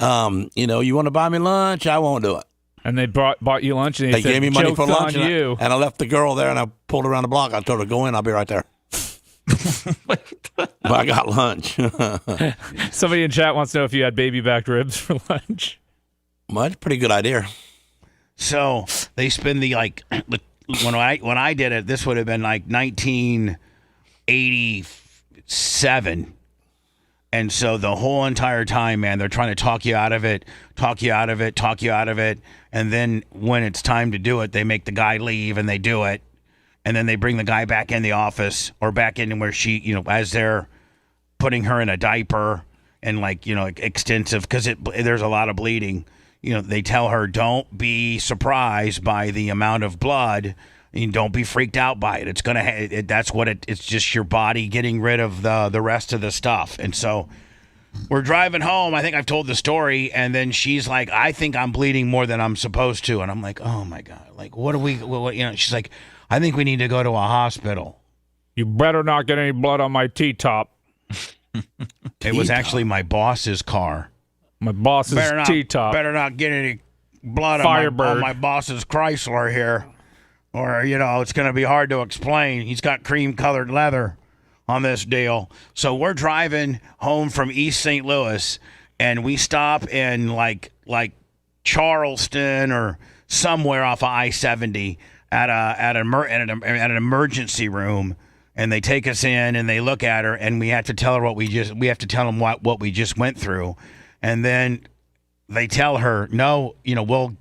You want to buy me lunch? I won't do it. And they bought you lunch, and they gave me money for lunch, and I left the girl there, and I pulled around the block. I told her, "Go in. I'll be right there." But I got lunch. Somebody in chat wants to know if you had baby back ribs for lunch. Well, that's a pretty good idea. So they spend when I did it, this would have been like 1987. And so the whole entire time, man, they're trying to talk you out of it. And then when it's time to do it, they make the guy leave and they do it. And then they bring the guy back in the office or back in where she, as they're putting her in a diaper and extensive, because there's a lot of bleeding. They tell her, don't be surprised by the amount of blood. And don't be freaked out by it. It's it's just your body getting rid of the rest of the stuff. And so we're driving home. I think I've told the story. And then she's like, I think I'm bleeding more than I'm supposed to. And I'm like, oh my God. Like, what do we, she's like, I think we need to go to a hospital. You better not get any blood on my T-top. It was actually my boss's car. My boss's T-top. Better not get any blood on my boss's Chrysler here. Or, it's going to be hard to explain. He's got cream-colored leather on this deal. So we're driving home from East St. Louis, and we stop in like Charleston or somewhere off of I-70 at an emergency room, and they take us in and they look at her, and we have to tell her what we have to tell them what we just went through, and then they tell her, no, we'll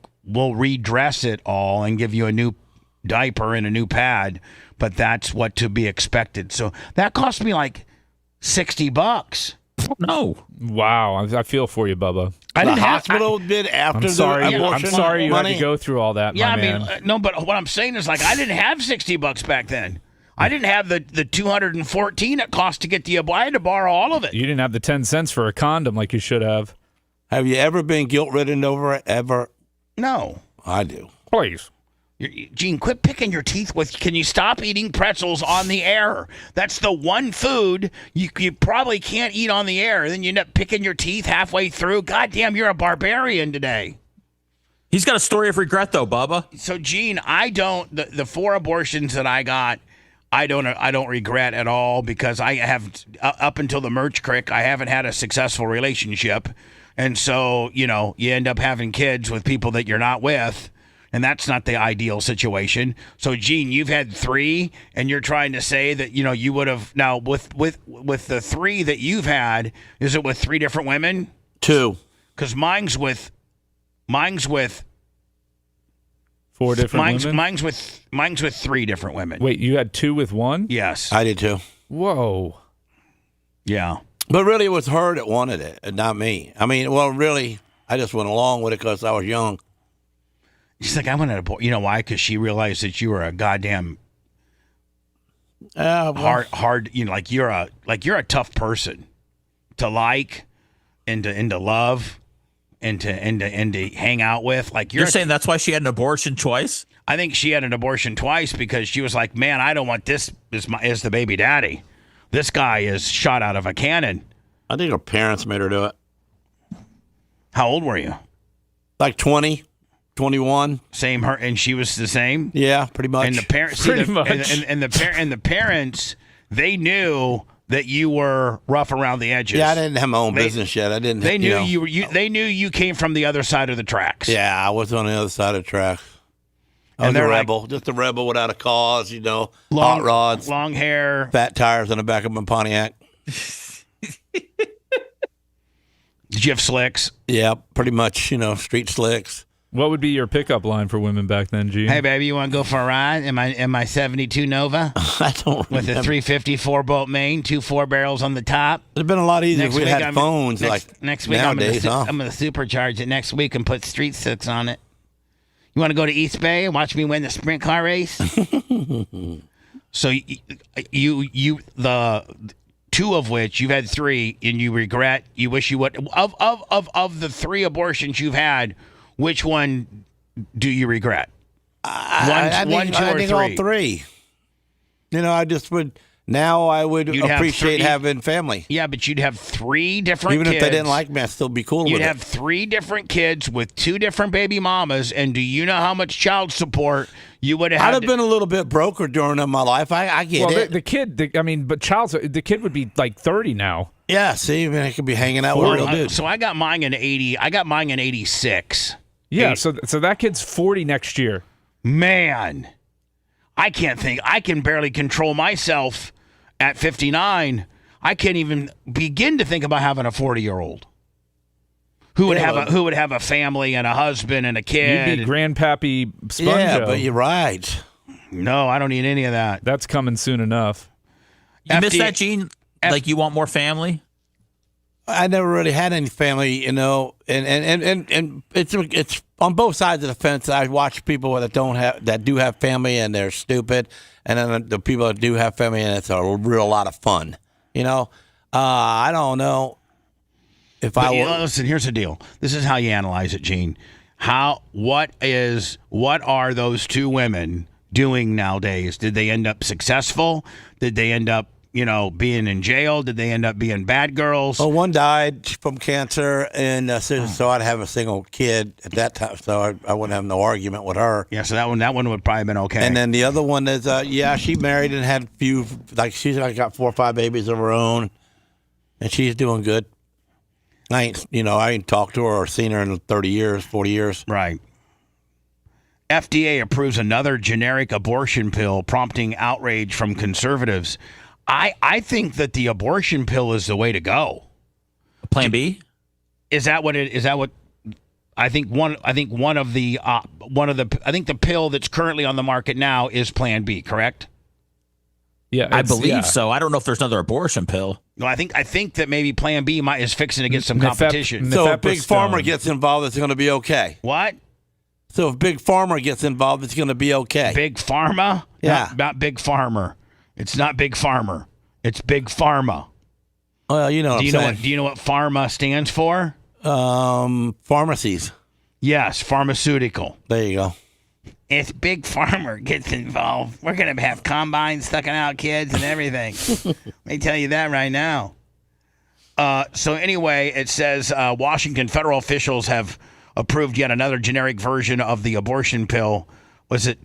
redress it all and give you a new diaper and a new pad, but that's what to be expected. So that cost me like $60. No. Wow. I feel for you, Bubba. The hospital did after the abortion. I'm sorry you had to go through all that, yeah, my man. No, but what I'm saying is, I didn't have $60 back then. I didn't have the $214 it cost to get the abortion. I had to borrow all of it. You didn't have the 10 cents for a condom like you should have. Have you ever been guilt-ridden over it, ever? No. I do. Please. Gene, quit picking your teeth with. Can you stop eating pretzels on the air? That's the one food you probably can't eat on the air. And then you end up picking your teeth halfway through. God damn, you're a barbarian today. He's got a story of regret, though, Bubba. So, Gene, I don't. The 4 abortions that I got, I don't regret at all, because I have up until the merch crick, I haven't had a successful relationship, and so you end up having kids with people that you're not with. And that's not the ideal situation. So, Gene, you've had 3, and you're trying to say that you would have now with the 3 that you've had. Is it with 3 different women? 2. Because mine's with 4 different women. Mine's with 3 different women. Wait, you had 2 with 1? Yes, I did too. Whoa. Yeah, but really, it was her that wanted it, and not me. I mean, well, really, I just went along with it because I was young. She's like, I wanted to. You know why? Because she realized that you were a goddamn hard. You're a tough person to like, and to love, and to hang out with. Like you're saying that's why she had an abortion twice. I think she had an abortion twice because she was like, man, I don't want this as the baby daddy. This guy is shot out of a cannon. I think her parents made her do it. How old were you? Like 20, 21. Same her, and she was the same. Yeah, pretty much. And the parents, Pretty much. and the parents, they knew that you were rough around the edges. Yeah, I didn't have my own business yet. I didn't. They knew you know. They knew you came from the other side of the tracks. Yeah, I was on the other side of the tracks. I And was a they're like- rebel, just a rebel without a cause. You know, Long hot rods, long hair. fat tires on the back of my Pontiac. Did you have slicks? Yeah, pretty much. You know, street slicks. What would be your pickup line for women back then, Gene? Hey, baby, you want to go for a ride in my 72 Nova I don't with a remember. 350 4-bolt main, 2 4-barrels on the top? It'd been a lot easier Next if we week had I'm- phones next like week nowadays, I'm gonna supercharge it next week and put street slicks on it. You want to go to East Bay and watch me win the sprint car race? So you the two of which you've had 3 and you regret, you wish you would of the 3 abortions you've had, which one do you regret? I think all 3. You know, I just would. Now I would You'd have appreciate 3 having family. Yeah, but you'd have 3 different Even kids. if they didn't like me, I'd still be cool with You'd it. have 3 different kids with 2 different baby mamas, and do you know how much child support you would have I'd had? have been a little bit broker during my life. I get Well, it. the kid, but the kid would be like 30 now. Yeah, see, I mean, I could be hanging out with real dudes. So I got mine in 80. I got mine in 86. Yeah, so that kid's 40 next year. Man, I can't think. I can barely control myself at 59. I can't even begin to think about having a 40-year-old who would have a family and a husband and a kid. You'd be Grandpappy Sponjo. Yeah, but you're right. No, I don't need any of that. That's coming soon enough. You miss that, Gene? Like you want more family? I never really had any family, you know, and it's on both sides of the fence. I watch people that do have family and they're stupid, and then the people that do have family and it's a real lot of fun. You know, I don't know if listen. Here's the deal. This is how you analyze it, Gene. What are those 2 women doing nowadays? Did they end up successful? Did they end up being in jail? Did they end up being bad girls? Well, one died from cancer, and so I'd have a single kid at that time, so I wouldn't have no argument with her. Yeah, so that one would probably have been okay. And then the other one is, she married and had a few, like she's got 4 or 5 babies of her own, and she's doing good. I ain't talked to her or seen her in 30 years, 40 years. Right. FDA approves another generic abortion pill, prompting outrage from conservatives. I think that the abortion pill is the way to go. Plan B? Is that what I think the pill that's currently on the market now is Plan B, correct? Yeah, I believe so. I don't know if there's another abortion pill. No, I think that maybe Plan B is fixing to get some competition. So if Big Pharma gets involved, it's going to be okay. What? So if Big Pharma gets involved, it's going to be okay. Big Pharma? Yeah. Not Big Farmer. It's not Big Farmer. It's Big Pharma. Well, you know what I'm saying. Do you know what pharma stands for? Pharmacies. Yes, pharmaceutical. There you go. If Big Pharma gets involved, we're going to have combines sucking out kids and everything. Let me tell you that right now. So anyway, it says Washington federal officials have approved yet another generic version of the abortion pill. Was it,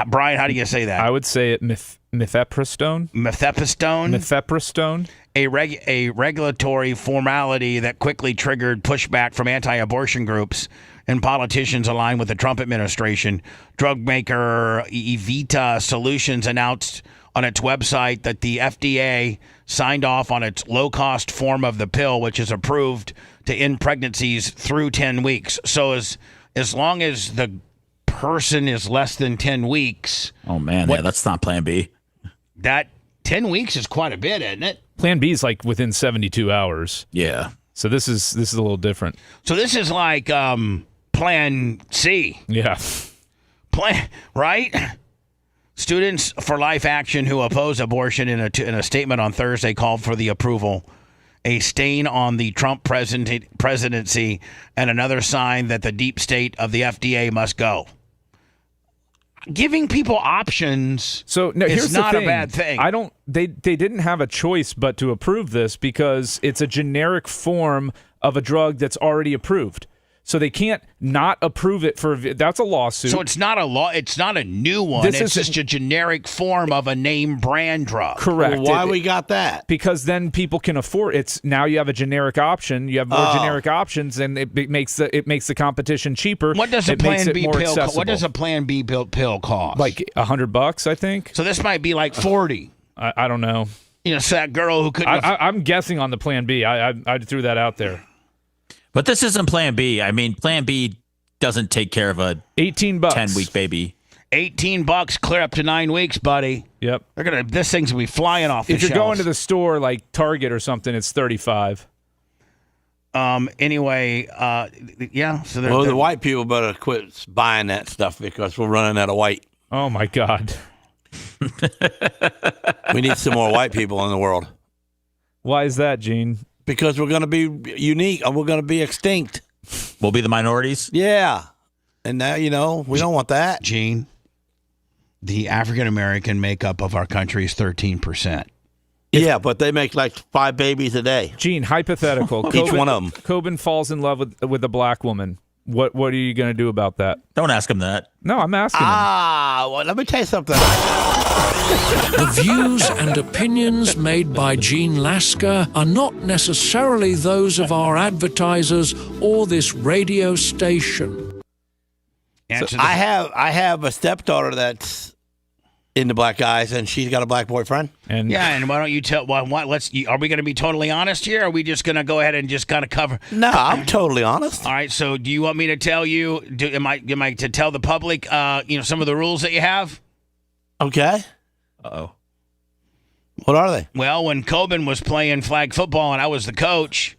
Brian, how do you say that? I would say it mifepristone. Mifepristone? Mifepristone. A regulatory formality that quickly triggered pushback from anti-abortion groups and politicians aligned with the Trump administration. Drug maker Evita Solutions announced on its website that the FDA signed off on its low-cost form of the pill, which is approved to end pregnancies through 10 weeks. So as long as the person is less than 10 weeks. Oh, man. Yeah, that's not Plan B. That 10 weeks is quite a bit, isn't it? Plan B is like within 72 hours. Yeah. So this is a little different. So this is like Plan C. Yeah. Right? Students for Life Action who oppose abortion in a statement on Thursday called for the approval, a stain on the Trump presidency, and another sign that the deep state of the FDA must go. Giving people options is not a bad thing. They didn't have a choice but to approve this because it's a generic form of a drug that's already approved. So they can't not approve it for that's a lawsuit. So it's not a law. It's not a new one. It's just a generic form of a name brand drug. Correct. Well, why we got that? Because then people can afford it's now you have a generic option. You have more generic options, and it makes the competition cheaper. What does a Plan B pill? What does a Plan B pill cost? Like $100, I think. So this might be like 40. I don't know. You know, so that girl who couldn't. I'm guessing on the Plan B. I threw that out there. But this isn't Plan B. I mean, Plan B doesn't take care of a $18 10-week baby. $18, clear up to 9 weeks, buddy. Yep. This thing's gonna be flying off the If you're shelves. going to the store like Target or something, it's $35. Anyway, yeah. So the white people better quit buying that stuff because we're running out of white. Oh my God. We need some more white people in the world. Why is that, Gene? Because we're going to be unique and we're going to be extinct. We'll be the minorities? Yeah. And now, we don't want that. Gene, the African-American makeup of our country is 13%. Yeah, but they make like 5 babies a day. Gene, hypothetical. Each one of them. Coben falls in love with a black woman. What are you going to do about that? Don't ask him that. No, I'm asking him. Well, let me tell you something. The views and opinions made by Gene Lasker are not necessarily those of our advertisers or this radio station. I have a stepdaughter that's into black guys, and she's got a black boyfriend. And why don't you tell? Are we going to be totally honest here? Or are we just going to go ahead and just kind of cover? No, I'm totally honest. All right. So, do you want me to tell you? Am I to tell the public? Some of the rules that you have. Okay. Uh-oh. What are they? Well, when Coben was playing flag football and I was the coach,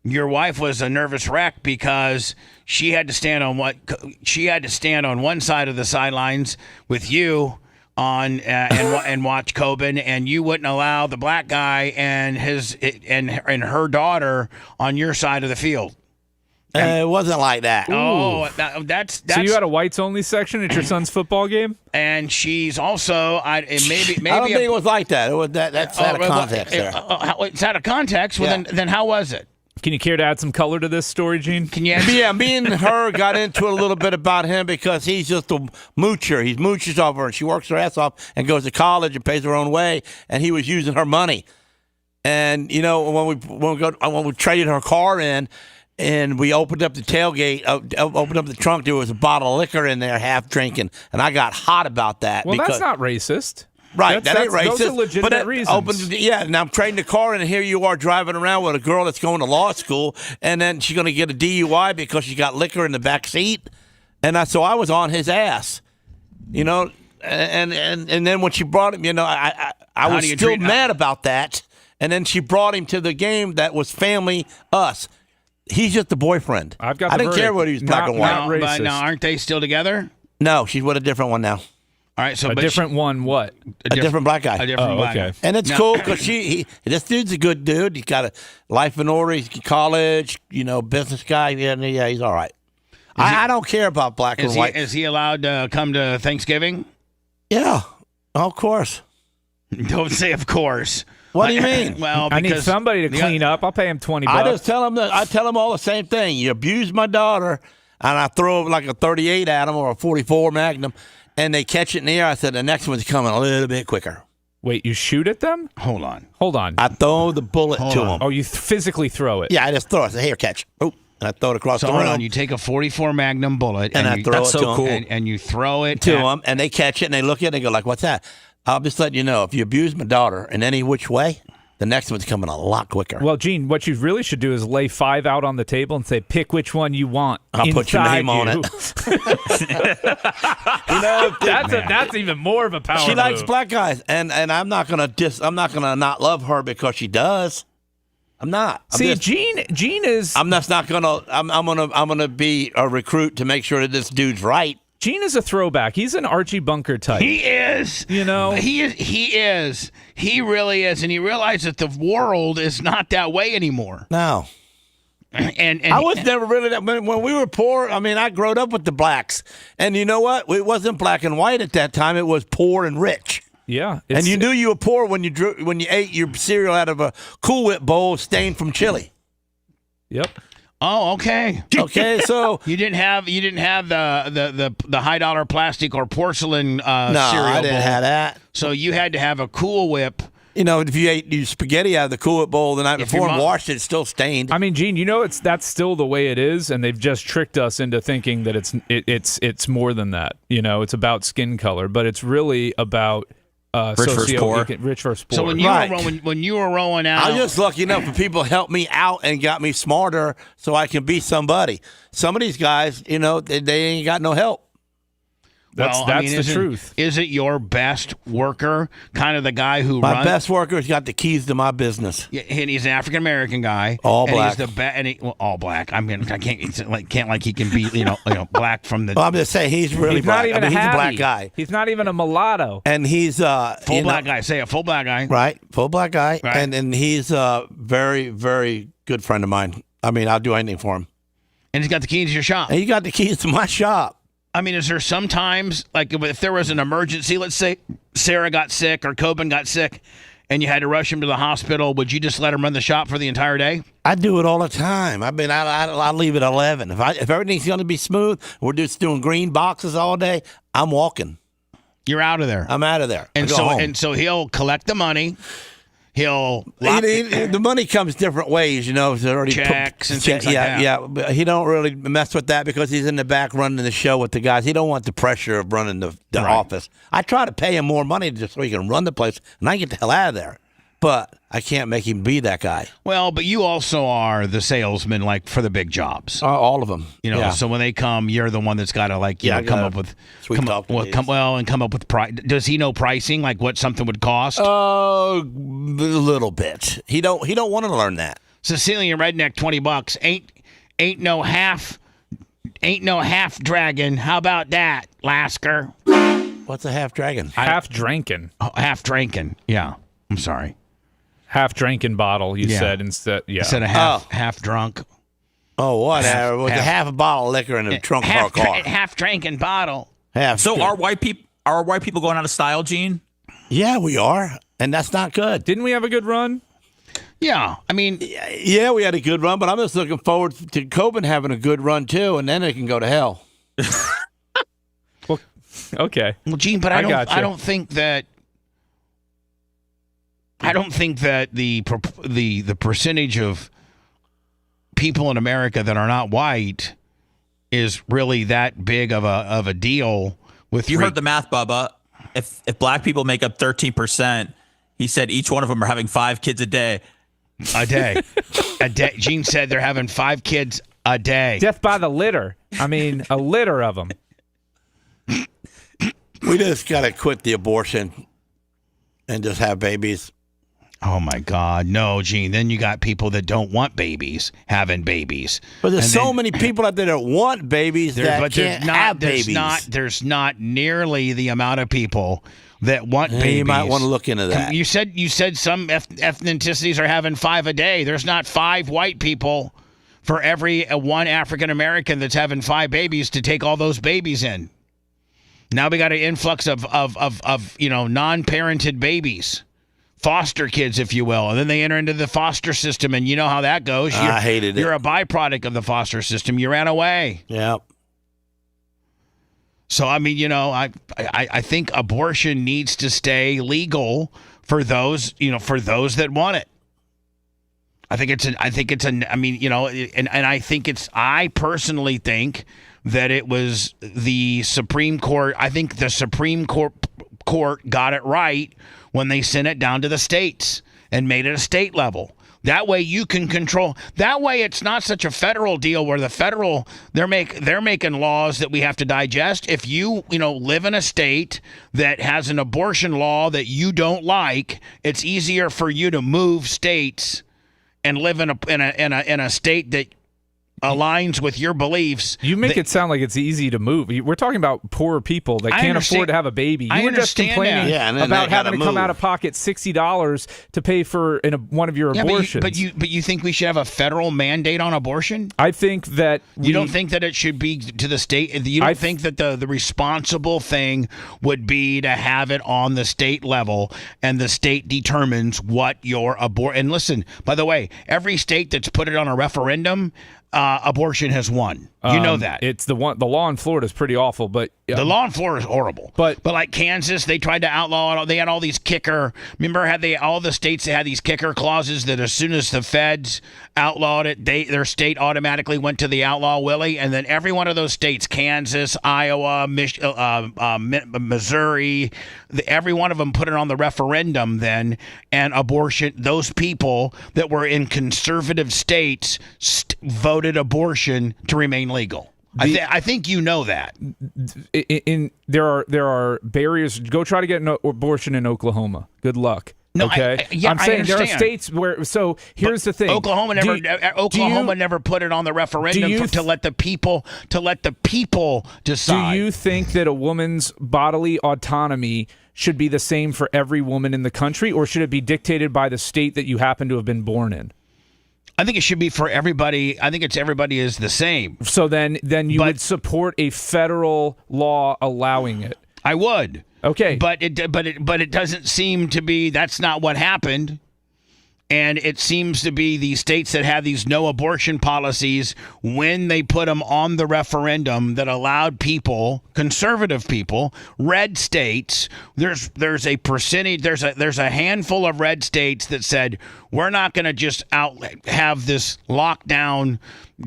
your wife was a nervous wreck because she had to stand on one side of the sidelines with you on and watch Coben, and you wouldn't allow the black guy and her daughter on your side of the field. It wasn't like that. Oh, that's so you had a whites only section at your son's football game, and she's also maybe I don't think it was like that. It was that's out of context. There. It's out of context. Well, then how was it? Can you care to add some color to this story, Gene? Can you? Yeah, me and her got into it a little bit about him because he's just a moocher. He mooches off her, and she works her ass off and goes to college and pays her own way. And he was using her money. And when we traded her car in, and we opened up the tailgate, opened up the trunk, there was a bottle of liquor in there, half drinking, and I got hot about that. Well, that's not racist. Right, that ain't racist. Those are legitimate reasons. And I'm trading the car, and here you are driving around with a girl that's going to law school, and then she's going to get a DUI because she got liquor in the back seat. And so I was on his ass, and then when she brought him, I was still mad about that. And then she brought him to the game that was family, us. He's just the boyfriend. I didn't care whether he was black or white. But now, aren't they still together? No, she's with a different one now. All right, so a different one. What? A different black guy. A different black guy. And it's cool because this dude's a good dude. He's got a life in order. He's college, business guy. Yeah, he's all right. I don't care about black or white. Is he allowed to come to Thanksgiving? Yeah, of course. Don't say of course. What do you mean? Well, I need somebody to clean up. I'll pay him $20. I just tell him I tell him all the same thing. You abuse my daughter, and I throw like a 38 at him or a 44 Magnum, and they catch it in the air. I said the next one's coming a little bit quicker. Wait, you shoot at them? Hold on. I throw the bullet to him. Oh, you physically throw it? Yeah, I just throw it. I say, here, catch. Oh, and I throw it across the room. Hold on. You take a 44 Magnum bullet and I throw it to cool. him. And you throw it to them, and they catch it, and they look at it, and they go like, what's that? I'll just let you know, if you abuse my daughter in any which way, the next one's coming a lot quicker. Well, Gene, what you really should do is lay 5 out on the table and say, pick which one you want. I'll put your name on it. That's even more of a power She likes move. black guys, and I'm not gonna not love her because she does. I'm not. Gene is. I'm just not gonna. I'm gonna be a recruit to make sure that this dude's right. Gene is a throwback. He's an Archie Bunker type. He is. He is. He really is. And he realized that the world is not that way anymore. No. And I was never really that. When we were poor, I grew up with the blacks. And you know what? It wasn't black and white at that time. It was poor and rich. Yeah. And you knew you were poor when you ate your cereal out of a Cool Whip bowl stained from chili. Yep. Oh, okay. Okay, so you didn't have the high dollar plastic or porcelain no, cereal I didn't bowl. have that. So you had to have a Cool Whip. You know, if you ate your spaghetti out of the Cool Whip bowl the night If before your and mom- washed it, it's still stained. I mean, Gene, that's still the way it is, and they've just tricked us into thinking that it's more than that. You know, it's about skin color, but it's really about Rich versus poor. Rich versus poor. So when you Right. when you were rolling out, I was just lucky enough for people to help me out and got me smarter so I can be somebody. Some of these guys, you know, they ain't got no help. That's the is truth. Is it your best worker, kind of the guy who My runs? best worker's got the keys to my business. Yeah, and he's an African American guy. All and black. He's all black. I mean, I can't like he can be you know black from the Well, I'm just saying he's really He's black. not even I mean, a he's a black Hattie. guy. He's not even a mulatto. And he's full black guy. Say a full black guy. Right, full black guy. Right. And he's a very, very good friend of mine. I mean, I'll do anything for him. And he's got the keys to your shop. And he got the keys to my shop. I mean, is there sometimes, like, if there was an emergency, let's say Sarah got sick or Coben got sick, and you had to rush him to the hospital, would you just let him run the shop for the entire day? I do it all the time. I mean, I leave at 11. If everything's going to be smooth, we're just doing green boxes all day, I'm walking. You're out of there. I'm out of there. And I go so home. so he'll collect the money. He'll The money comes different ways, you know. It's already checks and things like that. Yeah, but he don't really mess with that because he's in the back running the show with the guys. He don't want the pressure of running the Right. office. I try to pay him more money just so he can run the place, and I get the hell out of there. But I can't make him be that guy. Well, but you also are the salesman, like, for the big jobs. All of them. You know, Yeah. so when they come, you're the one that's got to, like, you Yeah, know, I come gotta up with sweet talk the ladies. come up with price. Does he know pricing, like what something would cost? Oh, a little bit. He don't want to learn that. Sicilian redneck, $20. Ain't no half dragon. How about that, Lasker? What's a half dragon? Half drankin'. Oh, half drinking. Yeah, I'm sorry. Half drinking bottle, you Yeah. said instead. Yeah. Instead of half drunk. Oh, whatever. With half- half a bottle of liquor in the trunk of our car. Half drinking bottle. Half. So are white people going out of style, Gene? Yeah, we are, and that's not good. Didn't we have a good run? Yeah, I mean, Yeah, we had a good run, but I'm just looking forward to Coben having a good run too, and then it can go to hell. Well, okay. Well, Gene, but I gotcha. don't think that the percentage of people in America that are not white is really that big of a deal. With You heard the math, Bubba. If black people make up 13%, he said each one of them are having 5 kids a day. a day. Gene said they're having 5 kids a day. Death by the litter. I mean, a litter of them. We just got to quit the abortion and just have babies. Oh my God, no, Gene. Then you got people that don't want babies having babies. But there's And so then- many people out there that want babies that can't have babies. There's not nearly the amount of people that want Yeah, babies. you might wanna look into that. You said some ethnicities are having 5 a day. There's not 5 white people for every one African American that's having 5 babies to take all those babies in. Now we got an influx of non-parented babies. Foster kids, if you will, and then they enter into the foster system, and you know how that goes. I hated it. You're a byproduct of the foster system. You ran away. Yeah. So I mean, I think abortion needs to stay legal for those that want it. I personally think that it was the Supreme Court. I think the Supreme Court got it right when they sent it down to the states and made it a state level. That way you can control. That way it's not such a federal deal where the federal they're making laws that we have to digest. If you live in a state that has an abortion law that you don't like, it's easier for you to move states and live in a state that aligns with your beliefs. You make it sound like it's easy to move. We're talking about poor people that can't afford to have a baby. You were just complaining about having to come out of pocket $60 to pay for one of your abortions. But you think we should have a federal mandate on abortion? I think that you don't think that it should be to the state. You don't think that the responsible thing would be to have it on the state level, and the state determines what your abortion. And listen, by the way, every state that's put it on a referendum, abortion has won. You know that. It's the law in Florida is pretty awful, but the law in Florida is horrible. But like Kansas, they tried to outlaw it. They had all these kicker. Remember, all the states that had these kicker clauses that as soon as the feds outlawed it, their state automatically went to the outlaw willy, and then every one of those states, Kansas, Iowa, Missouri, every one of them put it on the referendum then, and abortion. Those people that were in conservative states voted abortion to remain legal. I think you know that. There are barriers. Go try to get an abortion in Oklahoma. Good luck. No, okay. I'm saying there are states where. So here's the thing. Oklahoma never put it on the referendum to let the people decide. Do you think that a woman's bodily autonomy should be the same for every woman in the country, or should it be dictated by the state that you happen to have been born in? I think it should be for everybody. I think everybody is the same. So then you would support a federal law allowing it. I would. Okay. But it doesn't seem to be. That's not what happened. And it seems to be the states that have these no abortion policies, when they put them on the referendum that allowed people, conservative people, red states, there's a percentage, there's a handful of red states that said, we're not going to just have this lockdown,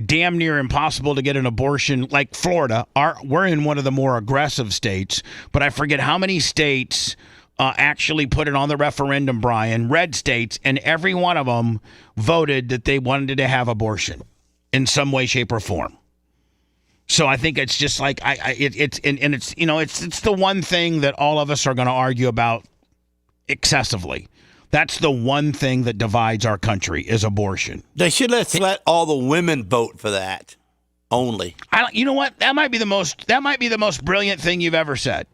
damn near impossible to get an abortion, like Florida. We're in one of the more aggressive states, but I forget how many states actually put it on the referendum, Brian, red states, and every one of them voted that they wanted to have abortion in some way, shape, or form. So I think it's just like it's the one thing that all of us are going to argue about excessively. That's the one thing that divides our country is abortion. They should let all the women vote for that only. You know what? That might be the most brilliant thing you've ever said.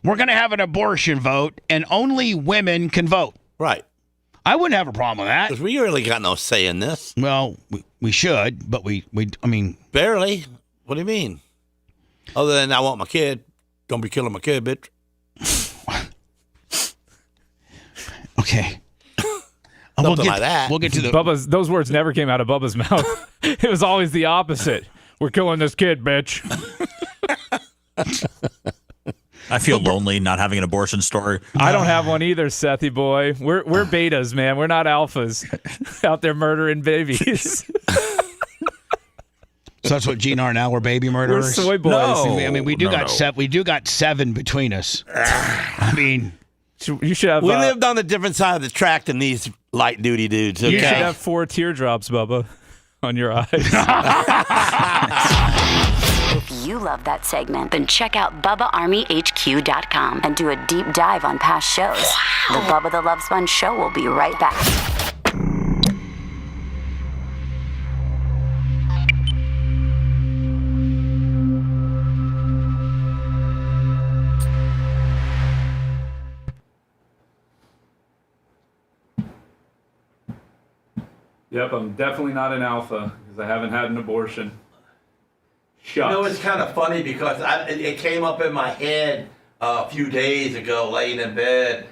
We're going to have an abortion vote, and only women can vote. Right. I wouldn't have a problem with that. Because we really got no say in this. Well, we should, but I mean. Barely. What do you mean? Other than I want my kid. Don't be killing my kid, bitch. Okay. Something like that. We'll get to those words never came out of Bubba's mouth. It was always the opposite. We're killing this kid, bitch. I feel lonely not having an abortion story. I don't have one either, Sethy boy. We're betas, man. We're not alphas out there murdering babies. So that's what Gene are now. We're baby murderers. We're soy boys. No, I mean, we do got 7 between us. I mean, you should have. We lived on the different side of the track than these light duty dudes. Okay? You should have 4 teardrops, Bubba, on your eyes. If you love that segment, then check out BubbaArmyHQ.com and do a deep dive on past shows. The Bubba the Love Sponge Show will be right back. Yep, I'm definitely not an alpha because I haven't had an abortion. Shucks. You know, it's kind of funny because it came up in my head a few days ago, laying in bed,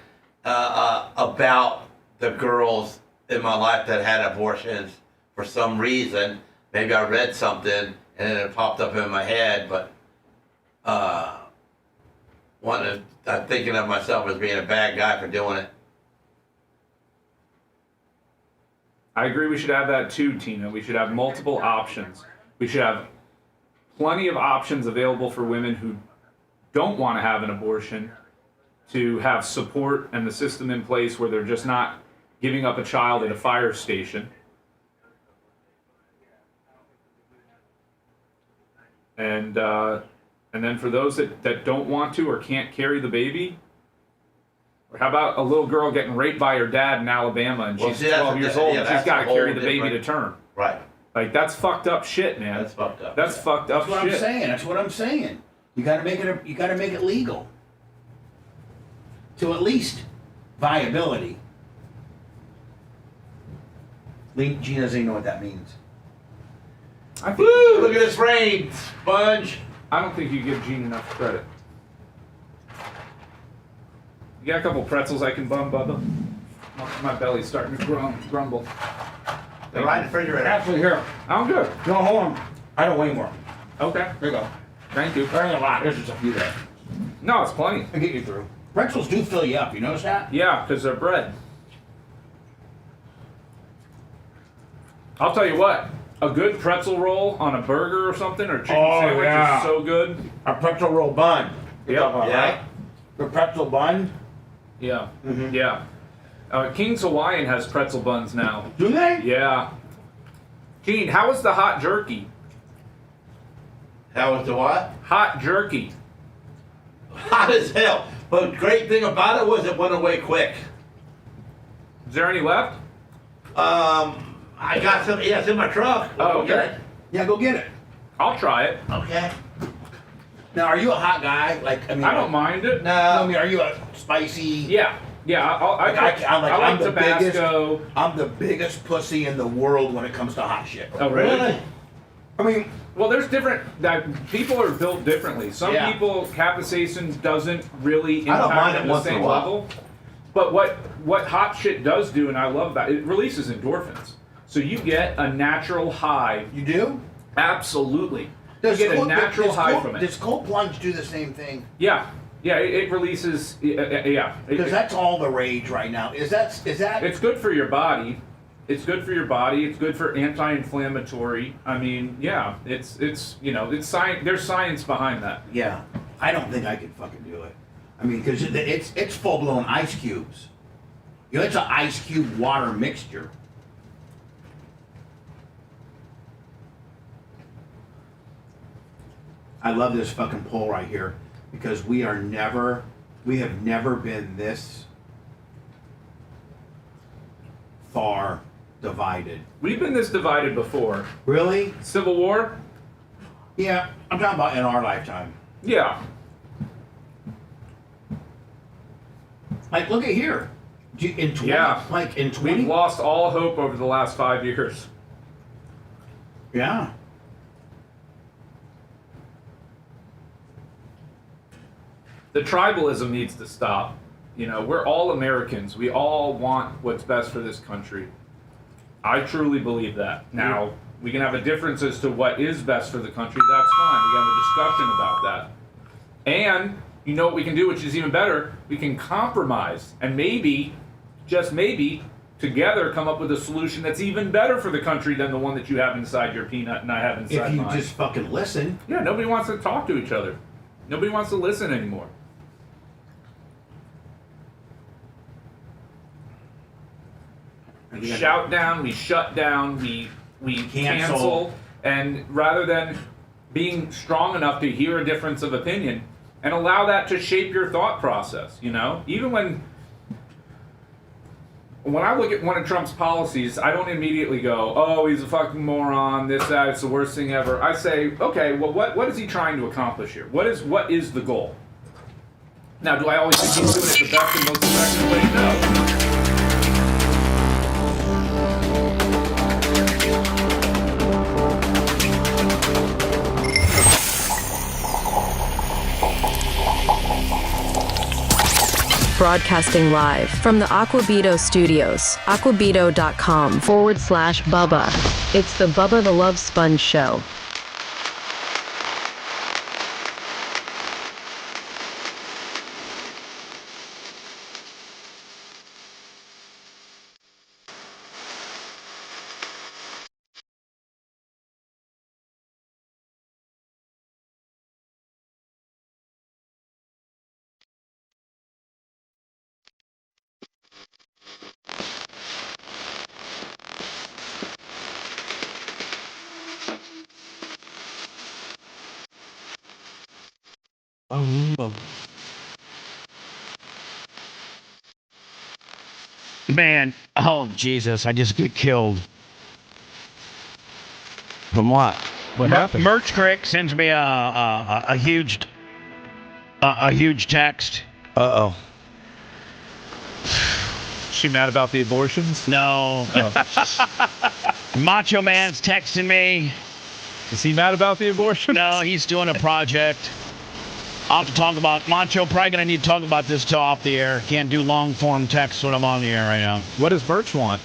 about the girls in my life that had abortions for some reason. Maybe I read something and then it popped up in my head, but I'm thinking of myself as being a bad guy for doing it. I agree we should have that too, Tina. We should have multiple options. We should have plenty of options available for women who don't want to have an abortion to have support and the system in place where they're just not giving up a child at a fire station. And then for those that don't want to or can't carry the baby, or how about a little girl getting raped by her dad in Alabama and she's 12 years old and she's got to carry the baby to term? Right. Like, that's fucked up shit, man. That's fucked up. That's fucked up That's what shit. I'm saying. That's what I'm saying. You gotta make it. You gotta make it legal. To at least viability. Gina doesn't even know what that means. I think Woo! Look at this rain, sponge. I don't think you give Gene enough credit. You got a couple pretzels I can bum, Bubba? My belly's starting to grumble. They're right in the refrigerator. Actually, here. I'm good. No, hold on. I don't weigh more. Okay. Here you go. Thank you. There ain't a lot. There's just a few there. No, it's plenty. I'll get you through. Pretzels do fill you up. You notice that? Yeah, because they're bread. I'll tell you what. A good pretzel roll on a burger or something, or chicken sandwich is so good. A pretzel roll bun. Yep. Right? The pretzel bun. Yeah. Yeah. King's Hawaiian has pretzel buns now. Do they? Yeah. Gene, how was the hot jerky? How was the what? Hot jerky. Hot as hell. But the great thing about it was it went away quick. Is there any left? I got some. Yeah, it's in my truck. Oh, Go get okay. it. Yeah, go get it. I'll try it. Okay. Now, are you a hot guy? Like, I mean, I don't mind it. No. I mean, are you a spicy? Yeah. Yeah. I like Tabasco. I'm the biggest pussy in the world when it comes to hot shit. Oh, really? I mean, well, there's different. People are built differently. Some people, capsaicin doesn't really impact mind it at the once in a same while. level. But what hot shit does do, and I love that, it releases endorphins. So you get a natural high. You do? Absolutely. You get a natural high from it. Does cold plunge do the same thing? Yeah. Yeah, it releases. Yeah. Because that's all the rage right now. Is that? It's good for your body. It's good for your body. It's good for anti-inflammatory. I mean, yeah. It's science. There's science behind that. Yeah. I don't think I could fucking do it. I mean, because it's full blown ice cubes. You know, it's an ice cube water mixture. I love this fucking poll right here because we have never been this far divided. We've been this divided before. Really? Civil War? Yeah, I'm talking about in our lifetime. Yeah. Like, look at here. In 20, We've lost all hope over the last 5 years. Yeah. The tribalism needs to stop. You know, we're all Americans. We all want what's best for this country. I truly believe that. Now, we can have a difference as to what is best for the country. That's fine. We can have a discussion about that. And you know what we can do, which is even better? We can compromise and maybe, just maybe, together come up with a solution that's even better for the country than the one that you have inside your peanut and I have inside if you mine. just fucking listen. Yeah, nobody wants to talk to each other. Nobody wants to listen anymore. We shout down, we shut down, we cancel, and rather than being strong enough to hear a difference of opinion and allow that to shape your thought process, you know? Even when I look at one of Trump's policies, I don't immediately go, oh, he's a fucking moron, that, it's the worst thing ever. I say, okay, well, what is he trying to accomplish here? What is the goal? Now, do I always think he's doing it the best and most effective way? No. Broadcasting live from the Aquabito studios, aquabito.com/Bubba. It's the Bubba the Love Sponge Show. Man, oh Jesus, I just get killed. From what? What happened? Merch Crick sends me a huge text. Uh-oh. She mad about the abortions? No. Macho Man's texting me. Is he mad about the abortion? No, he's doing a project. I'll have to talk about Macho. Probably gonna need to talk about this till off the air. Can't do long form text when I'm on the air right now. What does Birch want?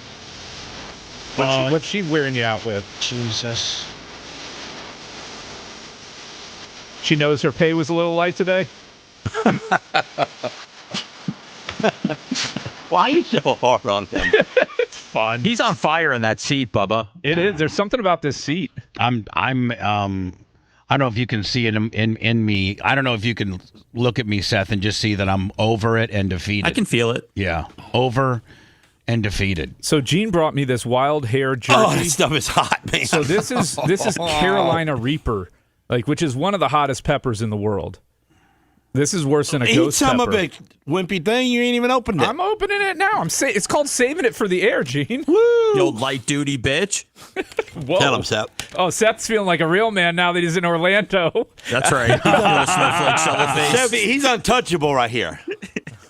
What's she wearing you out with? Jesus. She knows her pay was a little light today? Why are you so hard on him? It's fun. He's on fire in that seat, Bubba. It is. There's something about this seat. I don't know if you can see it in me. I don't know if you can look at me, Seth, and just see that I'm over it and defeated. I can feel it. Yeah. Over and defeated. So Gene brought me this wild hair jerky. Oh, this stuff is hot, man. So this is Carolina Reaper, which is one of the hottest peppers in the world. This is worse than a ghost pepper. Eat some of it, wimpy thing. You ain't even opened it. I'm opening it now. It's called saving it for the air, Gene. Woo! You old light duty bitch. Whoa. Tell him, Seth. Oh, Seth's feeling like a real man now that he's in Orlando. That's right. He's doing a snowflake shovel face. Seth, he's untouchable right here.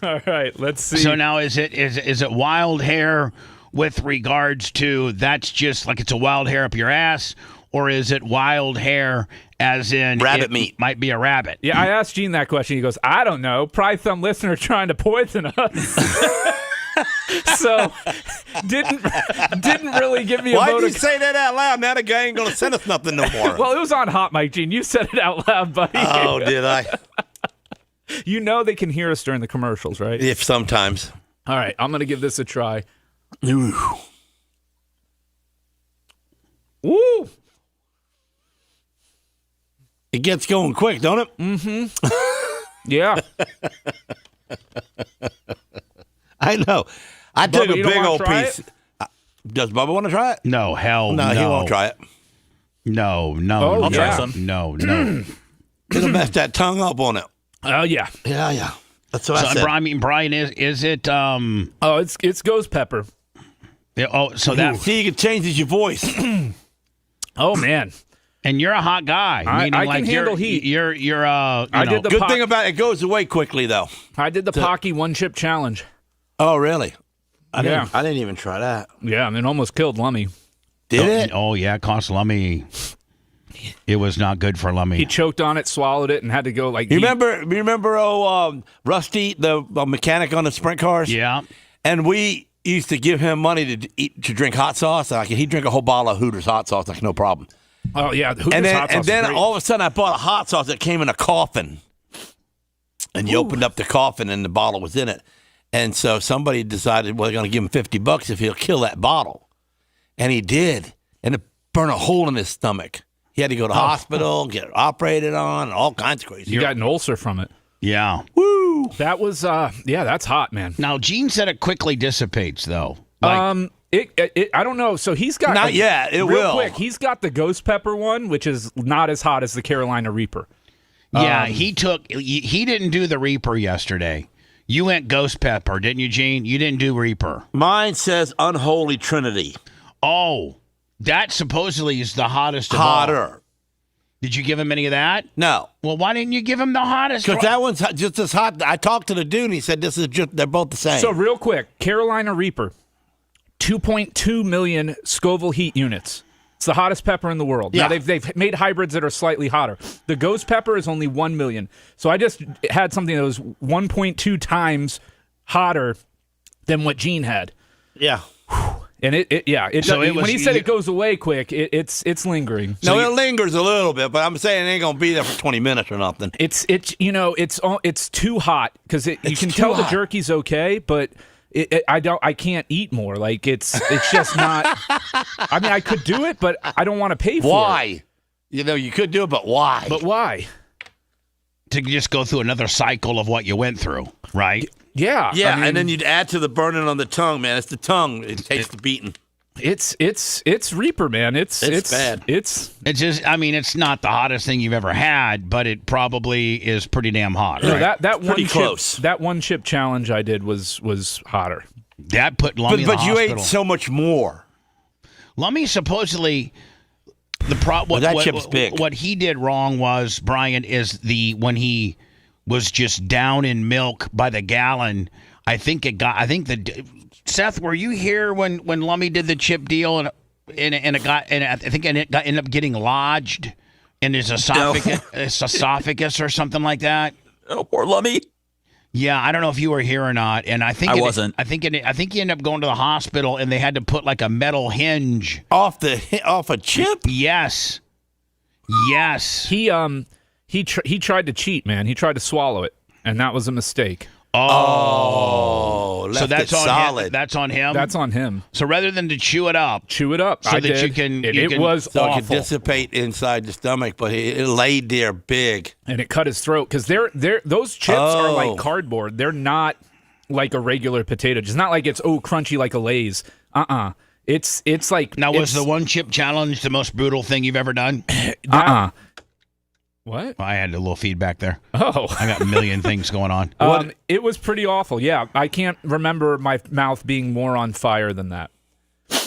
All right, let's see. So now is it wild hair with regards to that's just like it's a wild hair up your ass, or is it wild hair as in rabbit meat? Might be a rabbit. Yeah, I asked Gene that question. He goes, I don't know. Probably some listener trying to poison us. So didn't really give me a Why vote. did you say that out loud? Now the guy ain't gonna send us nothing no more. Well, it was on Hot Mic, Gene. You said it out loud, buddy. Oh, did I? You know they can hear us during the commercials, right? If sometimes. All right, I'm gonna give this a try. Ooh. Woo! It gets going quick, don't it? Mm-hmm. Yeah. I know. I took Bubba, a you don't big wanna old try piece. Does Bubba want to try it? No, hell no. No, He won't try it. No. Oh, I'll try some. No. It'll mess that tongue up on it. Oh, yeah. Yeah. That's what I So said. I mean, Brian, is it? Oh, it's ghost pepper. Yeah, oh, so that. See, you can change your voice. Oh man. And you're a hot guy. I meaning can handle heat. You're I did the Good thing about it goes away quickly though. I did the Pocky one chip challenge. Oh really? I Yeah. didn't even try that. Yeah, I mean, almost killed Lummy. Did it? Oh yeah, it cost Lummy. It was not good for Lummy. He choked on it, swallowed it, and had to go like. You remember Rusty, the mechanic on the sprint cars? Yeah. And we used to give him money to drink hot sauce. Like he'd drink a whole bottle of Hooters hot sauce, like no problem. Oh yeah, Hooters And then, hot sauce and then is great. all of a sudden, I bought a hot sauce that came in a coffin. And you opened up the coffin, and the bottle was in it. And so somebody decided, well, they're going to give him $50 if he'll kill that bottle. And he did. And it burned a hole in his stomach. He had to go to the hospital, get operated on, and all kinds of crazy. You got an ulcer from it. Yeah. Woo! That was that's hot, man. Now Gene said it quickly dissipates though. It I don't know. So he's got Not yet. It real will. quick. He's got the ghost pepper one, which is not as hot as the Carolina Reaper. Yeah, he didn't do the Reaper yesterday. You went ghost pepper, didn't you, Gene? You didn't do Reaper. Mine says Unholy Trinity. Oh, that supposedly is the hottest of all. Hotter. Did you give him any of that? No. Well, why didn't you give him the hottest? Because that one's just as hot. I talked to the dude, and he said this is just, they're both the same. So real quick, Carolina Reaper, 2.2 million Scoville heat units. It's the hottest pepper in the world. Yeah. Now, they've made hybrids that are slightly hotter. The ghost pepper is only 1 million. So I just had something that was 1.2 times hotter than what Gene had. Yeah. And when he said it goes away quick, it's lingering. No, it lingers a little bit, but I'm saying it ain't gonna be there for 20 minutes or nothing. It's too hot because you can tell the jerky's okay, but I can't eat more. Like it's just not. I mean, I could do it, but I don't want to pay for it. Why? You could do it, but why? But why? To just go through another cycle of what you went through, right? Yeah. Yeah, I mean, and then you'd add to the burning on the tongue, man. It's the tongue. It takes the beating. It's Reaper, man. It's bad. It's just. I mean, it's not the hottest thing you've ever had, but it probably is pretty damn hot. No, Right? that Pretty one close. chip, that one chip challenge I did was hotter. That put Lummy in the But you hospital. ate so much more. Lummy supposedly That chip's big. What he did wrong was, Brian, is when he was just down in milk by the gallon. Seth, were you here when Lummy did the chip deal and I think it ended up getting lodged in his esophagus or something like that? Oh, poor Lummy. Yeah, I don't know if you were here or not, and I wasn't. I think he ended up going to the hospital, and they had to put like a metal hinge off a chip. Yes. He tried to cheat, man. He tried to swallow it, and that was a mistake. Oh, so that's on solid. him. That's on him. That's on him. So rather than to chew it up, so that did. you can. It was so awful. it could dissipate inside the stomach, but it laid there big, and it cut his throat because those chips are like cardboard. They're not like a regular potato. It's not like it's crunchy like a Lay's. It's like was the one chip challenge the most brutal thing you've ever done? What? I had a little feedback there. Oh. I got a million things going on. It was pretty awful. Yeah, I can't remember my mouth being more on fire than that.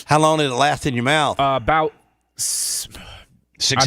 How long did it last in your mouth? About 6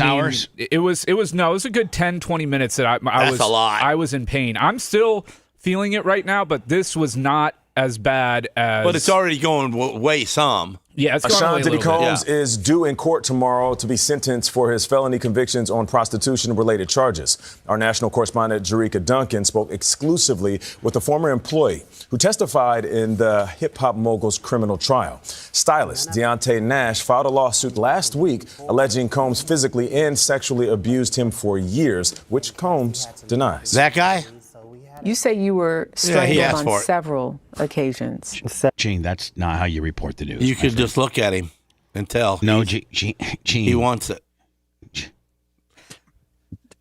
hours? It was a good 10, 20 minutes that That's a lot. I was in pain. I'm still feeling it right now, but this was not as bad as... But it's already going way some. Yeah, it's going Sean away a Diddy little bit. Combs is due in court tomorrow to be sentenced for his felony convictions on prostitution-related charges. Our national correspondent, Jerika Duncan, spoke exclusively with a former employee who testified in the hip-hop mogul's criminal trial. Stylist Deontay Nash filed a lawsuit last week alleging Combs physically and sexually abused him for years, which Combs denies. That guy? You say you were strangled on several occasions. Gene, that's not how you report the news. You could just look at him and tell. No, Gene. He wants it.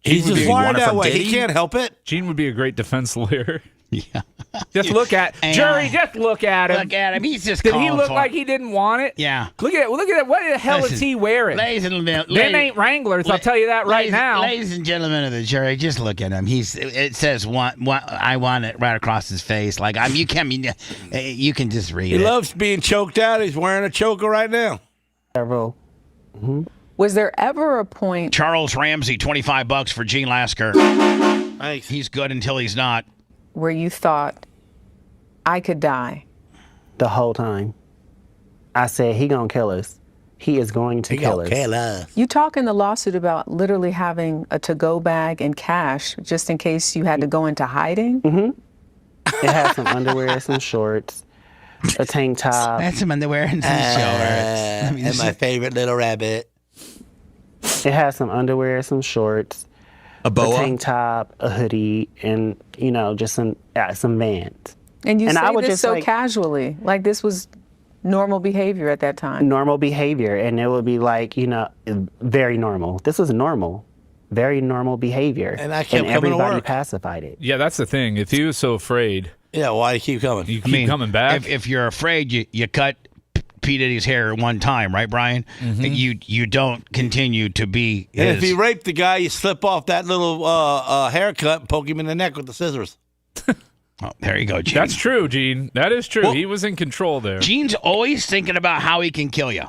He's just wired that way. He can't help it. Gene would be a great defense lawyer. Yeah. Just look at jury. Just look at him. Look at him. He's just. Did he look like he didn't want it? Yeah. Look at that. What the hell is he wearing? Ladies and gentlemen, them ain't Wranglers. I'll tell you that right now. Ladies and gentlemen of the jury, just look at him. It says I want it right across his face. Like you can just read it. He loves being choked out. He's wearing a choker right now. Several. Mm-hmm. Was there ever a point? Charles Ramsey, $25 for Gene Lasker. Thanks. He's good until he's not. Where you thought I could die? The whole time. I said, he gonna kill us. He is going to kill us. You talk in the lawsuit about literally having a to-go bag and cash just in case you had to go into hiding? Mm-hmm. It has some underwear, some shorts, a tank top. That's some underwear and some shorts. And my favorite little rabbit. It has some underwear, some shorts, a boa, tank top, a hoodie, and just some Vans. And you say I would this just so casually, like this was normal behavior at that time. Normal behavior, and it would be like very normal. This was normal, very normal behavior, and I kept coming everybody to work. Pacified it. Yeah, that's the thing. If he was so afraid, yeah, why do you keep coming? You keep coming back. If you're afraid, you cut P. Diddy's hair at one time, right, Brian? Mm-hmm. You don't continue to be his. And if you rape the guy, you slip off that little haircut and poke him in the neck with the scissors. Oh, there you go, Gene. That's true, Gene. That is true. Well, he was in control there. Gene's always thinking about how he can kill you.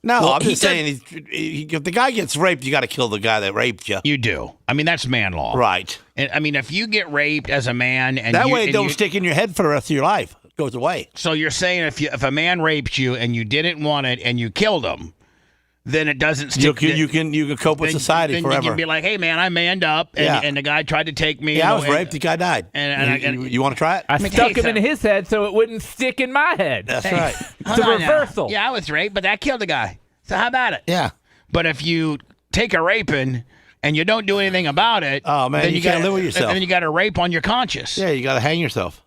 No, I'm just saying, if the guy gets raped, you got to kill the guy that raped you. You do. I mean, that's man law. Right. And, I mean, if you get raped as a man... and that way it don't stick in your head for the rest of your life. It goes away. So you're saying if a man raped you and you didn't want it and you killed him, then it doesn't stick. You can cope with society then forever. You can be like, hey, man, I manned up, and the guy tried to take me. Yeah, I was raped. The guy died. And you want to try it? I stuck him in his head so it wouldn't stick in my head. That's right. It's a reversal. Yeah, I was raped, but that killed the guy. So how about it? Yeah. But if you take a raping and you don't do anything about it, oh man, then you can't live with yourself. Then you got a rape on your conscience. Yeah, you got to hang yourself.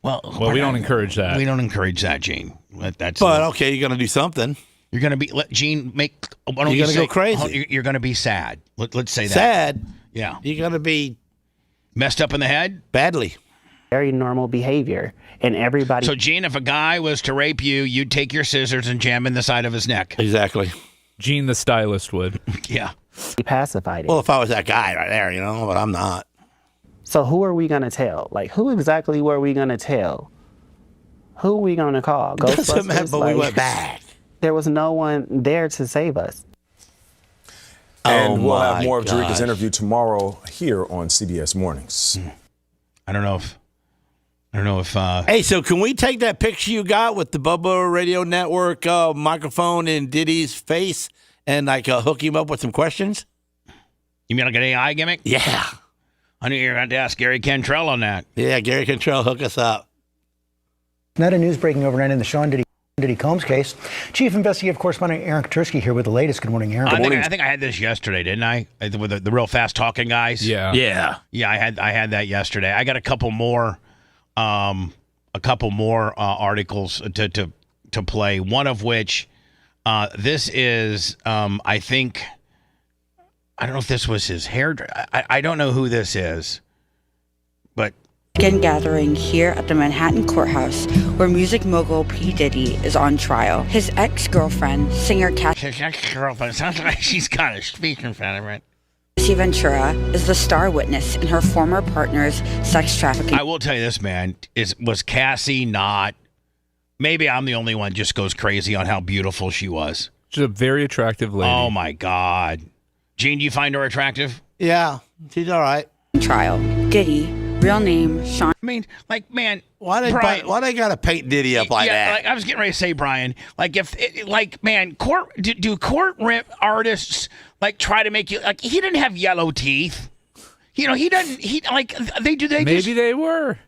Well, we don't encourage that. We don't encourage that, Gene. But okay, you're going to do something. You're going to be Gene make. You're going to go crazy. You're going to be sad. Let's say that. Sad. Yeah. You're going to be messed up in the head badly. Very normal behavior, and everybody. So, Gene, if a guy was to rape you, you'd take your scissors and jam in the side of his neck. Exactly. Gene, the stylist, would. Yeah. He pacified it. Well, if I was that guy right there, but I'm not. So who are we going to tell? Like, who exactly were we going to tell? Who are we going to call? Doesn't matter, but we went back. There was no one there to save us. And we'll have my more of gosh. Jerika's interview tomorrow here on CBS Mornings. I don't know if. Hey, so can we take that picture you got with the Bubba Radio Network microphone in Diddy's face and hook him up with some questions? You mean like an AI gimmick? Yeah. I knew you were going to ask Gary Cantrell on that. Yeah, Gary Cantrell, hook us up. Not a news breaking overnight in the Sean Diddy Combs case. Chief Investigative Correspondent Aaron Katursky here with the latest. Good morning, Aaron. I think I had this yesterday, didn't I? With the real fast talking guys. Yeah. Yeah, I had that yesterday. I got a couple more articles to play. One of which, this is I think. I don't know if this was his hairdresser. I don't know who this is, but. Gathering here at the Manhattan courthouse where music mogul P. Diddy is on trial. His ex-girlfriend, singer His ex-girlfriend sounds like she's got a speaker in front of her. Cassie Ventura is the star witness in her former partner's sex trafficking. I will tell you this, man. Was Cassie not? Maybe I'm the only one just goes crazy on how beautiful she was. She's a very attractive lady. Oh my God. Gene, do you find her attractive? Yeah, she's all right. Trial. Diddy, real name Sean. I mean, like, man, why they gotta paint Diddy up like that? Like, I was getting ready to say, Brian. Like, do court artists like try to make you like? He didn't have yellow teeth. You know, he doesn't. He like they do. They maybe they were.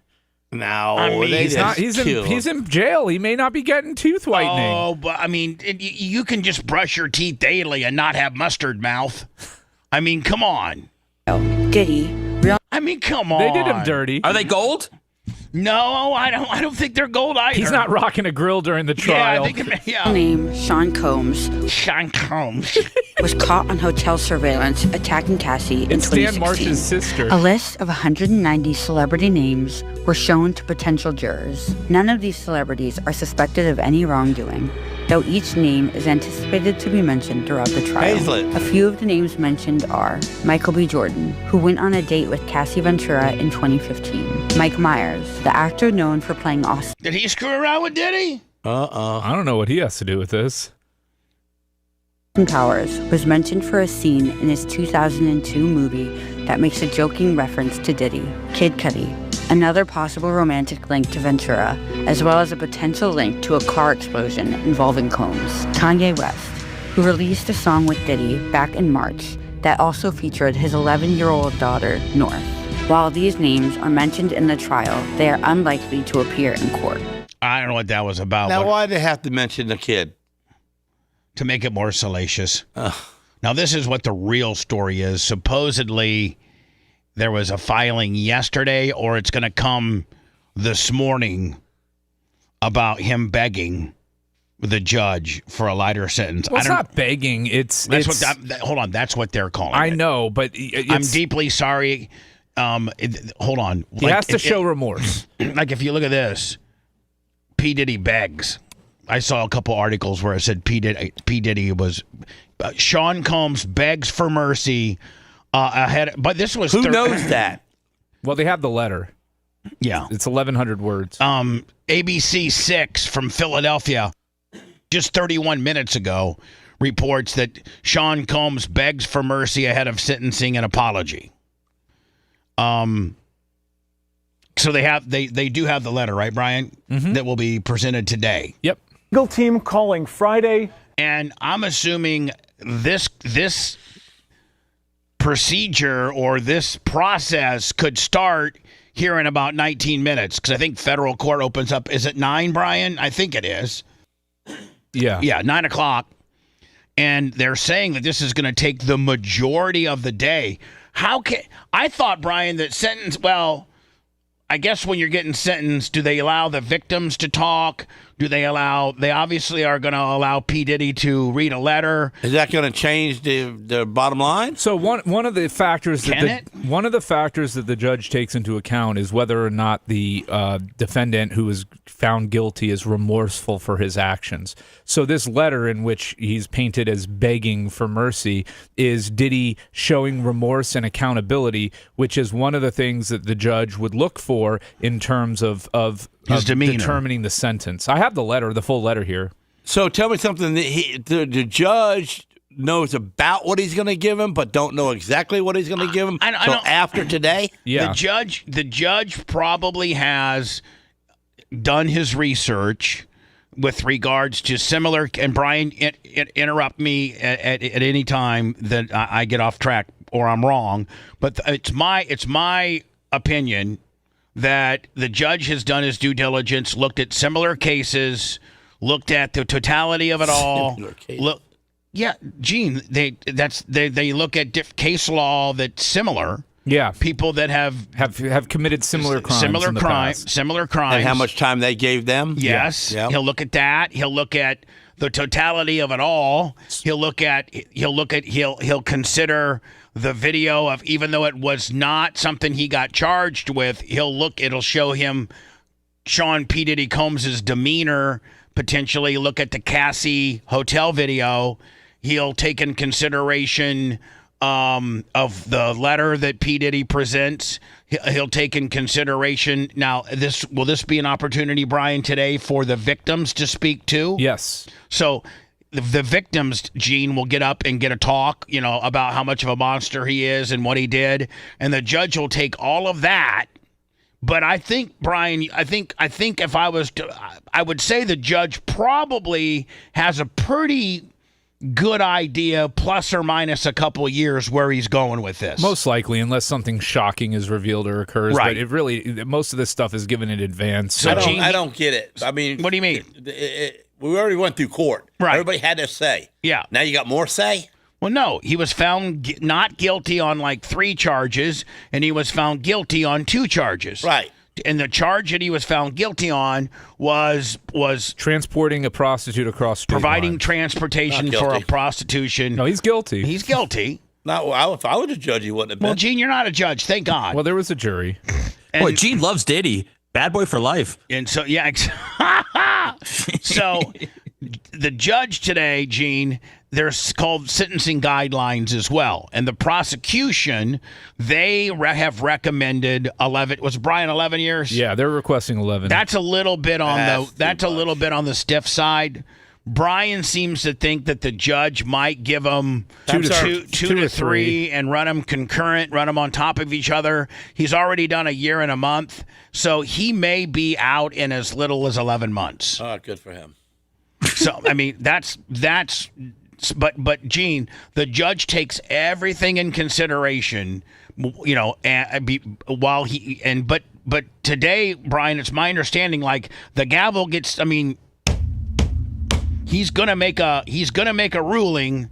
No, I mean, he's in jail. He may not be getting tooth whitening. Oh, but I mean, you can just brush your teeth daily and not have mustard mouth. I mean, come on. Diddy, real. I mean, come on. They did him dirty. Are they gold? No, I don't think they're gold either. He's not rocking a grill during the trial. Name Sean Combs. Sean Combs was caught on hotel surveillance attacking Cassie in It's 2016. Dan Marsh's sister. A list of 190 celebrity names were shown to potential jurors. None of these celebrities are suspected of any wrongdoing, though each name is anticipated to be mentioned throughout the trial. Hazlett. A few of the names mentioned are Michael B. Jordan, who went on a date with Cassie Ventura in 2015. Mike Myers, the actor known for playing Austin. Did he screw around with Diddy? I don't know what he has to do with this. Powers was mentioned for a scene in his 2002 movie that makes a joking reference to Diddy. Kid Cudi, another possible romantic link to Ventura, as well as a potential link to a car explosion involving Combs. Kanye West, who released a song with Diddy back in March that also featured his 11-year-old daughter, North. While these names are mentioned in the trial, they are unlikely to appear in court. I don't know what that was about. Now, why did they have to mention the kid? To make it more salacious. Now, this is what the real story is. Supposedly, there was a filing yesterday, or it's going to come this morning, about him begging the judge for a lighter sentence. Well, it's not begging. Hold on. That's what they're calling I it. know, but I'm deeply sorry. Hold on. He has to show remorse. Like, if you look at this, P. Diddy begs. I saw a couple articles where it said P. Diddy was Sean Combs begs for mercy ahead. But this was who knows that? Well, they have the letter. Yeah, it's 1,100 words. ABC 6 from Philadelphia, just 31 minutes ago, reports that Sean Combs begs for mercy ahead of sentencing and apology. So they do have the letter, right, Brian? Mm-hmm. That will be presented today. Yep. Legal team calling Friday. And I'm assuming this procedure or this process could start here in about 19 minutes, because I think federal court opens up. Is it 9, Brian? I think it is. Yeah. Yeah, 9 o'clock. And they're saying that this is going to take the majority of the day. I thought, Brian, that I guess when you're getting sentenced, do they allow the victims to talk? They obviously are going to allow P. Diddy to read a letter. Is that going to change the bottom line? So one of the factors one of the factors that the judge takes into account is whether or not the defendant who was found guilty is remorseful for his actions. So this letter, in which he's painted as begging for mercy, is Diddy showing remorse and accountability, which is one of the things that the judge would look for in terms of his demeanor, determining the sentence. I have the full letter here. So tell me something. The judge knows about what he's going to give him, but don't know exactly what he's going to give him until after today. Yeah. The judge probably has done his research with regards to similar, and Brian, interrupt me at any time that I get off track or I'm wrong, but it's my opinion that the judge has done his due diligence, looked at similar cases, looked at the totality of it all. Yeah, Gene, they look at case law that's similar. Yeah, people that have committed similar crimes. Similar crimes. And how much time they gave them? Yes. Yeah. He'll look at that. He'll look at the totality of it all. He'll consider the video of, even though it was not something he got charged with, it'll show him Sean P. Diddy Combs' demeanor, potentially look at the Cassie hotel video. He'll take in consideration of the letter that P. Diddy presents. He'll take in consideration. Now, will this be an opportunity, Brian, today for the victims to speak too? Yes. So the victims, Gene, will get up and get a talk, about how much of a monster he is and what he did. And the judge will take all of that. But I think, Brian, I think if I was to, I would say the judge probably has a pretty good idea, plus or minus a couple of years, where he's going with this. Most likely, unless something shocking is revealed or occurs. Right. But most of this stuff is given in advance. So I don't get it. I mean, what do you mean? We already went through court. Right. Everybody had their say. Yeah. Now you got more say? Well, no. He was found not guilty on 3 charges, and he was found guilty on 2 charges. Right. And the charge that he was found guilty on was transporting a prostitute across state providing line. transportation for a prostitution. No, he's guilty. He's guilty. Not if I was a judge, he wouldn't have been. Well, Gene, you're not a judge. Thank God. Well, there was a jury. Boy, Gene loves Diddy. Bad boy for life. And so, yeah. So the judge today, Gene, there's called sentencing guidelines as well. And the prosecution, they have recommended 11. Was Brian 11 years? Yeah, they're requesting 11. That's a little bit on a little bit on the stiff side. Brian seems to think that the judge might give them two to three and run them concurrent, run them on top of each other. He's already done a year and a month, so he may be out in as little as 11 months. Oh, good for him. So, I mean, that's but Gene, the judge takes everything in consideration, but today, Brian, it's my understanding, the gavel gets, he's gonna make a ruling,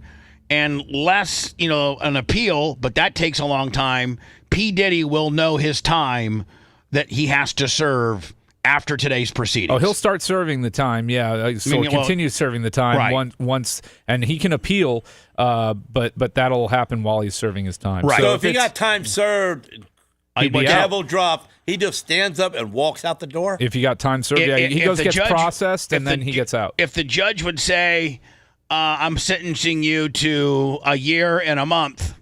and less, an appeal, but that takes a long time. P. Diddy will know his time that he has to serve after today's proceedings. Oh, he'll start serving the time, yeah. So he'll continue serving the time once, and he can appeal, but that'll happen while he's serving his time. Right. So if he got time served, gavel dropped, he just stands up and walks out the door? If he got time served, he gets processed, and then he gets out. If the judge would say, I'm sentencing you to a year and a month,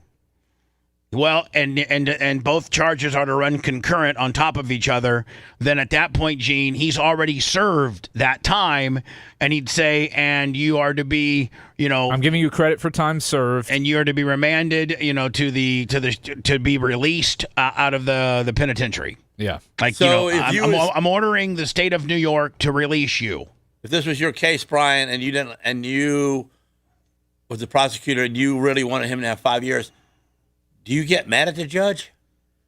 well, and both charges are to run concurrent on top of each other, then at that point, Gene, he's already served that time, and he'd say, and you are to be, I'm giving you credit for time served, and you are to be remanded, to be released out of the penitentiary. Yeah. I'm ordering the state of New York to release you. If this was your case, Brian, and you was the prosecutor, and you really wanted him to have 5 years, do you get mad at the judge?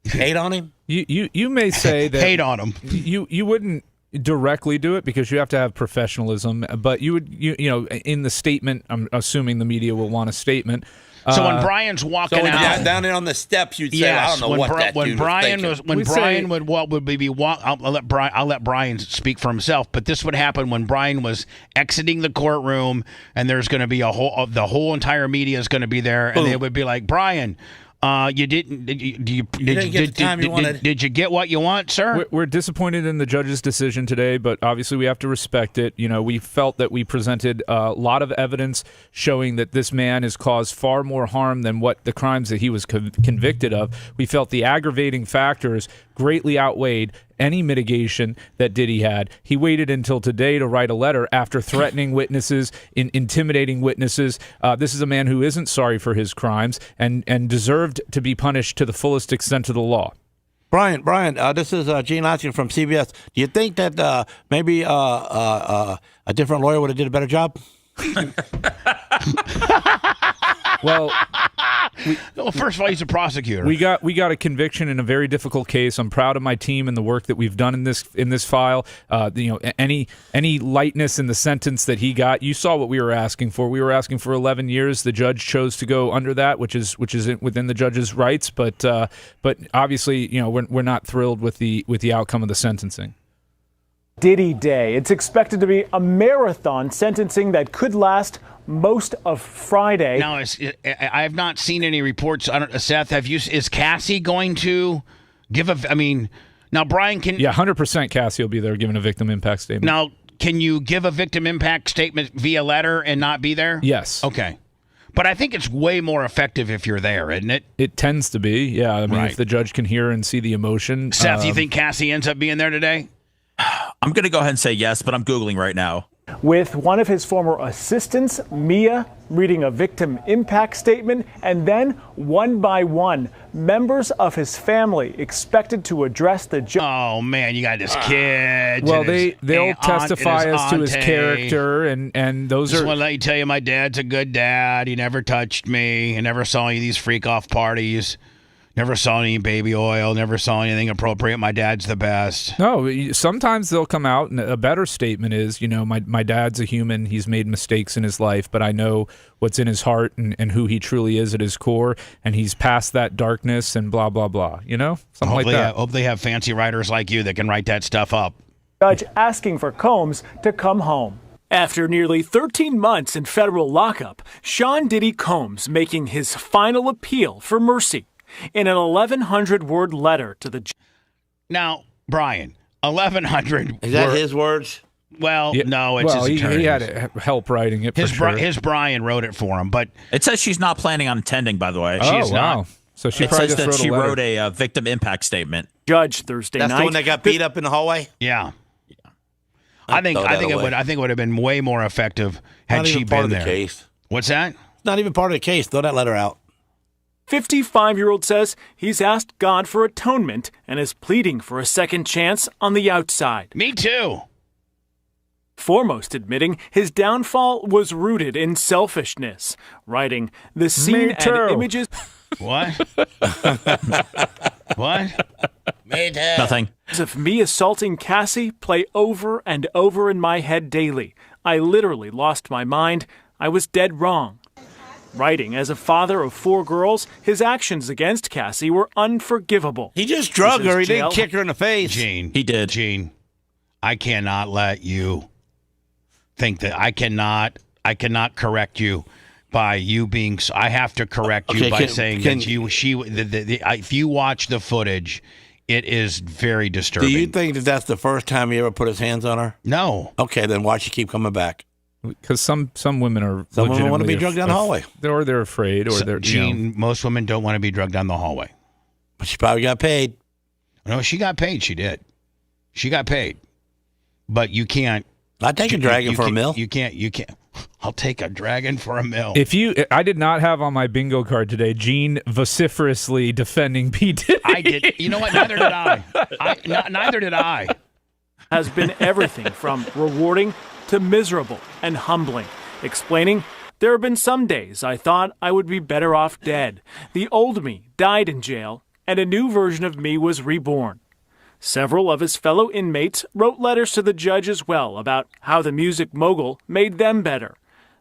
Hate on him? You may say that hate on him. You wouldn't directly do it because you have to have professionalism, but you would in the statement, I'm assuming the media will want a statement. So when Brian's walking out down there on the steps, you'd say, I don't know what that dude was thinking. I'll let Brian speak for himself, but this would happen when Brian was exiting the courtroom, and there's going to be the whole entire media is going to be there, and they would be like, Brian, you didn't. Did you get what you want, sir? We're disappointed in the judge's decision today, but obviously we have to respect it. We felt that we presented a lot of evidence showing that this man has caused far more harm than what the crimes that he was convicted of. We felt the aggravating factors greatly outweighed, any mitigation that Diddy had. He waited until today to write a letter after threatening witnesses, intimidating witnesses. This is a man who isn't sorry for his crimes and deserved to be punished to the fullest extent of the law. Brian, this is Gene Lasker from CBS. Do you think that maybe a different lawyer would have did a better job? Well, first of all, he's a prosecutor. We got a conviction in a very difficult case. I'm proud of my team and the work that we've done in this file. Any lightness in the sentence that he got, you saw what we were asking for. We were asking for 11 years. The judge chose to go under that, which is within the judge's rights. But obviously, we're not thrilled with the outcome of the sentencing. Diddy Day. It's expected to be a marathon sentencing that could last most of Friday. Now, I have not seen any reports. Seth, is Cassie going to give now Brian can... Yeah, 100% Cassie will be there giving a victim impact statement. Now, can you give a victim impact statement via letter and not be there? Yes. Okay. But I think it's way more effective if you're there, isn't it? It tends to be, yeah. I mean, Right. if the judge can hear and see the emotion. Seth, you think Cassie ends up being there today? I'm going to go ahead and say yes, but I'm Googling right now. With one of his former assistants, Mia, reading a victim impact statement, and then, one by one, members of his family expected to address the judge. Oh, man, you got this kid. Well, they'll testify as to his character, and those Just are... want to let you tell you my dad's a good dad. He never touched me. He never saw any of these freak-off parties. Never saw any baby oil. Never saw anything appropriate. My dad's the best. No, sometimes they'll come out, and a better statement is, my dad's a human. He's made mistakes in his life, but I know what's in his heart and who he truly is at his core, and he's past that darkness and blah, blah, blah. Something like that. Hope they have fancy writers like you that can write that stuff up. Judge asking for Combs to come home. After nearly 13 months in federal lockup, Sean Diddy Combs making his final appeal for mercy in an 1,100-word letter to the judge. Now, Brian, 1,100. Is that his words? Well, no, it's his attorney. He had help writing it. His Brian wrote it for him, but it says she's not planning on attending. By the way, she's wow. not. So she it probably says just that she a letter. wrote a victim impact statement. Judge Thursday night. That's the one that got beat up in the hallway. Yeah. I think it would have been way more effective had she been there. Case. What's that? It's not even part of the case. Throw that letter out. 55-year-old says he's asked God for atonement and is pleading for a second chance on the outside. Me too. Foremost admitting his downfall was rooted in selfishness, writing, "The scene and images..." What? What? Nothing. Of me assaulting Cassie play over and over in my head daily. I literally lost my mind. I was dead wrong. Writing, as a father of 4 girls, his actions against Cassie were unforgivable. He just drugged her. He didn't kick her in the face. Gene. He did. Gene, I cannot let you think that I cannot correct you by you being. I have to correct you by saying that if you watch the footage, it is very disturbing. Do you think that that's the first time he ever put his hands on her? No. Okay, then why she keep coming back? Because some women are some women want to be drugged down the hallway, or they're afraid, or they're Gene. Most women don't want to be drugged down the hallway. But she probably got paid. No, she got paid. She did. She got paid. But you can't. I'd take a dragon for a mill. You can't. I'll take a dragon for a mill. I did not have on my bingo card today Gene vociferously defending P. Diddy. I did. You know what? Neither did I. Neither did I. Has been everything from rewarding to miserable and humbling, explaining, "There have been some days I thought I would be better off dead. The old me died in jail, and a new version of me was reborn." Several of his fellow inmates wrote letters to the judge as well about how the music mogul made them better.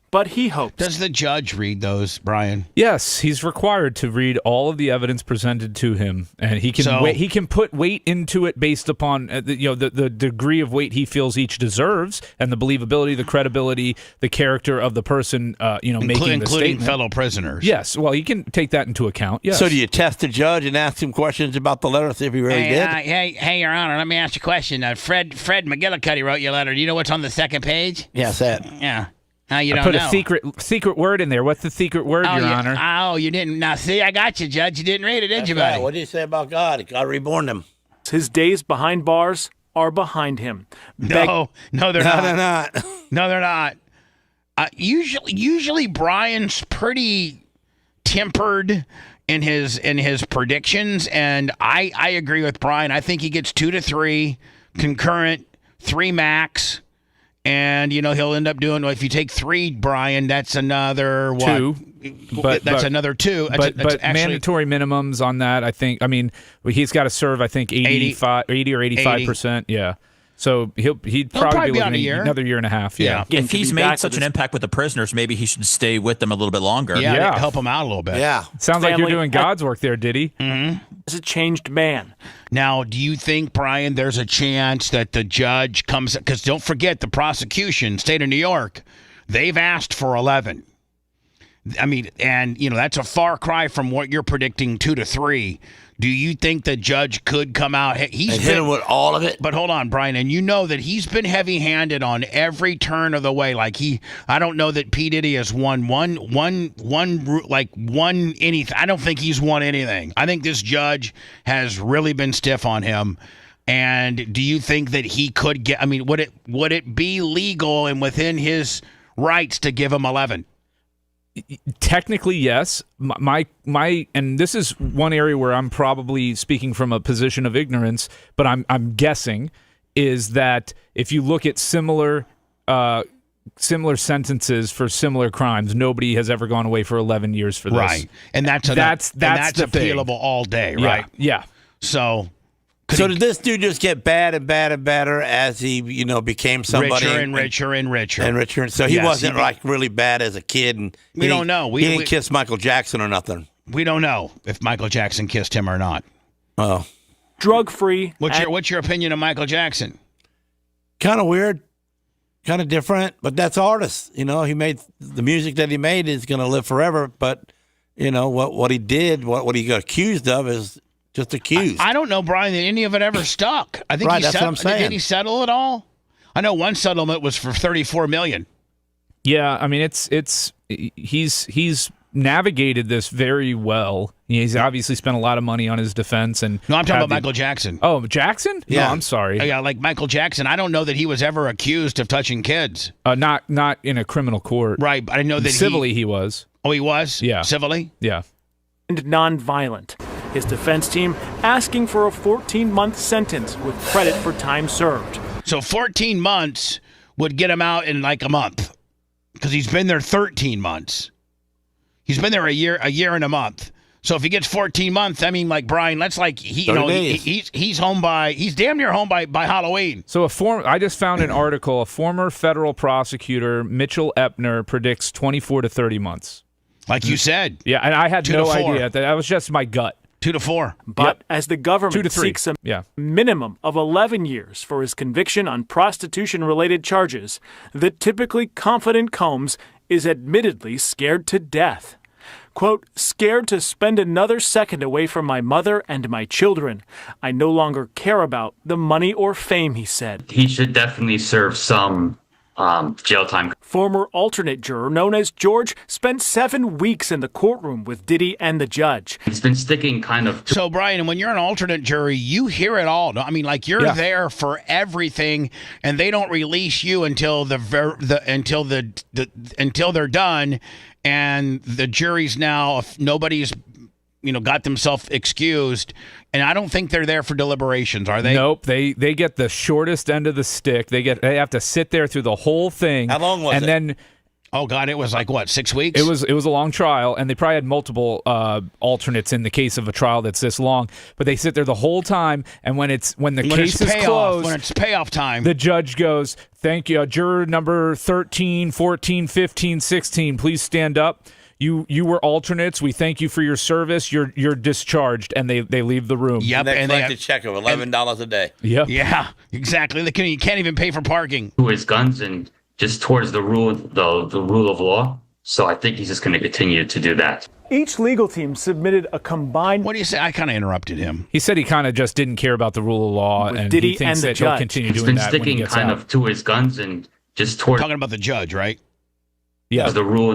But he hopes. Does the judge read those, Brian? Yes, he's required to read all of the evidence presented to him, and he can put weight into it based upon the degree of weight he feels each deserves, and the believability, the credibility, the character of the person making the including statement. fellow prisoners. Yes, well, he can take that into account. Yes. So do you test the judge and ask him questions about the letter, see if he really did? Hey, Your Honor, let me ask you a question. Fred McGillicuddy wrote your letter. Do you know what's on the second page? Yes, that. Yeah. You don't put know. a secret word in there. What's the secret word, Your Honor? Oh, you didn't. Now, see, I got you, Judge. You didn't read it, did you, buddy? What did he say about God? God reborn him. his days behind bars are behind him. No, they're No, not. they're not. No, they're not. Usually Brian's pretty tempered in his predictions, and I agree with Brian. I think he gets 2 to 3 concurrent, 3 max, and he'll end up doing. If you take 3, Brian, that's another what? 2. That's another 2. But actually, mandatory minimums on that, I think. I mean, he's got to serve, I think, 80 or 85%. Yeah. So he'd probably be on a looking year. at another year and a half. Yeah. If he's made such an impact with the prisoners, maybe he should stay with them a little bit longer. Yeah. Help him out a little bit. Yeah. Sounds like you're doing God's work there, Diddy. Mm-hmm. As a changed man. Now, do you think, Brian, there's a chance that the judge comes? Because don't forget, the prosecution, state of New York, they've asked for 11. I mean, and that's a far cry from what you're predicting, 2 to 3. Do you think the judge could come out? He's hit him with all of it. But hold on, Brian, and you know that he's been heavy-handed on every turn of the way. Like I don't know that P. Diddy has won anything. I don't think he's won anything. I think this judge has really been stiff on him. And do you think that he could get? I mean, would it be legal and within his rights to give him 11? Technically, yes. My and this is one area where I'm probably speaking from a position of ignorance, but I'm guessing is that if you look at similar sentences for similar crimes, nobody has ever gone away for 11 years for this. Right, and that's appealable all day, right? Yeah. So did this dude just get bad and bad and better as he, became somebody richer and richer and richer and richer? So he wasn't really bad as a kid, and we don't know. He didn't kiss Michael Jackson or nothing. We don't know if Michael Jackson kissed him or not. Oh, drug-free. What's your opinion of Michael Jackson? Kind of weird, kind of different, but that's artist. He made the music that he made is going to live forever. But what he did, what he got accused of is. Just accused. I don't know, Brian, that any of it ever stuck. I think that's what I'm saying. Did he settle it all? I know one settlement was for $34 million. Yeah, I mean he's navigated this very well. He's obviously spent a lot of money on his defense. And no, I'm talking about Michael Jackson. Oh, Jackson? Yeah, no, I'm sorry. Yeah, like Michael Jackson. I don't know that he was ever accused of touching kids. Not in a criminal court. Right, but I know that civilly he was. Oh, he was? Yeah. Civilly? Yeah. And nonviolent. His defense team asking for a 14-month sentence with credit for time served. So 14 months would get him out in like a month because he's been there 13 months. He's been there a year and a month. So if he gets 14 months, I mean, like Brian, that's like he's damn near home by Halloween. So I just found an article. A former federal prosecutor, Mitchell Epner, predicts 24 to 30 months. Like you said. Yeah, and I had no idea. That was just my gut. 2 to 4. But as the government 2 to 3. seeks a minimum of 11 years for his conviction on prostitution-related charges, the typically confident Combs is admittedly scared to death. Quote, scared to spend another second away from my mother and my children. I no longer care about the money or fame, he said. He should definitely serve some jail time. Former alternate juror known as George spent 7 weeks in the courtroom with Diddy and the judge. He's been sticking kind of. So, Brian, when you're an alternate jury, you hear it all. I mean, like you're there for everything, and they don't release you until until they're done, and the jury's now if nobody's got themselves excused. And I don't think they're there for deliberations, are they? Nope. They get the shortest end of the stick. They have to sit there through the whole thing. How long was it? And then, oh God, it was like what, 6 weeks? It was a long trial, and they probably had multiple alternates in the case of a trial that's this long. But they sit there the whole time, and when the case is closed, when it's payoff time, the judge goes, "Thank you, juror number 13, 14, 15, 16. Please stand up. You were alternates. We thank you for your service. You're discharged," and they leave the room. Yep, and they collect a check of $11 a day. Yep. Yeah, exactly. You can't even pay for parking. To his guns and just towards the rule of law. So I think he's just going to continue to do that. Each legal team submitted a combined. What do you say? I kind of interrupted him. He said he kind of just didn't care about the rule of law, and Diddy he thinks and the that he'll judge. continue He's doing been that when he sticking gets kind out. of to his guns and just towards. Talking about the judge, right? Yeah. The rule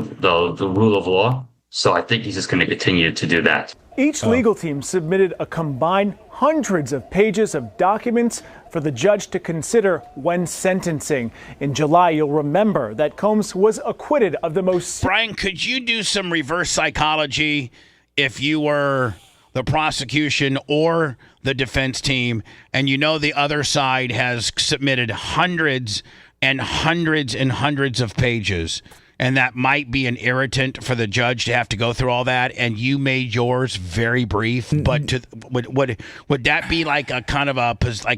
of law. So I think he's just going to continue to do that. Each legal team submitted a combined hundreds of pages of documents for the judge to consider when sentencing. In July, you'll remember that Combs was acquitted of the most... Brian, could you do some reverse psychology if you were the prosecution or the defense team, and you know the other side has submitted hundreds and hundreds and hundreds of pages, and that might be an irritant for the judge to have to go through all that, and you made yours very brief, but would that be like a kind of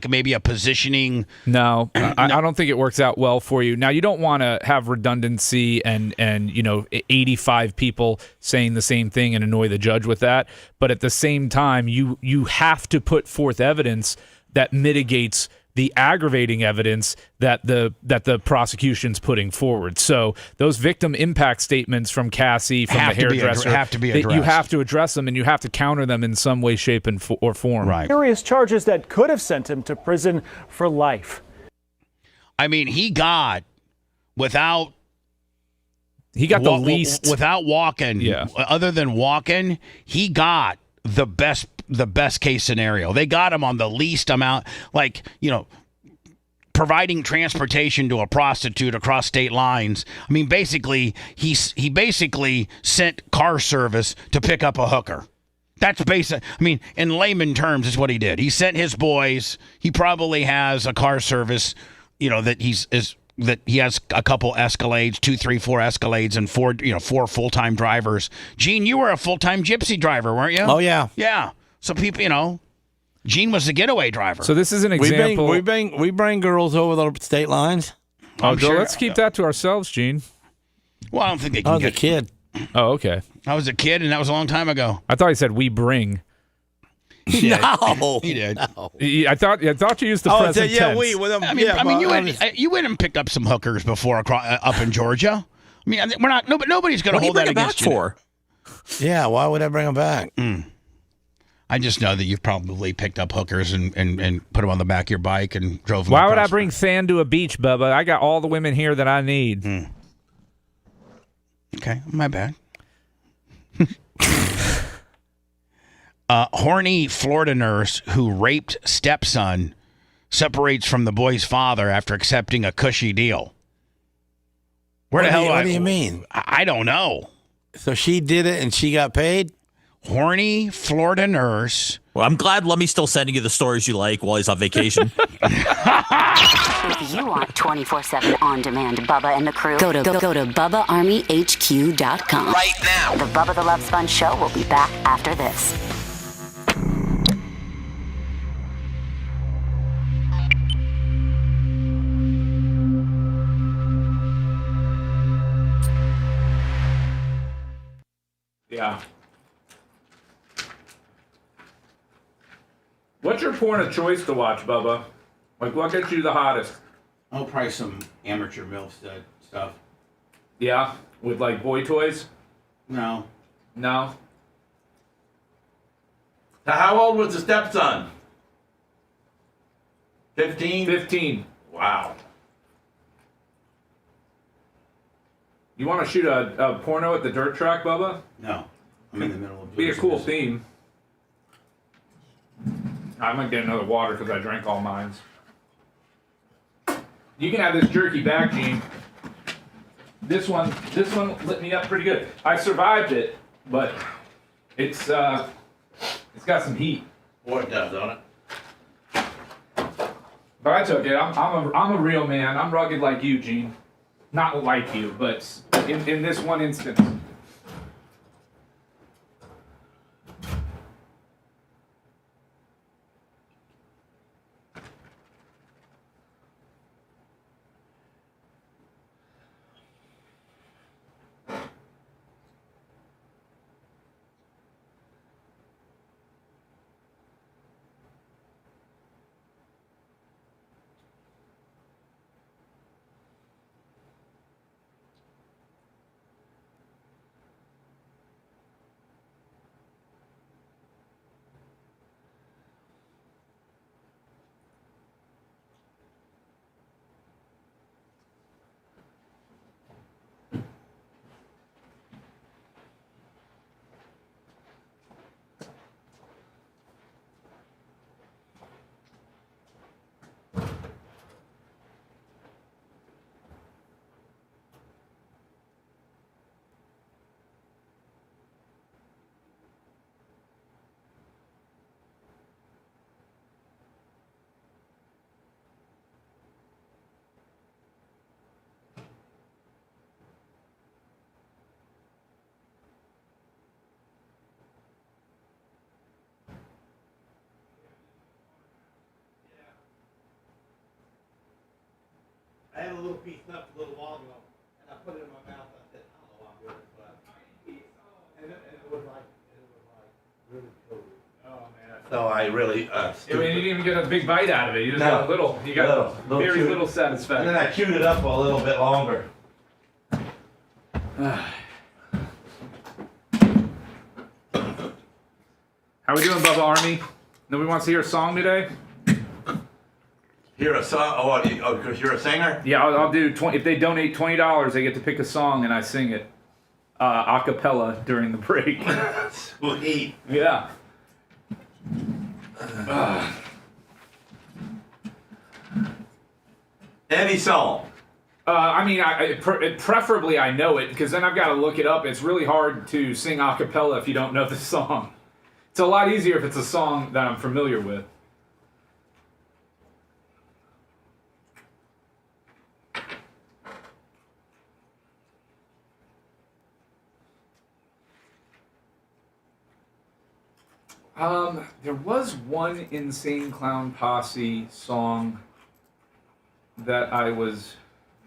maybe a positioning? No, I don't think it works out well for you. Now, you don't want to have redundancy and 85 people saying the same thing and annoy the judge with that, but at the same time, you have to put forth evidence that mitigates the aggravating evidence that the prosecution's putting forward. So those victim impact statements from Cassie, from the hairdresser, have to be addressed. You have to address them, and you have to counter them in some way, shape, or form. Right. Serious charges that could have sent him to prison for life. I mean, he got without walking. Yeah. Other than walking, he got the best case scenario. They got him on the least amount, providing transportation to a prostitute across state lines. I mean, basically, he basically sent car service to pick up a hooker. That's basic. I mean, in layman terms, is what he did. He sent his boys. He probably has a car service, that he has a couple Escalades, 2, 3, 4 Escalades, and 4 full-time drivers. Gene, you were a full-time gypsy driver, weren't you? Oh, yeah. Yeah. So people, Gene was the getaway driver. So this is an example. We bring girls over the state lines. Let's keep that to ourselves, Gene. Well, I don't think they can. I was a kid. Oh, okay. I was a kid, and that was a long time ago. I thought he said we bring. He did. No, he did. No. I thought you used the present tense. We with them. You went and picked up some hookers before up in Georgia. I mean, we're not. Nobody's going to hold that against you. For? Yeah, why would I bring them back? I just know that you've probably picked up hookers and put them on the back of your bike and drove them. Why would I bring sand to a beach, Bubba? I got all the women here that I need. Okay, my bad. Horny Florida nurse who raped stepson separates from the boy's father after accepting a cushy deal. What do you mean? I don't know. So she did it and she got paid? Horny Florida nurse. Well, I'm glad Lummy's still sending you the stories you like while he's on vacation. If you want 24/7 on-demand Bubba and the crew, go to BubbaArmyHQ.com. Right now. The Bubba the Love Sponge Show will be back after this. Yeah. What's your porn of choice to watch, Bubba? Like, what gets you the hottest? Oh, probably some amateur MILF stuff. Yeah? With, like, boy toys? No. No? How old was the stepson? 15? 15. Wow. You want to shoot a porno at the dirt track, Bubba? No. I'm in the middle of Be a cool theme. I might get another water because I drank all mine. You can have this jerky back, Gene. This one lit me up pretty good. I survived it, but it's got some heat. Boy, it does, don't it? But I took it. I'm a real man. I'm rugged like you, Gene. Not like you, but in this one instance. a little piece left a little while ago, and I put it in my mouth. I said, I don't know why I'm doing it, but and it was like really cool. Oh man. So I really. You didn't even get a big bite out of it. You just got a little. You got very little satisfaction. And then I chewed it up a little bit longer. How we doing, Bubba Army? Nobody wants to hear a song today? Hear a song? Oh, because you're a singer? Yeah, I'll do 20. If they donate $20, they get to pick a song and I sing it a cappella during the break. Sweet. Yeah. Any song? I mean, preferably I know it, because then I've got to look it up. It's really hard to sing a cappella if you don't know the song. It's a lot easier if it's a song that I'm familiar with. There was one Insane Clown Posse song that I was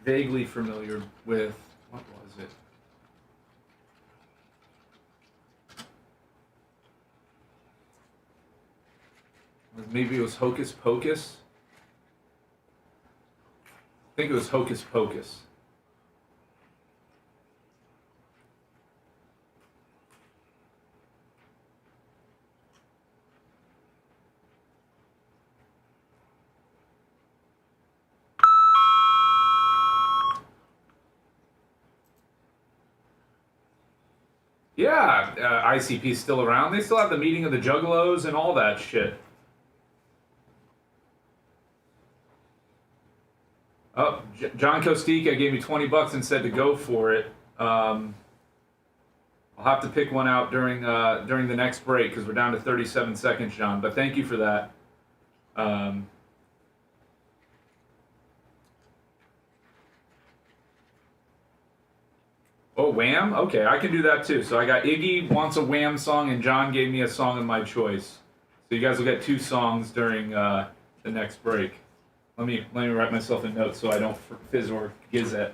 vaguely familiar with. What was it? Maybe it was Hocus Pocus? I think it was Hocus Pocus. Yeah, ICP's still around. They still have the meeting of the Juggalos and all that shit. Oh, John Kostika gave me $20 and said to go for it. I'll have to pick one out during the next break because we're down to 37 seconds, John. But thank you for that. Oh, Wham? Okay, I can do that too. So I got Iggy wants a Wham song, and John gave me a song of my choice. So you guys will get 2 songs during the next break. Let me write myself a note so I don't fizz or gizet.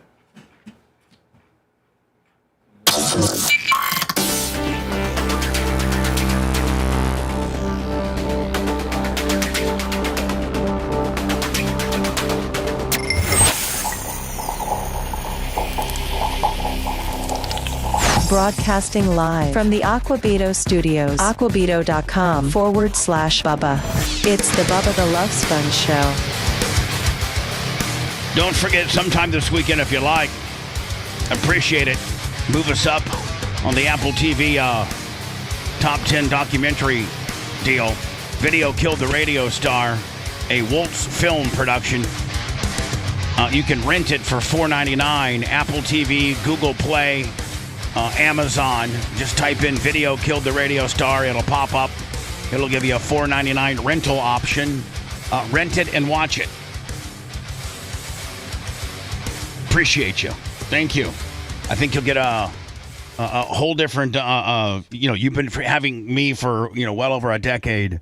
Broadcasting live from the Aquabeto studios. Aquabeto.com/Bubba. It's the Bubba the Love Sponge Show. Don't forget, sometime this weekend, if you like, appreciate it, move us up on the Apple TV Top 10 documentary deal. Video Killed the Radio Star, a Waltz film production. You can rent it for $4.99. Apple TV, Google Play, Amazon. Just type in Video Killed the Radio Star. It'll pop up. It'll give you a $4.99 rental option. Rent it and watch it. Appreciate you. Thank you. I think you'll get a whole different, you've been having me for, well over a decade,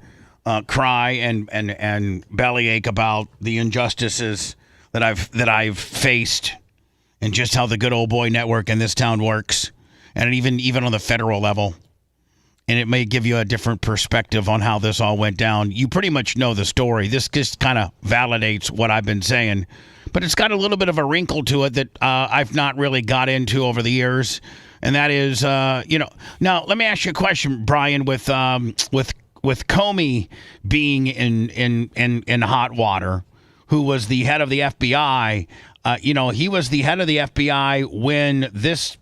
cry and bellyache about the injustices that I've faced and just how the good old boy network in this town works. And even on the federal level. And it may give you a different perspective on how this all went down. You pretty much know the story. This just kind of validates what I've been saying. But it's got a little bit of a wrinkle to it that I've not really got into over the years. And that is, Now, let me ask you a question, Brian, with Comey being in hot water, who was the head of the FBI. He was the head of the FBI when this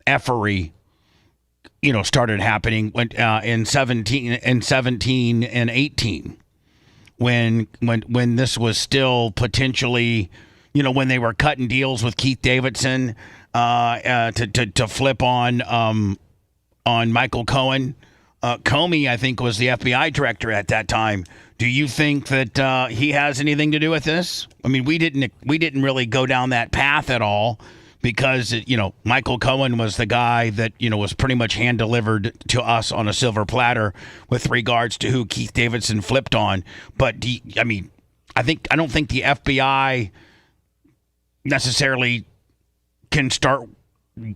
effery, started happening in 17 and 18, when this was still potentially, when they were cutting deals with Keith Davidson to flip on Michael Cohen. Comey, I think, was the FBI director at that time. Do you think that he has anything to do with this? I mean, we didn't really go down that path at all. Because, Michael Cohen was the guy that, was pretty much hand-delivered to us on a silver platter with regards to who Keith Davidson flipped on. But, I don't think the FBI necessarily can start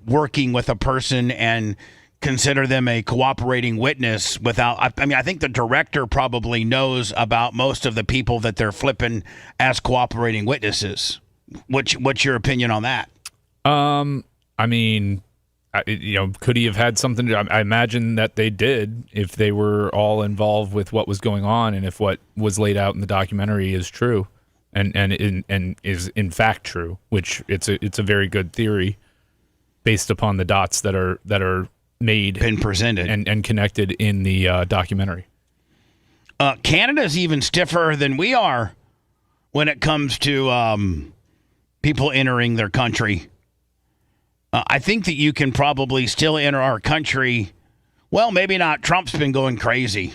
working with a person and consider them a cooperating witness without. I mean, I think the director probably knows about most of the people that they're flipping as cooperating witnesses. What's your opinion on that? I mean, could he have had something to, I imagine that they did if they were all involved with what was going on and if what was laid out in the documentary is true and is in fact true, which it's a very good theory based upon the dots that are made been presented and connected in the documentary. Canada's even stiffer than we are when it comes to people entering their country. I think that you can probably still enter our country. Well, maybe not. Trump's been going crazy.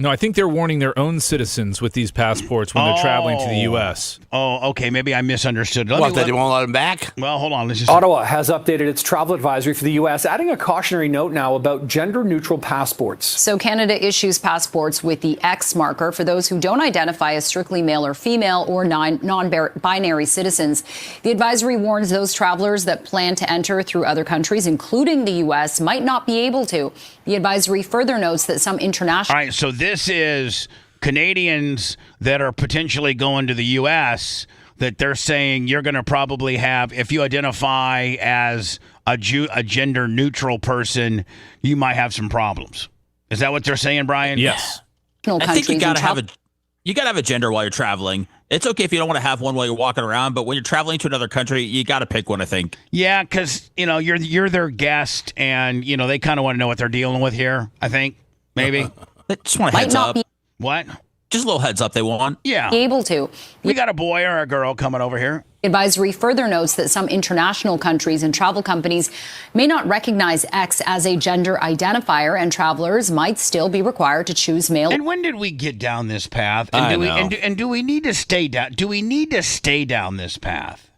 No, I think they're warning their own citizens with these passports when they're traveling to the U.S. Oh, okay. Maybe I misunderstood. They won't let them back? Well, hold on. Ottawa has updated its travel advisory for the U.S., adding a cautionary note now about gender-neutral passports. So Canada issues passports with the X marker for those who don't identify as strictly male or female or non-binary citizens. The advisory warns those travelers that plan to enter through other countries, including the U.S., might not be able to. The advisory further notes that some international... All right, so this is Canadians that are potentially going to the U.S. that they're saying you're going to probably have, if you identify as a gender-neutral person, you might have some problems. Is that what they're saying, Brian? Yes. I think you gotta have a gender while you're traveling. It's okay if you don't want to have one while you're walking around, but when you're traveling to another country, you got to pick one, I think. Yeah, because, you're their guest, and, they kind of want to know what they're dealing with here, I think, maybe. They just want a heads up. What? Just a little heads up they want. Yeah. Be able to. We got a boy or a girl coming over here. Advisory further notes that some international countries and travel companies may not recognize X as a gender identifier, and travelers might still be required to choose male. And when did we get down this path? And do we need to stay down? Do we need to stay down this path?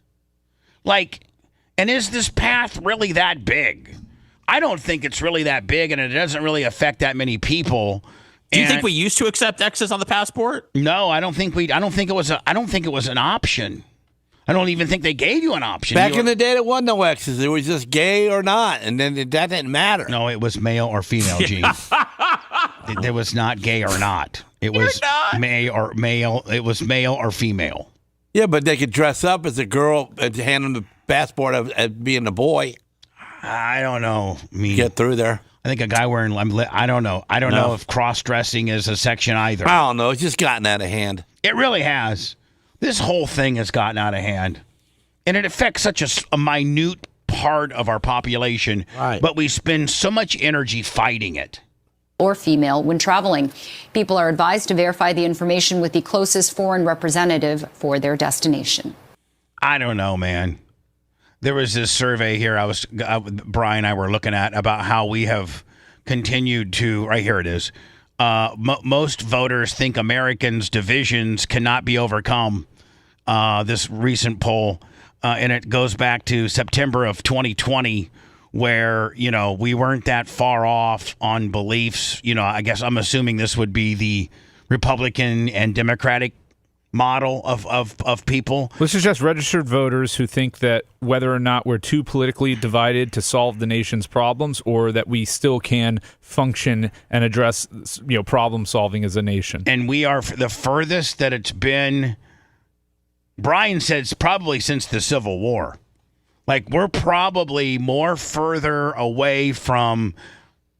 And is this path really that big? I don't think it's really that big, and it doesn't really affect that many people. Do you think we used to accept X's on the passport? No, I don't think it was an option. I don't even think they gave you an option. Back in the day, there was no X's. It was just gay or not, and then that didn't matter. No, it was male or female, Gene. There was not gay or not. It was male. It was male or female. Yeah, but they could dress up as a girl and hand them the passport as being a boy. I don't know. Get through there. I think a guy wearing, I don't know. I don't know if cross-dressing is a section either. I don't know. It's just gotten out of hand. It really has. This whole thing has gotten out of hand. And it affects such a minute part of our population. Right. But we spend so much energy fighting it. Or female when traveling. People are advised to verify the information with the closest foreign representative for their destination. I don't know, man. There was this survey here Brian and I were looking at about how we have continued to, right here it is, most voters think Americans' divisions cannot be overcome, this recent poll, and it goes back to September of 2020, where, we weren't that far off on beliefs. I guess I'm assuming this would be the Republican and Democratic model of people. This is just registered voters who think that whether or not we're too politically divided to solve the nation's problems, or that we still can function and address problem solving as a nation. And we are the furthest that it's been. Brian says probably since the Civil War. We're probably more further away from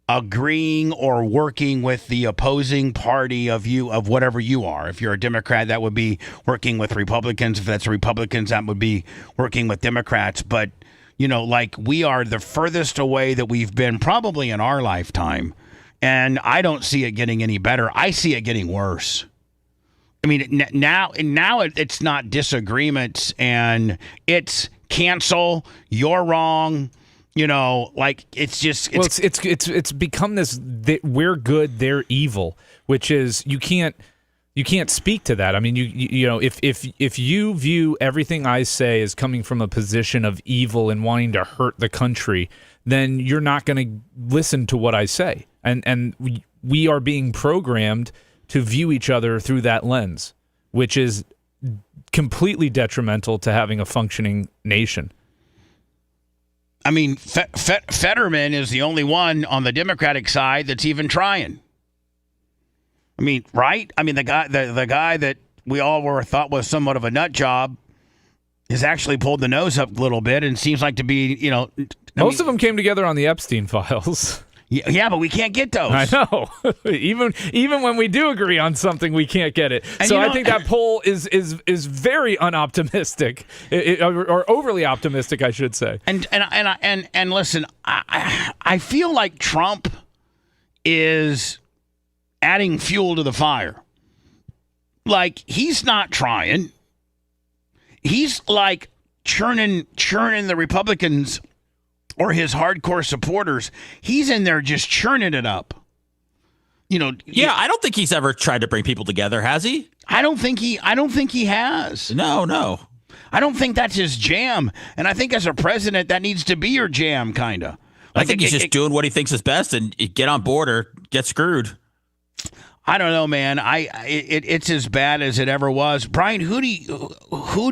agreeing or working with the opposing party of whatever you are. If you're a Democrat, that would be working with Republicans. If that's Republicans, that would be working with Democrats. But, we are the furthest away that we've been probably in our lifetime. And I don't see it getting any better. I see it getting worse. I mean, now it's not disagreements, and it's cancel, you're wrong. It's become this we're good, they're evil, which is you can't speak to that. I mean, if you view everything I say as coming from a position of evil and wanting to hurt the country, then you're not going to listen to what I say. And we are being programmed to view each other through that lens, which is completely detrimental to having a functioning nation. I mean, Fetterman is the only one on the Democratic side that's even trying. I mean, right? I mean, the guy that we all thought was somewhat of a nut job has actually pulled the nose up a little bit and seems like to be, Most of them came together on the Epstein files. Yeah, but we can't get those. I know. even when we do agree on something, we can't get it. And so I think that poll is very unoptimistic, or overly optimistic, I should say. And listen, I feel like Trump is adding fuel to the fire. Like, he's not trying. He's like churning the Republicans or his hardcore supporters. He's in there just churning it up. Yeah, I don't think he's ever tried to bring people together, has he? I don't think he has. No. I don't think that's his jam. And I think as a president, that needs to be your jam, kind of. I think he's just doing what he thinks is best, and get on board or get screwed. I don't know, man. It's as bad as it ever was. Brian, who do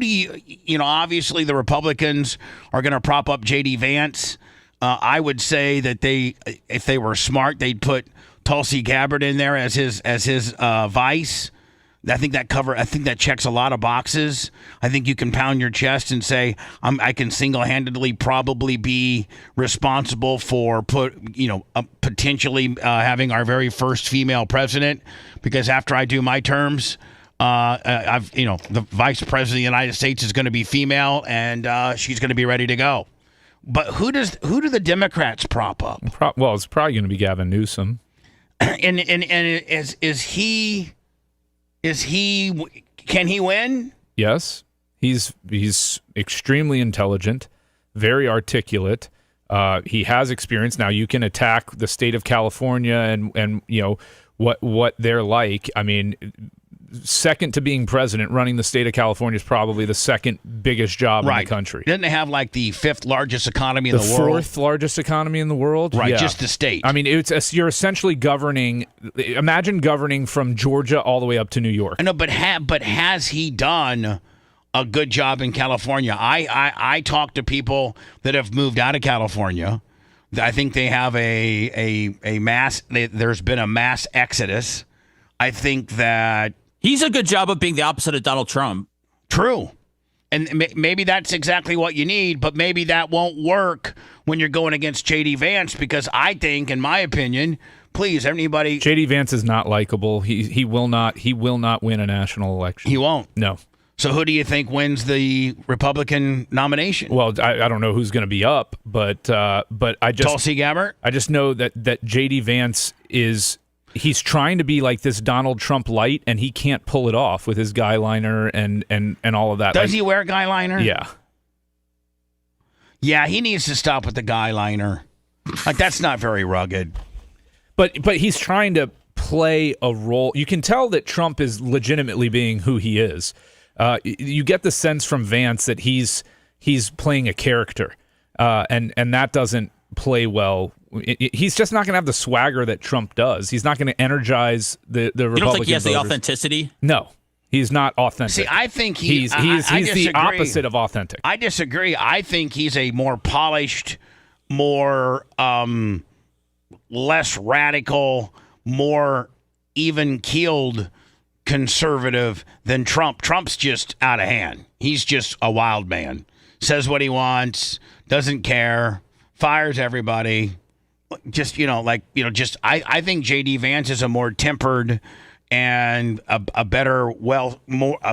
you obviously the Republicans are going to prop up J.D. Vance. I would say that if they were smart, they'd put Tulsi Gabbard in there as his vice. I think that checks a lot of boxes. I think you can pound your chest and say, I can single-handedly probably be responsible for potentially having our very first female president, because after I do my terms, the vice president of the United States is going to be female, and she's going to be ready to go. But who do the Democrats prop up? Well, it's probably going to be Gavin Newsom. And is he? Can he win? Yes. He's extremely intelligent, very articulate. He has experience. Now, you can attack the state of California and what they're like. I mean, second to being president, running the state of California is probably the second biggest job in the country. Didn't they have like the fifth largest economy in the world? The fourth largest economy in the world? Right, yeah. just the state. I mean, you're essentially governing. Imagine governing from Georgia all the way up to New York. I know, but has he done a good job in California? I talk to people that have moved out of California. I think they have a mass. There's been a mass exodus. I think that he's a good job of being the opposite of Donald Trump. True. And maybe that's exactly what you need, but maybe that won't work when you're going against J.D. Vance, because I think, in my opinion, please, anybody... J.D. Vance is not likable. He will not win a national election. He won't? No. So who do you think wins the Republican nomination? Well, I don't know who's going to be up, but I just... Tulsi Gabbard? I just know that J.D. Vance is... He's trying to be like this Donald Trump light, and he can't pull it off with his guy liner and all of that. Does he wear guy liner? Yeah. Yeah, he needs to stop with the guy liner. Like, that's not very rugged. But he's trying to play a role. You can tell that Trump is legitimately being who he is. You get the sense from Vance that he's playing a character, and that doesn't play well. He's just not going to have the swagger that Trump does. He's not going to energize the Republican You don't think he has voters. the authenticity? No, he's not authentic. See, I think he's the opposite of authentic. I disagree. I think he's a more polished, more less radical, more even-keeled conservative than Trump. Trump's just out of hand. He's just a wild man. Says what he wants, doesn't care, fires everybody. Just, I think J.D. Vance is a more tempered and a better,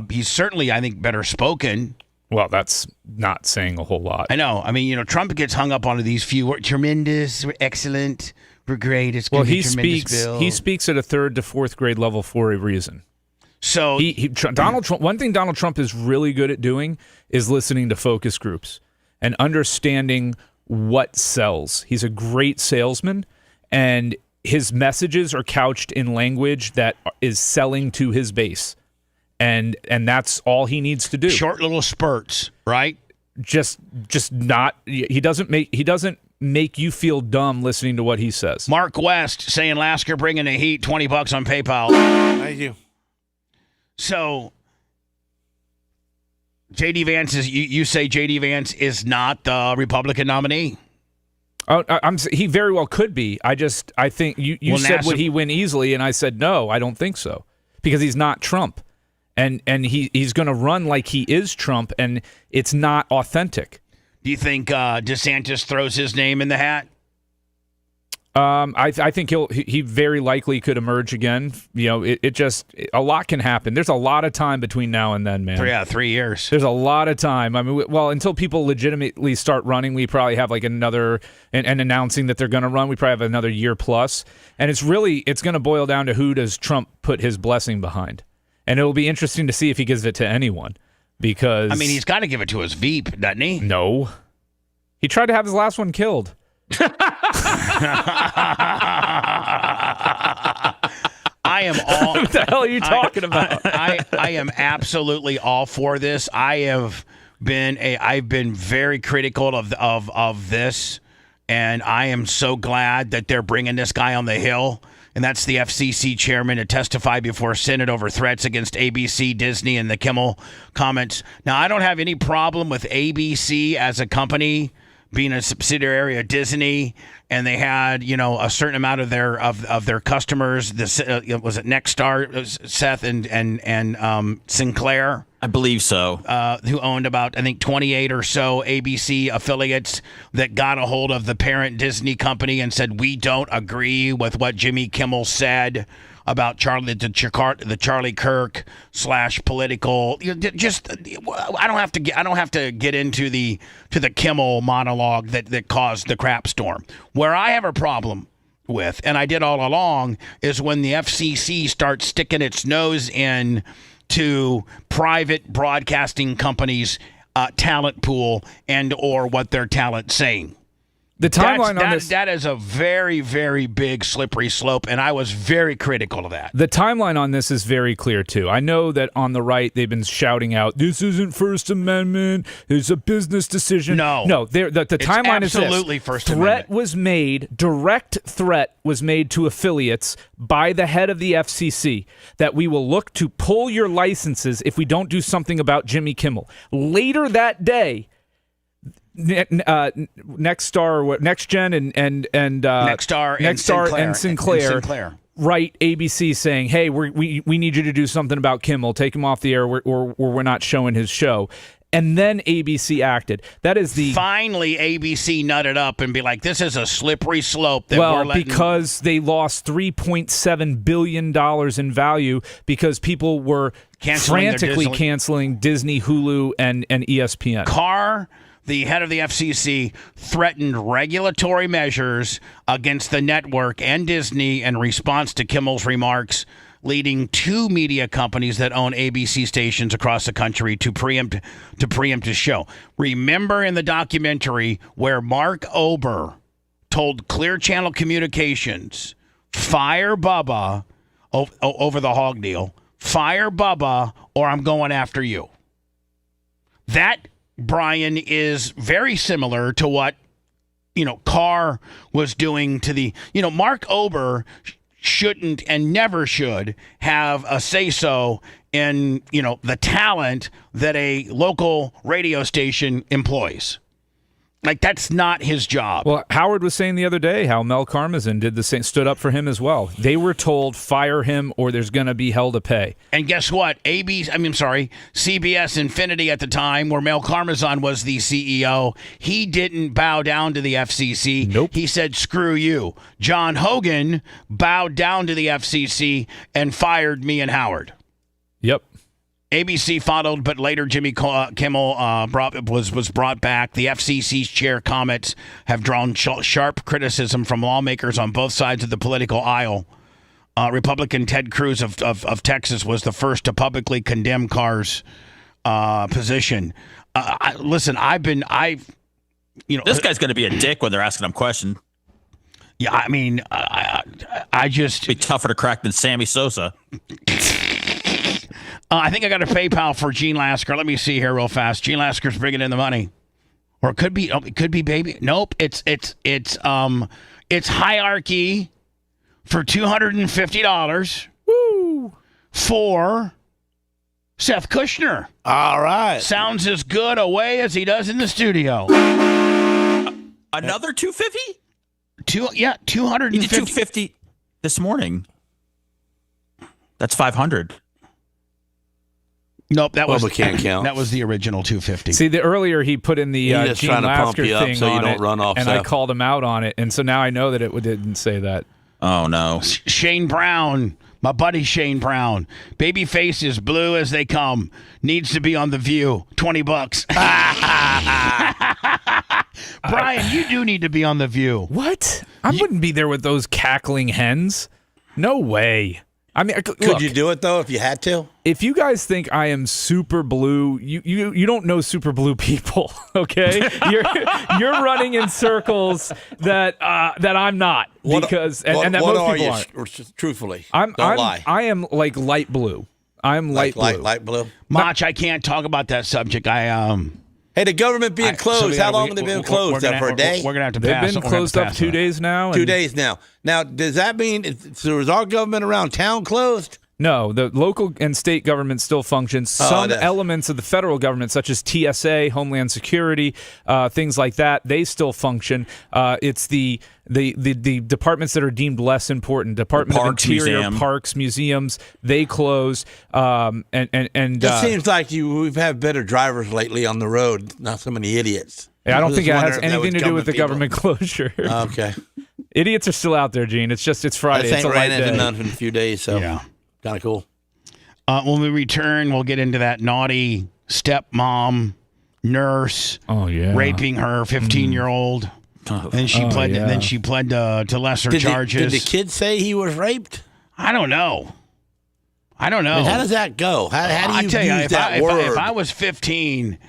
he's certainly, I think, better spoken. Well, that's not saying a whole lot. I know. I mean, Trump gets hung up onto these few words. Tremendous, we're excellent, we're great. It's going to be a tremendous bill. He speaks at a 3rd to 4th grade level for a reason. So Donald Trump. One thing Donald Trump is really good at doing is listening to focus groups and understanding what sells. He's a great salesman, and his messages are couched in language that is selling to his base, and that's all he needs to do. Short little spurts, right? Just not. He doesn't make you feel dumb listening to what he says. Mark West saying Lasker bringing the heat. $20 on PayPal. Thank you. So J.D. Vance is. You say J.D. Vance is not the Republican nominee? Oh, he very well could be. I think you said would he win easily, and I said no, I don't think so, because he's not Trump, and he's going to run like he is Trump, and it's not authentic. Do you think DeSantis throws his name in the hat? I think he very likely could emerge again. You know, a lot can happen. There's a lot of time between now and then, man. 3 years. There's a lot of time. I mean, until people legitimately start running, we probably have like another and announcing that they're going to run. We probably have another year plus, and it's going to boil down to who does Trump put his blessing behind, and it'll be interesting to see if he gives it to anyone. Because I mean, he's got to give it to his Veep, doesn't he? No, he tried to have his last one killed. I am all. What the hell are you talking about? I am absolutely all for this. I've been very critical of this, and I am so glad that they're bringing this guy on the Hill. And that's the FCC chairman to testify before Senate over threats against ABC, Disney, and the Kimmel comments. Now, I don't have any problem with ABC as a company being a subsidiary of Disney, and they had, a certain amount of their customers. Was it Nexstar, Seth and Sinclair? I believe so. Who owned about, I think, 28 or so ABC affiliates that got a hold of the parent Disney company and said, we don't agree with what Jimmy Kimmel said about the Charlie Kirk / political. I don't have to get into the Kimmel monologue that caused the crap storm. Where I have a problem with, and I did all along, is when the FCC starts sticking its nose in to private broadcasting companies' talent pool and or what their talent's saying. The timeline on this... That is a very, very big slippery slope, and I was very critical of that. The timeline on this is very clear, too. I know that on the right, they've been shouting out, this isn't First Amendment, it's a business decision. No, the timeline is this. Absolutely First Amendment. Direct threat was made to affiliates by the head of the FCC that we will look to pull your licenses if we don't do something about Jimmy Kimmel. Later that day, Nexstar, Next Gen, and Nexstar and Sinclair write ABC saying, "Hey, we need you to do something about Kimmel. Take him off the air, or we're not showing his show." And then ABC acted. That is finally ABC nutted up and be like, "This is a slippery slope." That because they lost $3.7 billion in value because people were frantically canceling Disney, Hulu, and ESPN. Carr, the head of the FCC, threatened regulatory measures against the network and Disney in response to Kimmel's remarks, leading two media companies that own ABC stations across the country to preempt his show. Remember in the documentary where Mark Ober told Clear Channel Communications, fire Bubba over the hog deal, fire Bubba or I'm going after you. That, Brian, is very similar to what, Carr was doing to the, Mark Ober shouldn't and never should have a say-so in, the talent that a local radio station employs. Like, that's not his job. Well, Howard was saying the other day how Mel Karmazin did the same, stood up for him as well. They were told, fire him or there's going to be hell to pay. And guess what? CBS Infinity at the time, where Mel Karmazin was the CEO, he didn't bow down to the FCC. Nope. He said, screw you. John Hogan bowed down to the FCC and fired me and Howard. Yep. ABC followed, but later Jimmy Kimmel was brought back. The FCC's chair comments have drawn sharp criticism from lawmakers on both sides of the political aisle. Republican Ted Cruz of Texas was the first to publicly condemn Carr's position. Listen, this guy's going to be a dick when they're asking him questions. Yeah, I mean, I just be tougher to crack than Sammy Sosa. I think I got a PayPal for Gene Lasker. Let me see here real fast. Gene Lasker's bringing in the money, or it could be baby. Nope, it's hierarchy for $250. Woo! For Seth Kushner. All right. Sounds as good away as he does in the studio. Another 250? 250. He did 250 this morning. That's 500. Nope, that was we can't count. That was the original 250. See, the earlier he put in the He's just Gene trying to pump Lasker you up thing so you on don't it, run off, and I Seth. called him out on it, and so now I know that it didn't say that. Oh, no. Shane Brown, my buddy Shane Brown. Babyface is blue as they come. Needs to be on The View. $20. Brian, you do need to be on The View. What? I wouldn't be there with those cackling hens. No way. I mean, Could you do it, though, if you had to? If you guys think I am super blue, you don't know super blue people, okay? You're running in circles that I'm not, because and that what most are people you? aren't. Truthfully, Don't lie. I am like light blue. I'm light blue. Light blue. Mach, I can't talk about that subject. Hey, the government being closed. How long have they been closed? For a day? We're gonna have to They've pass. been closed up 2 days now. 2 days now. Now, does that mean so is our government around town closed? No, the local and state government still functions. Some elements of the federal government, such as TSA, Homeland Security, things like that, they still function. It's the departments that are deemed less important, Department of Interior, Parks, Museums, they close. It seems like we've had better drivers lately on the road, not so many idiots. I don't think it has anything to do with the government closure. Okay. Idiots are still out there, Gene. It's Friday. I it's a ran light into day. none in a few days, so yeah. Kind of cool. When we return, we'll get into that naughty stepmom nurse raping her 15-year-old. And she pled. yeah. Then she pled to lesser charges. Did the kid say he was raped? I don't know. I mean, how does that go? How do you tell you, use that word? If I was 15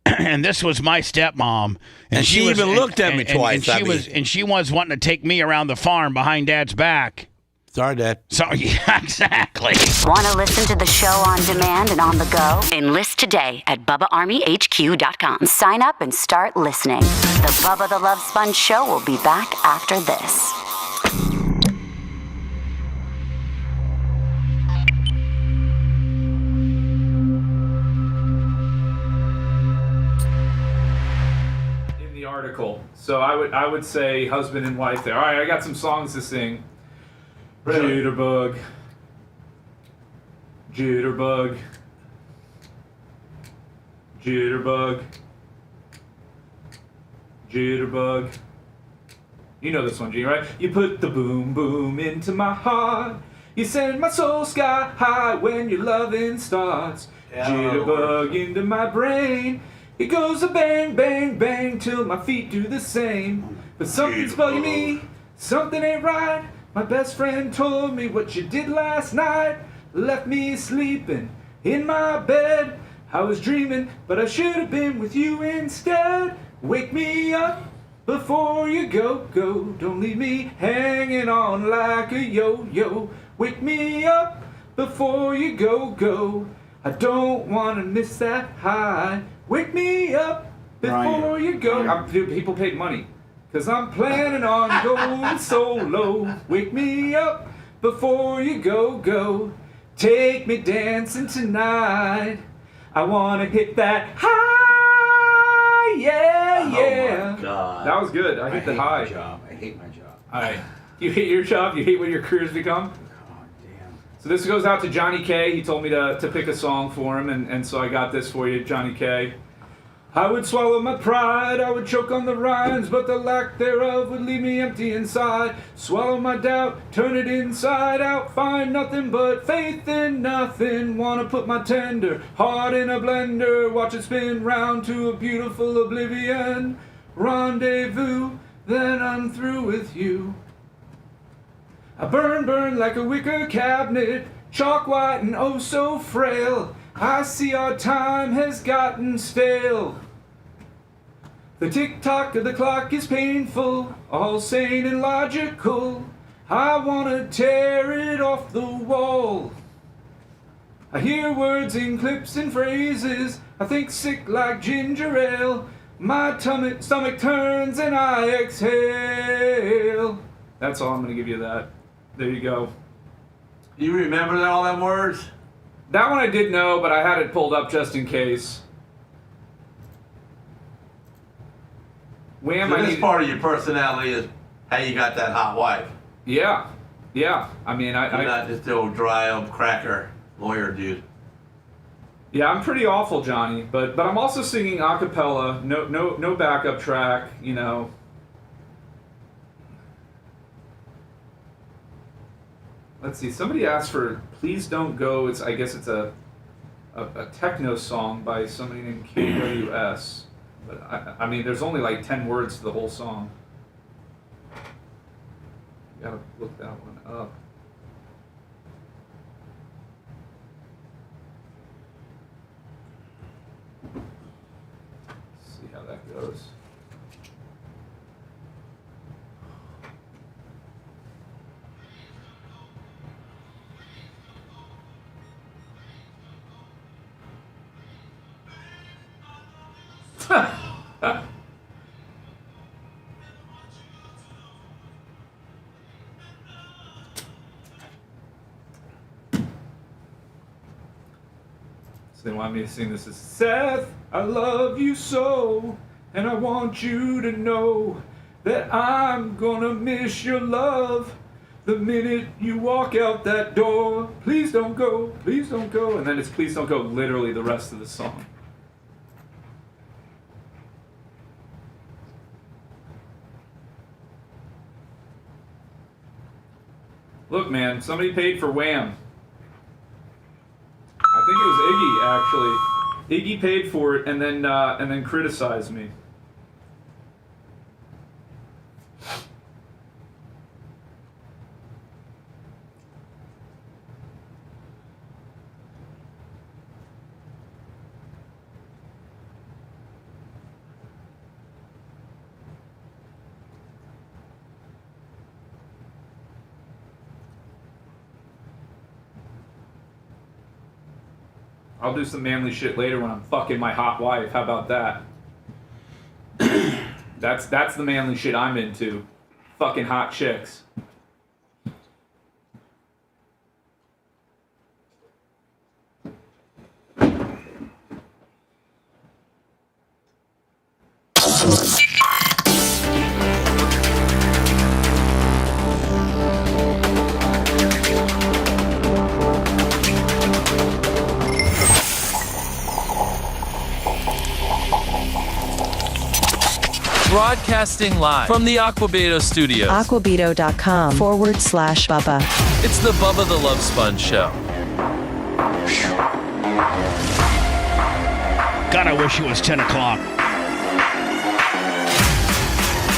and this was my stepmom, and she was, even looked at me twice, and she was wanting to take me around the farm behind Dad's back. Sorry, Dad. Sorry, yeah, exactly. Want to listen to the show on demand and on the go? Enlist today at BubbaArmyHQ.com. Sign up and start listening. The Bubba the Love Sponge Show will be back after this. In the article, so I would say husband and wife there. All right, I got some songs to sing. Jitterbug. Jitterbug. Jitterbug. Jitterbug. You know this one, Gene, right? You put the boom boom into my heart. You send my soul sky high when your loving starts. Jitterbug into my brain. It goes a bang, bang, bang till my feet do the same. But something's bugging me. Something ain't right. My best friend told me what you did last night. Left me sleeping in my bed. I was dreaming, but I should have been with you instead. Wake me up before you go. Don't leave me hanging on like a yo-yo. Wake me up before you go. I don't want to miss that high. Wake me up before you go. Dude, people paid money. Cause I'm planning on going solo. Wake me up before you go. Take me dancing tonight. I wanna hit that high, yeah. Oh my God. That was good. I hit the high. My job. I hate my job. All right. You hate your job? You hate what your career's become? Oh, damn. So this goes out to Johnny K. He told me to pick a song for him, and so I got this for you, Johnny K. I would swallow my pride, I would choke on the rhymes, but the lack thereof would leave me empty inside. Swallow my doubt, turn it inside out, find nothing but faith in nothing. Wanna put my tender heart in a blender, watch it spin round to a beautiful oblivion. Rendezvous, then I'm through with you. I burn like a wicker cabinet, chalk white and oh so frail. I see our time has gotten stale. The tick-tock of the clock is painful, all sane and logical. I wanna tear it off the wall. I hear words in clips and phrases, I think sick like ginger ale. My stomach turns and I exhale. That's all I'm gonna give you that. There you go. You remember all them words? That one I did know, but I had it pulled up just in case. Wham! So this part of your personality is how you got that hot wife. Yeah. I mean, You're not just the old dry old cracker lawyer dude. Yeah, I'm pretty awful, Johnny. But I'm also singing a cappella. No backup track. You know. Let's see. Somebody asked for "Please Don't Go." I guess it's a techno song by somebody named KWS. But I mean, there's only like 10 words to the whole song. You gotta look that one up. See how that goes. So they want me to sing this as Seth, I love you so, and I want you to know that I'm gonna miss your love the minute you walk out that door. Please don't go, please don't go. And then it's please don't go literally the rest of the song. Look, man, somebody paid for Wham. I think it was Iggy, actually. Iggy paid for it and then criticized me. I'll do some manly shit later when I'm fucking my hot wife. How about that? That's the manly shit I'm into. Fucking hot chicks. Broadcasting live from the Aquabedo studios. Aquabedo.com/Bubba. It's the Bubba the Love Sponge Show. God, I wish it was 10 o'clock. Get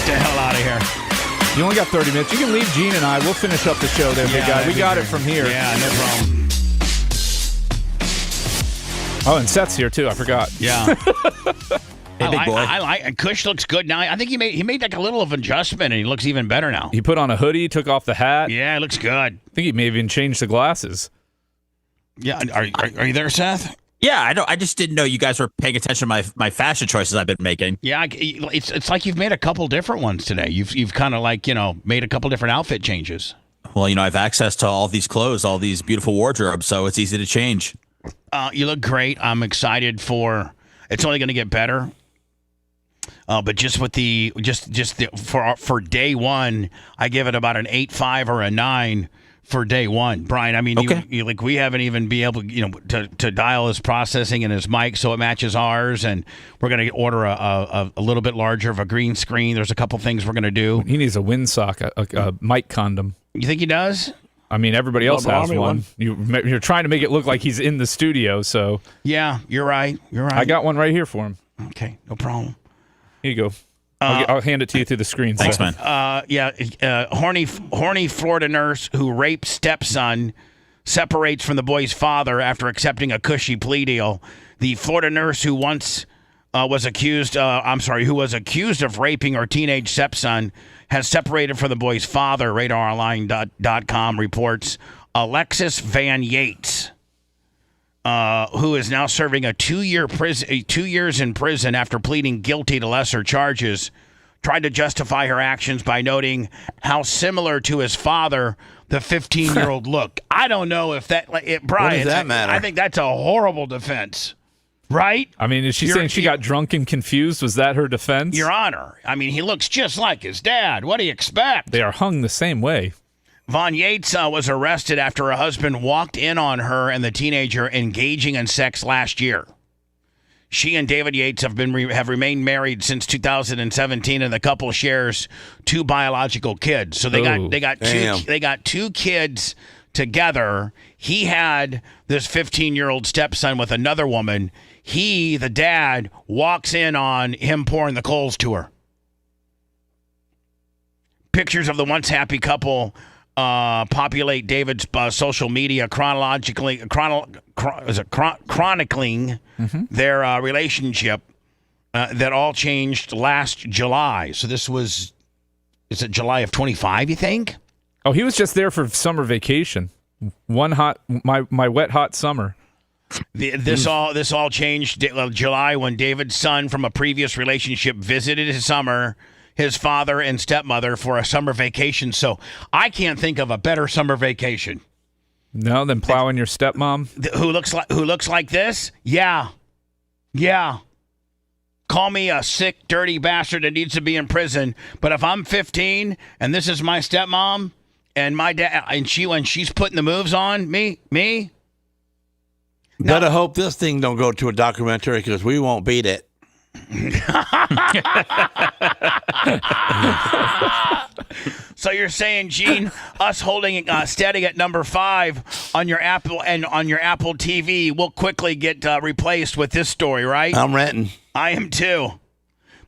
the hell out of here. You only got 30 minutes. You can leave Gene and I. We'll finish up the show there, big guy. We got it from here. Yeah, no problem. Oh, and Seth's here, too. I forgot. Yeah. Hey, big boy. I like Kush looks good now. I think he made like a little of adjustment, and he looks even better now. He put on a hoodie, took off the hat. Yeah, it looks good. I think he may even changed the glasses. Yeah, are you there, Seth? Yeah, I just didn't know you guys were paying attention to my fashion choices I've been making. Yeah, it's like you've made a couple different ones today. You've kind of like made a couple different outfit changes. Well, I have access to all these clothes, all these beautiful wardrobes, so it's easy to change. You look great. I'm excited for. It's only going to get better. But just with for day one, I give it about an 8.5 or a 9 for day one. Brian, I mean, okay. We haven't even been able, to dial his processing and his mic so it matches ours, and we're gonna order a little bit larger of a green screen. There's a couple things we're gonna do. He needs a windsock, a mic condom. You think he does? I mean, everybody else has Army one. You're trying to make it look like he's in the studio, so yeah, you're right. I got one right here for him. Okay, no problem. Here you go. I'll hand it to you through the screen. Thanks, man. Horny Florida nurse who raped stepson separates from the boy's father after accepting a cushy plea deal. The Florida nurse who once was accused of raping her teenage stepson has separated from the boy's father. RadarOnline.com reports Alexis Van Yates, who is now serving 2 years in prison after pleading guilty to lesser charges, tried to justify her actions by noting how similar to his father the 15-year-old looked. I don't know if that, Brian. What does that matter? I think that's a horrible defense, right? I mean, is she saying she got drunk and confused? Was that her defense? Your Honor. I mean, he looks just like his dad. What do you expect? They are hung the same way. Von Yates was arrested after her husband walked in on her and the teenager engaging in sex last year. She and David Yates have remained married since 2017, and the couple shares 2 biological kids. So they got 2 kids together. He had this 15-year-old stepson with another woman. He, the dad, walks in on him pouring the coals to her. Pictures of the once happy couple populate David's social media chronicling their relationship that all changed last July. So is it July of 25, you think? Oh, he was just there for summer vacation. My wet hot summer. This all changed July when David's son from a previous relationship visited his father and stepmother for a summer vacation. So I can't think of a better summer vacation. No, than plowing your stepmom? Who looks like this? Yeah. Call me a sick, dirty bastard that needs to be in prison. But if I'm 15 and this is my stepmom and my dad, and when she's putting the moves on me. Better hope this thing don't go to a documentary because we won't beat it. So you're saying, Gene, us holding steady at number 5 on your Apple TV will quickly get replaced with this story, right? I'm renting. I am too.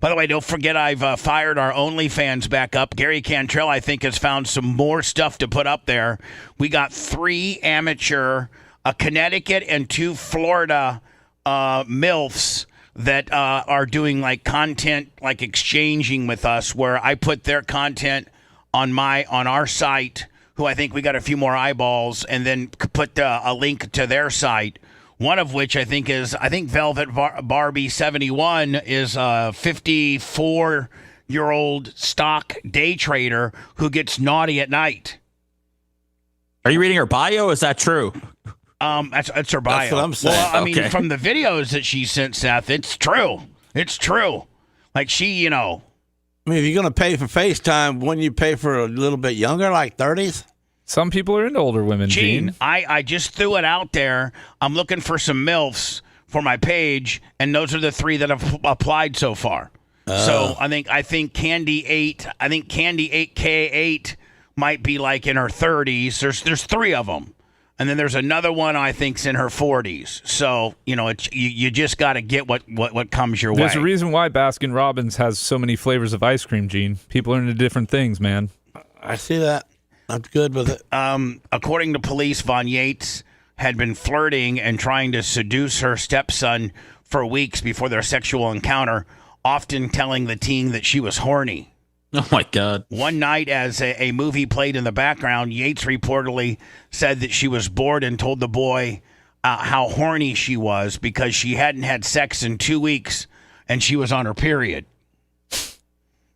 By the way, don't forget I've fired our OnlyFans back up. Gary Cantrell, I think, has found some more stuff to put up there. We got 3 amateur, a Connecticut and 2 Florida MILFs that are doing content, exchanging with us, where I put their content on our site, who I think we got a few more eyeballs, and then put a link to their site. One of which I think Velvet Barbie 71 is a 54-year-old stock day trader who gets naughty at night. Are you reading her bio? Is that true? That's her bio. That's what I'm saying. Well, I mean, from the videos that she sent, Seth, it's true. It's true. She, I mean, if you're going to pay for FaceTime, wouldn't you pay for a little bit younger, like 30s? Some people are into older women, Gene. I just threw it out there. I'm looking for some MILFs for my page, and those are the 3 that have applied so far. So I think Candy 8K8 might be in her 30s. There's 3 of them. And then there's another one I think's in her 40s. So, you just got to get what comes your way. There's a reason why Baskin Robbins has so many flavors of ice cream, Gene. People are into different things, man. I see that. I'm good with it. According to police, Von Yates had been flirting and trying to seduce her stepson for weeks before their sexual encounter, often telling the teen that she was horny. Oh, my God. One night, as a movie played in the background, Yates reportedly said that she was bored and told the boy how horny she was because she hadn't had sex in 2 weeks and she was on her period.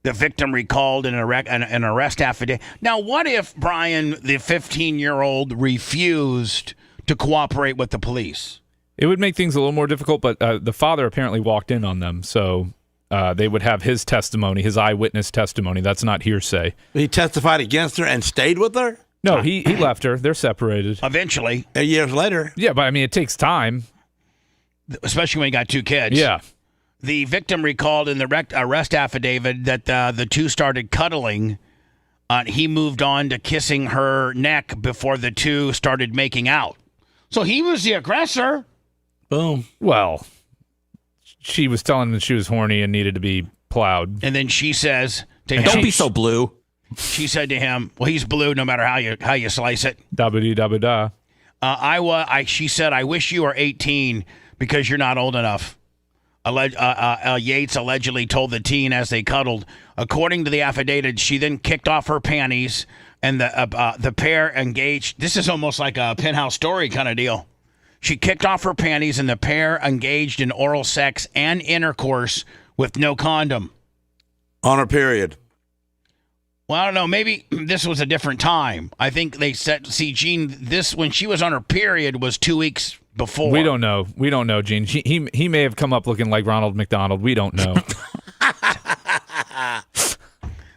The victim recalled an arrest affidavit. Now, what if, Brian, the 15-year-old, refused to cooperate with the police? It would make things a little more difficult, but the father apparently walked in on them, so they would have his testimony, his eyewitness testimony. That's not hearsay. He testified against her and stayed with her? No, he left her. They're separated. Eventually. Years later. Yeah, but I mean, it takes time. Especially when you got 2 kids. Yeah. The victim recalled in the arrest affidavit that the 2 started cuddling. He moved on to kissing her neck before the 2 started making out. So he was the aggressor. Boom. Well, she was telling him that she was horny and needed to be plowed. And then she says to him, "Don't be so blue." She said to him, "Well, he's blue no matter how you slice it." Da-ba-dee-da-ba-da. She said, "I wish you were 18 because you're not old enough." Yates allegedly told the teen as they cuddled. According to the affidavit, she then kicked off her panties, and the pair engaged. This is almost like a Penthouse Story kind of deal. She kicked off her panties, and the pair engaged in oral sex and intercourse with no condom. On her period. Well, I don't know. Maybe this was a different time. I think they said, see, Gene, this, when she was on her period, was 2 weeks before. We don't know. We don't know, Gene. He may have come up looking like Ronald McDonald. We don't know.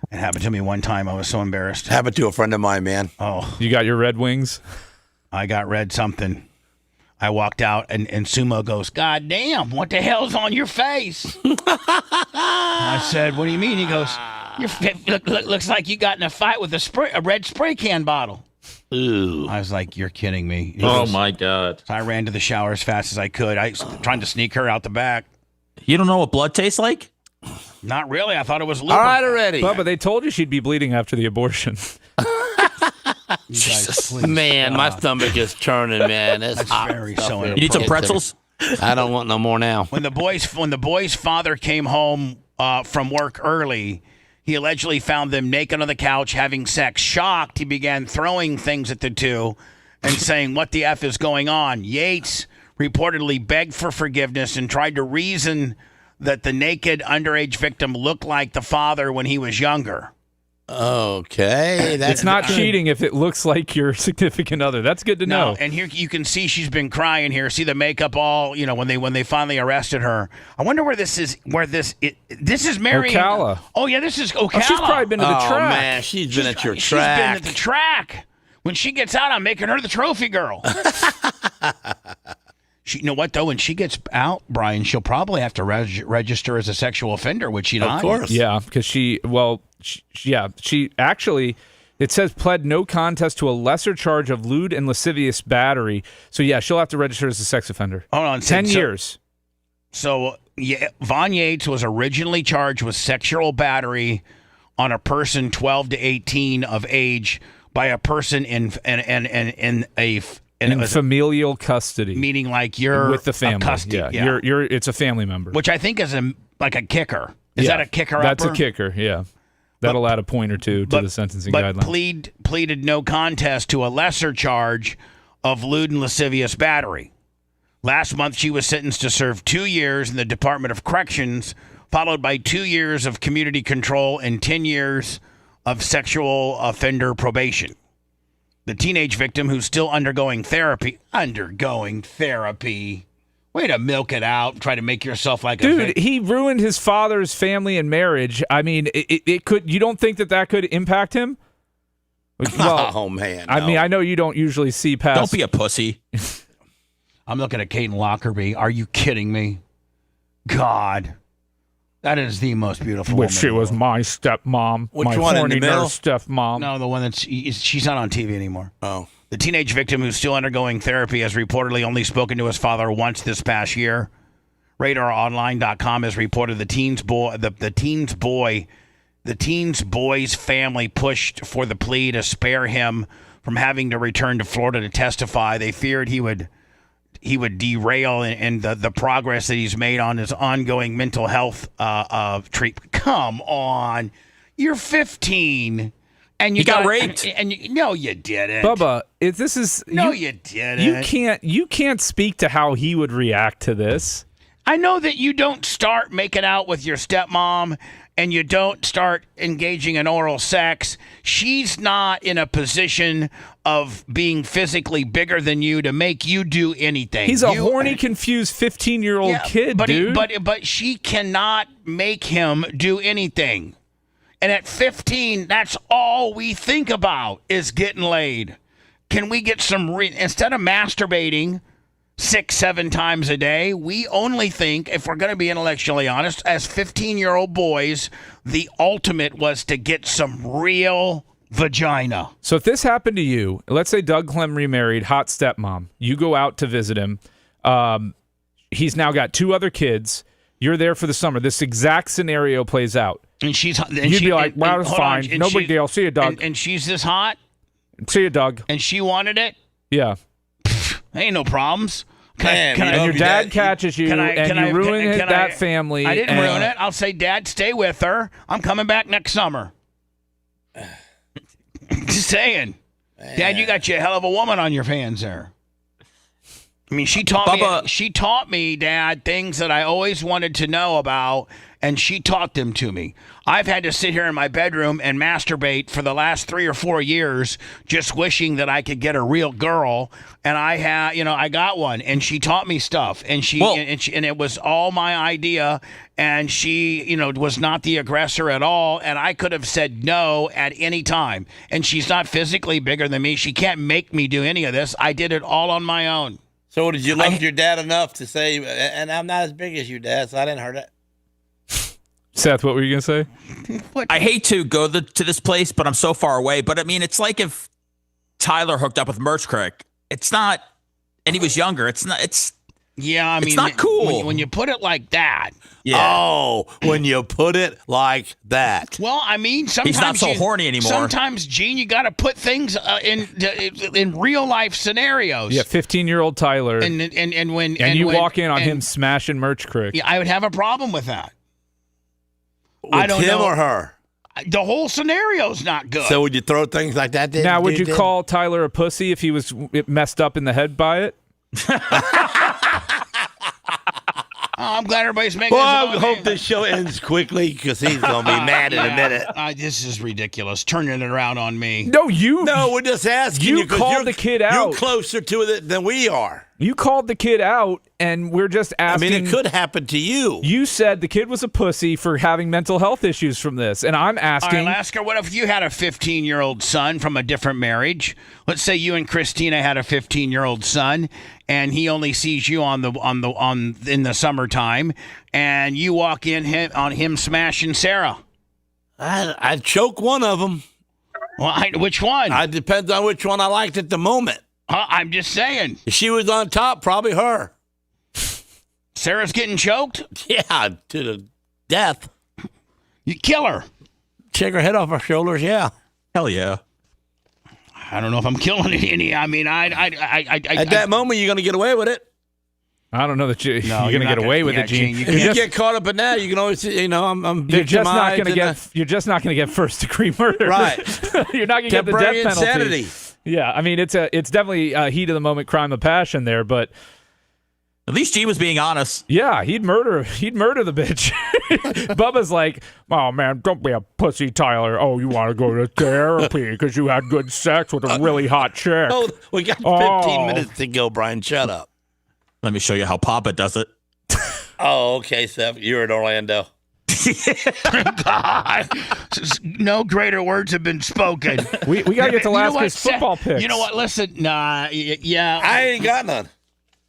It happened to me one time. I was so embarrassed. Happened to a friend of mine, man. Oh. You got your Red Wings? I got red something. I walked out, and Sumo goes, God damn, what the hell's on your face? I said, what do you mean? He goes, looks like you got in a fight with a red spray can bottle. Ooh. I was like, you're kidding me. My God. So I ran to the shower as fast as I could. I was trying to sneak her out the back. You don't know what blood tastes like? Not really. I thought it was All lubricant. right already. Bubba, they told you she'd be bleeding after the abortion. Jesus. Man, my stomach is turning, man. That's hot very stuff so here. You need some pretzels? I don't want no more now. When the boy's father came home from work early, he allegedly found them naked on the couch having sex. Shocked, he began throwing things at the two and saying, what the F is going on? Yates reportedly begged for forgiveness and tried to reason that the naked underage victim looked like the father when he was younger. Okay. It's not cheating if it looks like your significant other. That's good to know. And here you can see she's been crying here. See the makeup all, when they finally arrested her. I wonder where this is, this is Marion. Ocala. Oh, yeah, this is Ocala. Oh, she's probably been to the track. Oh, man, she's been at your She's track. been at the track. When she gets out, I'm making her the trophy girl. You know what, though? When she gets out, Brian, she'll probably have to register as a sexual offender, would she not? Of course. Yeah, because she actually, it says pled no contest to a lesser charge of lewd and lascivious battery. So, yeah, she'll have to register as a sex offender. Hold on. 10 years. So, yeah, Von Yates was originally charged with sexual battery on a person 12 to 18 of age by a person in familial custody, meaning like you're with the family. Custody, yeah. It's a family member, which I think is like a kicker. Is that a kicker? That's a kicker. Yeah, that'll add a point or two to the sentencing guidelines. Pleaded no contest to a lesser charge of lewd and lascivious battery. Last month, she was sentenced to serve 2 years in the Department of Corrections, followed by 2 years of community control and 10 years of sexual offender probation. The teenage victim, who's still undergoing therapy. Way to milk it out. Try to make yourself like a dude. He ruined his father's family and marriage. I mean, it could. You don't think that could impact him? Well, oh man. I mean, I know you don't usually see past. Don't be a pussy. I'm looking at Kate Lockerbie. Are you kidding me? God. That is the most beautiful woman. Which she was my stepmom. Which my one in the middle? Stepmom. No, the one that's she's not on TV anymore. Oh. The teenage victim, who's still undergoing therapy, has reportedly only spoken to his father once this past year. RadarOnline.com has reported the teen's boy's family pushed for the plea to spare him from having to return to Florida to testify. They feared he would derail in the progress that he's made on his ongoing mental health treatment. Come on, you're 15 and you got raped. No, you didn't, Bubba. You didn't. You can't speak to how he would react to this. I know that you don't start making out with your stepmom and you don't start engaging in oral sex. She's not in a position of being physically bigger than you to make you do anything. He's a horny, confused 15-year-old kid, dude. But she cannot make him do anything. And at 15, that's all we think about is getting laid. Can we get some instead of masturbating 6-7 times a day, we only think, if we're going to be intellectually honest, as 15-year-old boys, the ultimate was to get some real vagina. So if this happened to you, let's say Doug Clem remarried, hot stepmom, you go out to visit him, he's now got 2 other kids, you're there for the summer, this exact scenario plays out. And you'd be like, well, it's fine, no big deal, see you, Doug. And she's this hot? See you, Doug. And she wanted it? Yeah. Ain't no problems. And your dad catches you, and you ruin that family. I didn't ruin it. I'll say, Dad, stay with her. I'm coming back next summer. Just saying. Man. Dad, you got you a hell of a woman on your hands there. I mean, she taught me, Dad, things that I always wanted to know about, and she taught them to me. I've had to sit here in my bedroom and masturbate for the last 3 or 4 years, just wishing that I could get a real girl. And I got one, and she taught me stuff, and and it was all my idea. And she, was not the aggressor at all, and I could have said no at any time. And she's not physically bigger than me. She can't make me do any of this. I did it all on my own. So did you love your dad enough to say, and I'm not as big as you, Dad, so I didn't hurt it? Seth, what were you going to say? I hate to go to this place, but I'm so far away. But I mean, it's like if Tyler hooked up with Merch Crick. It's not, and he was younger. It's not, yeah, I mean, it's not cool. When you put it like that. Yeah. Oh, when you put it like that. Well, I mean, sometimes he's not so horny anymore. Sometimes, Gene, you got to put things in real life scenarios. Yeah, 15-year-old Tyler, and you walk in on him smashing Merch Crick. Yeah, I would have a problem with that. With him or her? The whole scenario's not good. So would you throw things like that? Now, would you call Tyler a pussy if he was messed up in the head by it? I'm glad everybody's making well, I hope this show ends quickly because he's going to be mad in a minute. This is ridiculous. Turning it around on me. No, we're just asking you. You called the kid out. You're closer to it than we are. You called the kid out, and we're just asking. I mean, it could happen to you. You said the kid was a pussy for having mental health issues from this, and I'm asking. All right, Lasker, what if you had a 15-year-old son from a different marriage? Let's say you and Christina had a 15-year-old son, and he only sees you in the summertime, and you walk in on him smashing Sarah. I'd choke one of them. Well, which one? It depends on which one I liked at the moment. I'm just saying. If she was on top, probably her. Sarah's getting choked? Yeah, to the death. You kill her. Take her head off her shoulders, yeah. Hell yeah. I don't know if I'm killing any. I mean, at that moment, you're going to get away with it. I don't know that you're going to get away with it, Gene. If you get caught up in that, you can always, I'm You're just not going to get first degree murder, right? You're not going to get the death penalty. Insanity. Yeah, I mean it's definitely a heat of the moment crime of passion there, but at least Gene was being honest. Yeah, he'd murder the bitch. Bubba's like, oh man, don't be a pussy, Tyler. Oh, you want to go to therapy because you had good sex with a really hot chick. Oh, we got 15 minutes to go, Brian. Shut up. Let me show you how Papa does it. Oh, okay, Seth. You're in Orlando. God, no greater words have been spoken. We got to get to Lasker's football picks. You know what? Listen, yeah. I ain't got none.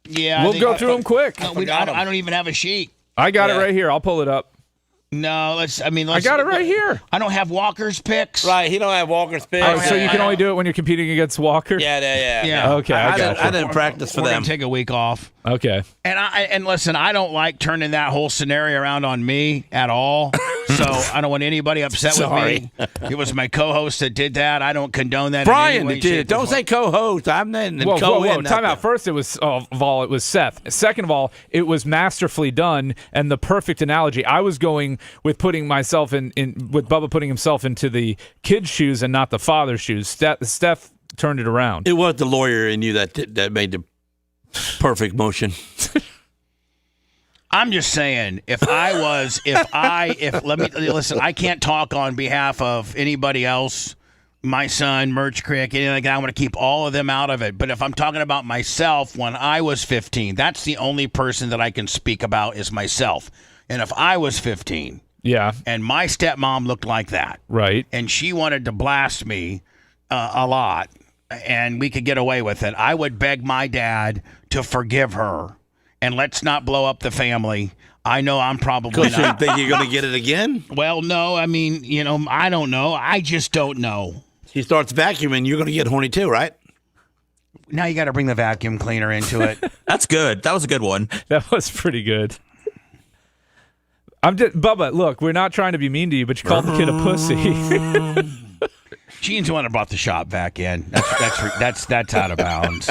Yeah, we'll go through them quick. I don't even have a sheet. I got it right here. I'll pull it up. No, let's. I got it right here. I don't have Walker's picks. Right, he don't have Walker's picks. Oh, so you can only do it when you're competing against Walker? Yeah. Okay, I didn't practice for We're them. Gonna take a week off. Okay. And listen, I don't like turning that whole scenario around on me at all. So I don't want anybody upset with me. It was my co-host that did that. I don't condone that. Brian did it. Don't say co-host. I'm not. Whoa! Time out. First, it was it was Seth. Second of all, it was masterfully done and the perfect analogy. I was going with putting myself with Bubba putting himself into the kid's shoes and not the father's shoes. Steph turned it around. It was the lawyer in you that made the perfect motion. I'm just saying, let me listen, I can't talk on behalf of anybody else, my son, Merch Crick, anything like that. I want to keep all of them out of it. But if I'm talking about myself when I was 15, that's the only person that I can speak about is myself. And if I was 15, yeah, and my stepmom looked like that, right, and she wanted to blast me a lot, and we could get away with it, I would beg my dad to forgive her. And let's not blow up the family. I know I'm probably not. You think you're going to get it again? Well, no. I mean, I don't know. I just don't know. He starts vacuuming. You're going to get horny too, right? Now you got to bring the vacuum cleaner into it. That's good. That was a good one. That was pretty good. Bubba, look, we're not trying to be mean to you, but you called the kid a pussy. Gene's the one that brought the shop back in. That's out of bounds.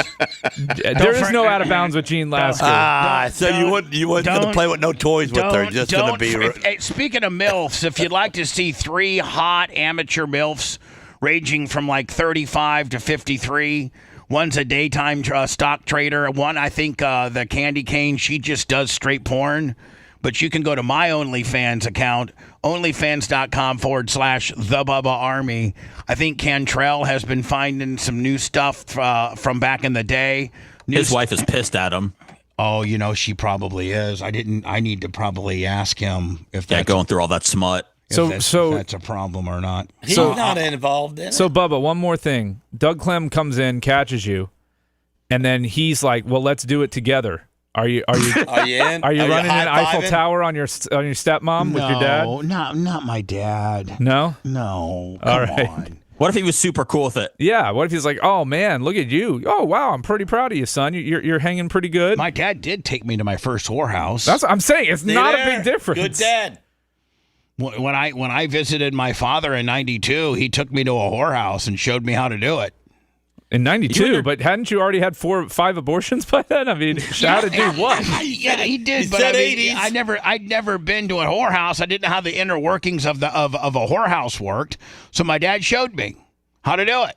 There is no out of bounds with Gene Lasker. So you weren't going to play with no toys with her. Just going to be. Speaking of MILFs, if you'd like to see 3 hot amateur MILFs ranging from like 35 to 53. One's a daytime stock trader. One, I think the Candy Cane, she just does straight porn. But you can go to my OnlyFans account, onlyfans.com/The Bubba Army. I think Cantrell has been finding some new stuff from back in the day. His wife is pissed at him. Oh, she probably is. I need to probably ask him if that's going through all that smut. If that's a problem or not. He's not involved in it. So, Bubba, one more thing. Doug Clem comes in, catches you, and then he's like, "Well, let's do it together." Are you Are you in? Are you running an Eiffel high-fiving? Tower on your stepmom with your dad? No, not my dad. No? No. All Come right. on. What if he was super cool with it? Yeah. What if he's like, "Oh man, look at you! Oh wow, I'm pretty proud of you, son. You're hanging pretty good." My dad did take me to my first whorehouse. That's what I'm saying. It's not a big difference. Good dad. When I visited my father in '92, he took me to a whorehouse and showed me how to do it. In '92, but hadn't you already had 4 or 5 abortions by then? I mean, how to do what? Yeah, he did. He But said I mean, 80s. I'd never been to a whorehouse. I didn't know how the inner workings of a whorehouse worked. So my dad showed me how to do it.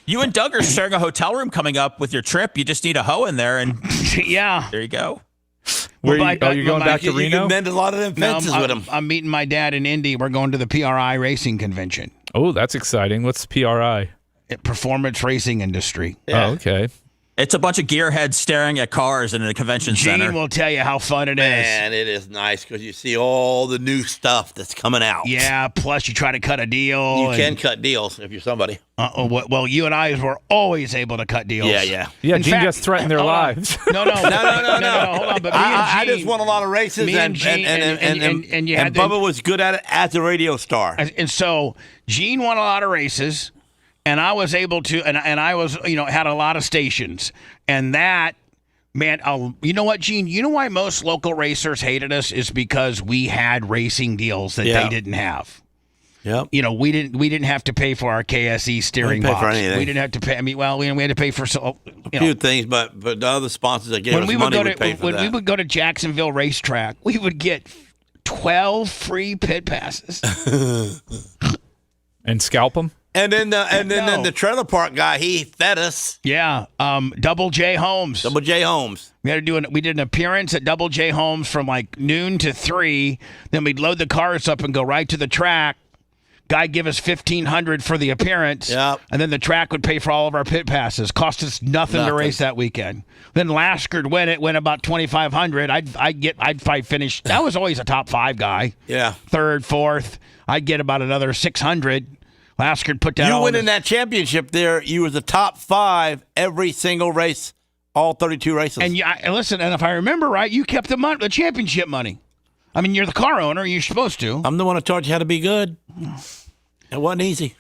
You and Doug are sharing a hotel room coming up with your trip. You just need a hoe in there, and yeah, there you go. Where you going back to You Reno? can mend a lot of them fences with him. I'm meeting my dad in Indy. We're going to the PRI racing convention. Oh, that's exciting. What's PRI? Performance racing industry. Oh, okay. It's a bunch of gearheads staring at cars in a convention center. Gene will tell you how fun it is. Man, it is nice because you see all the new stuff that's coming out. Yeah, plus you try to cut a deal. You can cut deals if you're somebody. Well, you and I were always able to cut deals. Yeah. Yeah, In Gene fact- just threatened their hold on. lives. No. Hold on. But me I and Gene, just won a lot of races, me and Gene- and you had Bubba was good at it as a radio star. And so Gene won a lot of races, and I was able to, and I was, had a lot of stations, and that, man, you know what, Gene? You know why most local racers hated us is because we had racing deals that they didn't have. Yep. We didn't have to pay for our KSE steering pay box. for anything. We didn't have to pay. I mean, well, we had to pay for A few things, but the other sponsors that gave us money would pay for that. When we would go to Jacksonville Racetrack, we would get 12 free pit passes. And scalp them? And then the trailer park guy, he fed us. Yeah, Double J Homes. Double J Homes. We did an appearance at Double J Homes from like noon to 3. Then we'd load the cars up and go right to the track. Guy give us $1,500 for the appearance. Yep. And then the track would pay for all of our pit passes. Cost us nothing to race that weekend. Then Lasker went about $2,500. I'd probably finish. I was always a top 5 guy. Yeah. Third, fourth. I'd get about another $600. Lasker put that. You win in that championship there. You was the top 5 every single race, all 32 races. And listen, and if I remember right, you kept the championship money. I mean, you're the car owner. You're supposed to. I'm the one who taught you how to be good. It wasn't easy.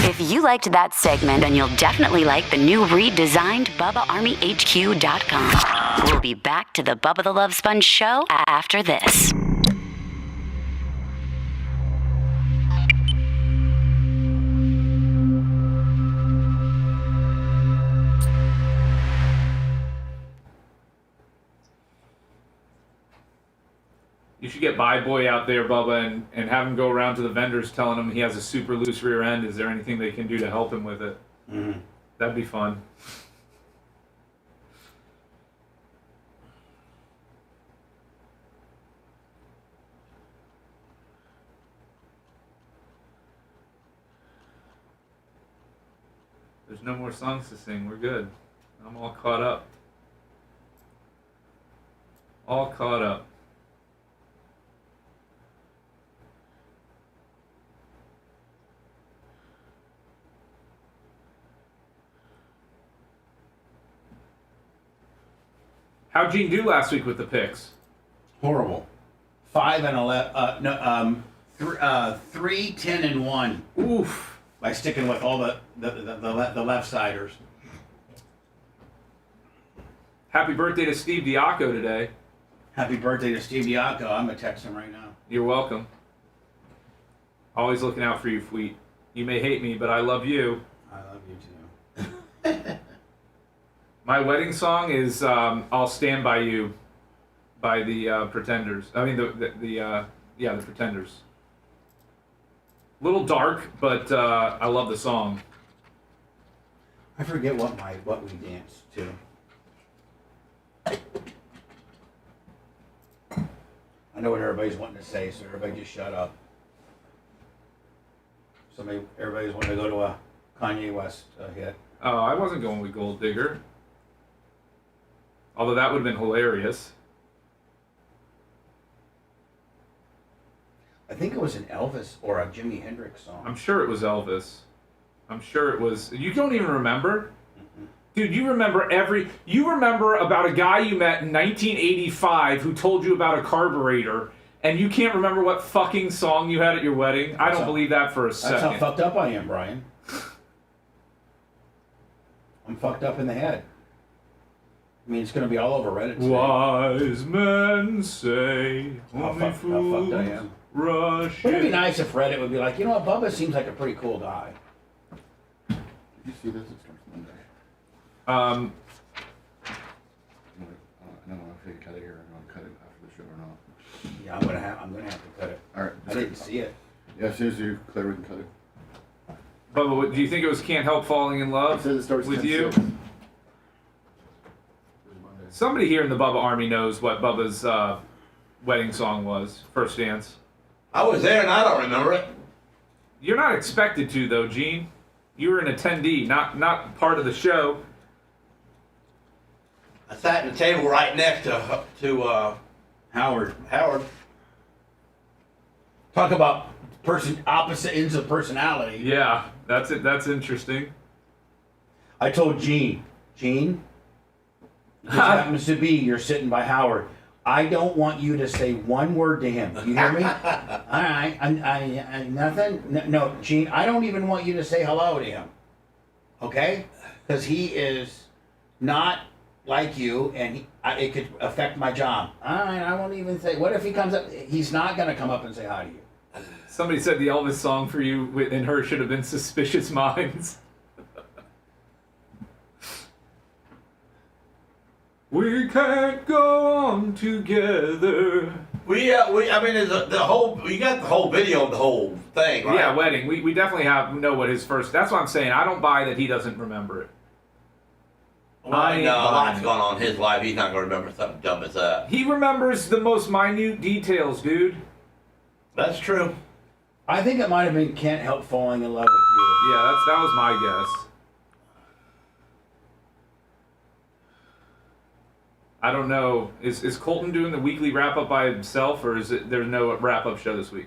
If you liked that segment, then you'll definitely like the new redesigned BubbaArmyHQ.com. We'll be back to the Bubba the Love Sponge show after this. You should get Bye Boy out there, Bubba, and have him go around to the vendors telling him he has a super loose rear end. Is there anything they can do to help him with it? Mm-hmm. That'd be fun. There's no more songs to sing. We're good. I'm all caught up. All caught up. How'd Gene do last week with the picks? Horrible. 5 and 11. 3, 10, and 1. Oof. By sticking with all the left siders. Happy birthday to Steve Diaco today. Happy birthday to Steve Diaco. I'm gonna text him right now. You're welcome. Always looking out for you, Fleet. You may hate me, but I love you. I love you too. My wedding song is "I'll Stand by You" by the Pretenders. I mean the Pretenders. little dark, but I love the song. I forget what we danced to. I know what everybody's wanting to say, so everybody just shut up. Everybody's wanting to go to a Kanye West hit. Oh, I wasn't going with Gold Digger. Although that would have been hilarious. I think it was an Elvis or a Jimi Hendrix song. I'm sure it was Elvis. I'm sure it was. You don't even remember? Dude, you remember about a guy you met in 1985 who told you about a carburetor, and you can't remember what fucking song you had at your wedding? I don't believe that for a second. That's how fucked up I am, Brian. I'm fucked up in the head. I mean, it's going to be all over Reddit today. Wise men say how fucked I am. Rush. Wouldn't it be nice if Reddit would be like, you know what, Bubba seems like a pretty cool guy. Did you see this? It starts Monday. I don't know if you cut it here. I'm gonna cut it after the show or not. Yeah, I'm gonna have to cut it. All right. I didn't see it. Yeah, as soon as you clear, we can cut it. Bubba, do you think it was Can't Help Falling in Love It says it starts with 10-6. you? Somebody here in the Bubba Army knows what Bubba's wedding song was, First Dance. I was there and I don't remember it. You're not expected to, though, Gene. You were an attendee, not part of the show. I sat at the table right next to Howard. Talk about opposite ends of personality. Yeah, that's it. That's interesting. I told Gene, this happens to be you're sitting by Howard. I don't want you to say one word to him. You hear me? All right. I nothing. No, Gene. I don't even want you to say hello to him. Okay? Because he is not like you, and it could affect my job. All right. I won't even say. What if he comes up? He's not going to come up and say hi to you. Somebody said the Elvis song for you and her should have been Suspicious Minds. We can't go on together. I mean, you got the whole video of the whole thing, right? Yeah, wedding. We definitely know what his first. That's what I'm saying. I don't buy that he doesn't remember it. Well, no, lots going on in his life. He's not going to remember something dumb as that. He remembers the most minute details, dude. That's true. I think it might have been Can't Help Falling in Love with You. Yeah, that was my guess. I don't know. Is Colton doing the weekly wrap up by himself, or is there's no wrap up show this week?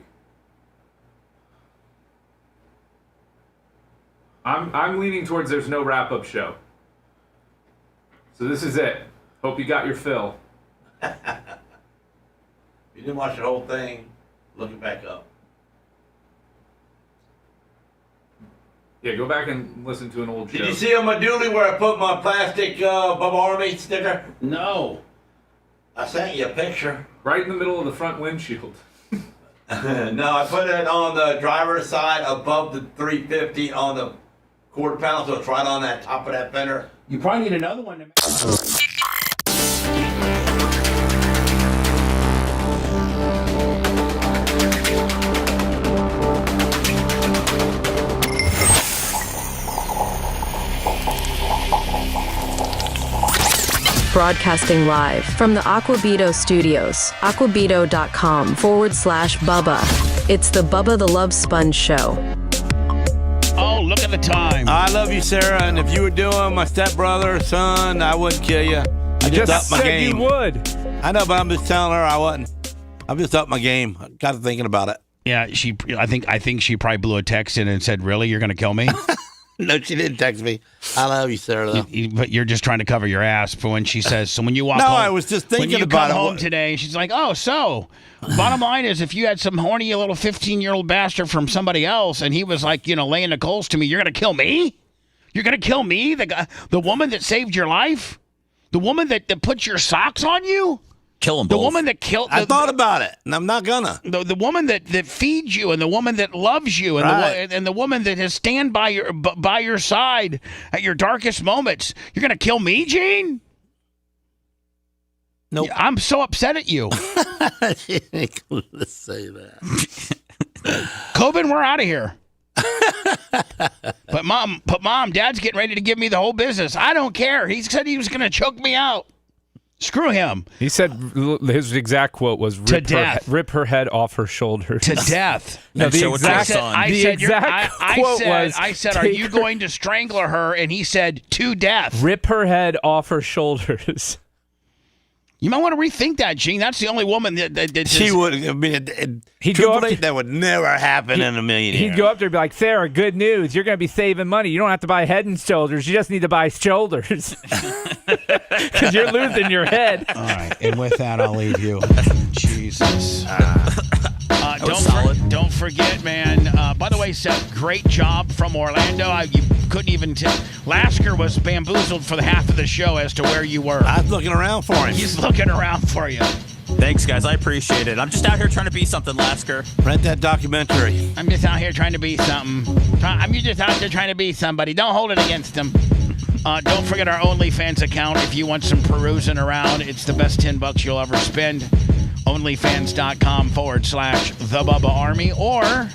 I'm leaning towards there's no wrap up show. So this is it. Hope you got your fill. You didn't watch the whole thing. Look it back up. Yeah, go back and listen to an old show. Did you see on my dually where I put my plastic Bubba Army sticker? No. I sent you a picture. Right in the middle of the front windshield. No, I put it on the driver's side above the 350 on the quarter panel, so it's right on that top of that fender. You probably need another one to Broadcasting live from the Aquabito studios, aquabito.com/Bubba. It's the Bubba the Love Sponge Show. Oh, look at the time. I love you, Sarah, and if you were doing my stepbrother, son, I wouldn't kill you. I just upped my said game. you would. I know, but I'm just telling her I wasn't. I'm just up my game. I got to thinking about it. Yeah, I think she probably blew a text in and said, "Really, you're going to kill me?" No, she didn't text me. I love you, Sarah. But you're just trying to cover your ass for when she says. So when you walk No, home, I was just thinking when you about come it. home today, she's like, "Oh, so bottom line is, if you had some horny little 15-year-old bastard from somebody else, and he was like, laying the coals to me, you're gonna kill me? You're gonna kill me, the guy, the woman that saved your life, the woman that put your socks on you." Kill them both. The woman that killed. I thought about it, and I'm not gonna. The woman that feeds you, and the woman that loves you, and Right. the woman that has stand by your side at your darkest moments. You're gonna kill me, Gene? Nope. I'm so upset at you. She ain't gonna say that. Coben, we're out of here. But mom, Dad's getting ready to give me the whole business. I don't care. He said he was going to choke me out. Screw him. He said his exact quote was rip her head off her shoulders. To death. No, the exact quote was, I said, are you going to strangle her? And he said, to death. Rip her head off her shoulders. You might want to rethink that, Gene. That's the only woman that she would. I mean, that would never happen in a million years. He'd go up there and be like, Sarah, good news. You're going to be saving money. You don't have to buy head and shoulders. You just need to buy shoulders. Because you're losing your head. All right. And with that, I'll leave you. Jesus. Don't forget, man. By the way, Seth, great job from Orlando. You couldn't even tell. Lasker was bamboozled for the half of the show as to where you were. I was looking around for him. He's looking around for you. Thanks, guys. I appreciate it. I'm just out here trying to be something, Lasker. Rent that documentary. I'm just out here trying to be something. I'm just out there trying to be somebody. Don't hold it against them. Don't forget our OnlyFans account if you want some perusing around. It's the best $10 you'll ever spend. OnlyFans.com/The Bubba Army, or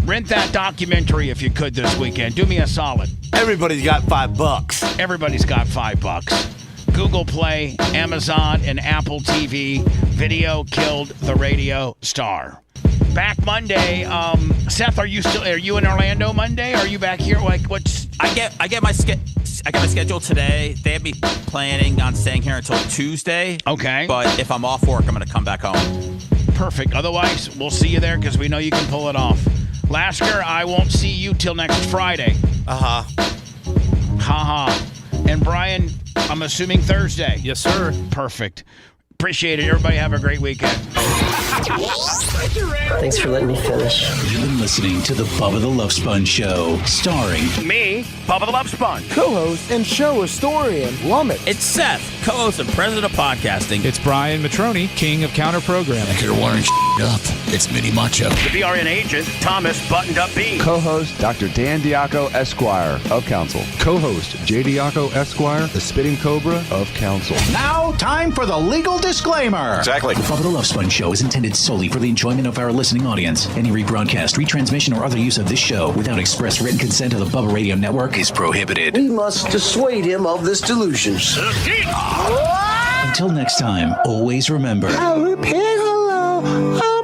rent that documentary if you could this weekend. Do me a solid. Everybody's got $5. Everybody's got $5. Google Play, Amazon, and Apple TV. Video killed the radio star. Back Monday. Seth, are you in Orlando Monday? Are you back here? Like, what's? I got my schedule today. They have me planning on staying here until Tuesday. Okay. But if I'm off work, I'm going to come back home. Perfect. Otherwise, we'll see you there because we know you can pull it off. Lasker, I won't see you till next Friday. Uh-huh. Ha-ha. And Brian, I'm assuming Thursday. Yes, sir. Perfect. Appreciate it. Everybody have a great weekend. Thanks for letting me finish. You've been listening to the Bubba the Love Sponge Show, starring me, Bubba the Love Sponge, co-host and show historian, Lummet. It's Seth, co-host and president of podcasting. It's Brian Matroni, king of counter programming. If you're wiring up, it's Mini Macho. The BRN agent, Thomas Buttoned Up B. Co-host, Dr. Dan Diaco, Esquire, of Council. Co-host, J. Diaco, Esquire, the Spitting Cobra, of Council. Now, time for the legal disclaimer. Exactly. The Bubba the Love Sponge Show is intended solely for the enjoyment of our listening audience. Any rebroadcast, retransmission, or other use of this show without express written consent of the Bubba Radio Network is prohibited. We must dissuade him of this delusion. Until next time, always remember. I'll repeat hello.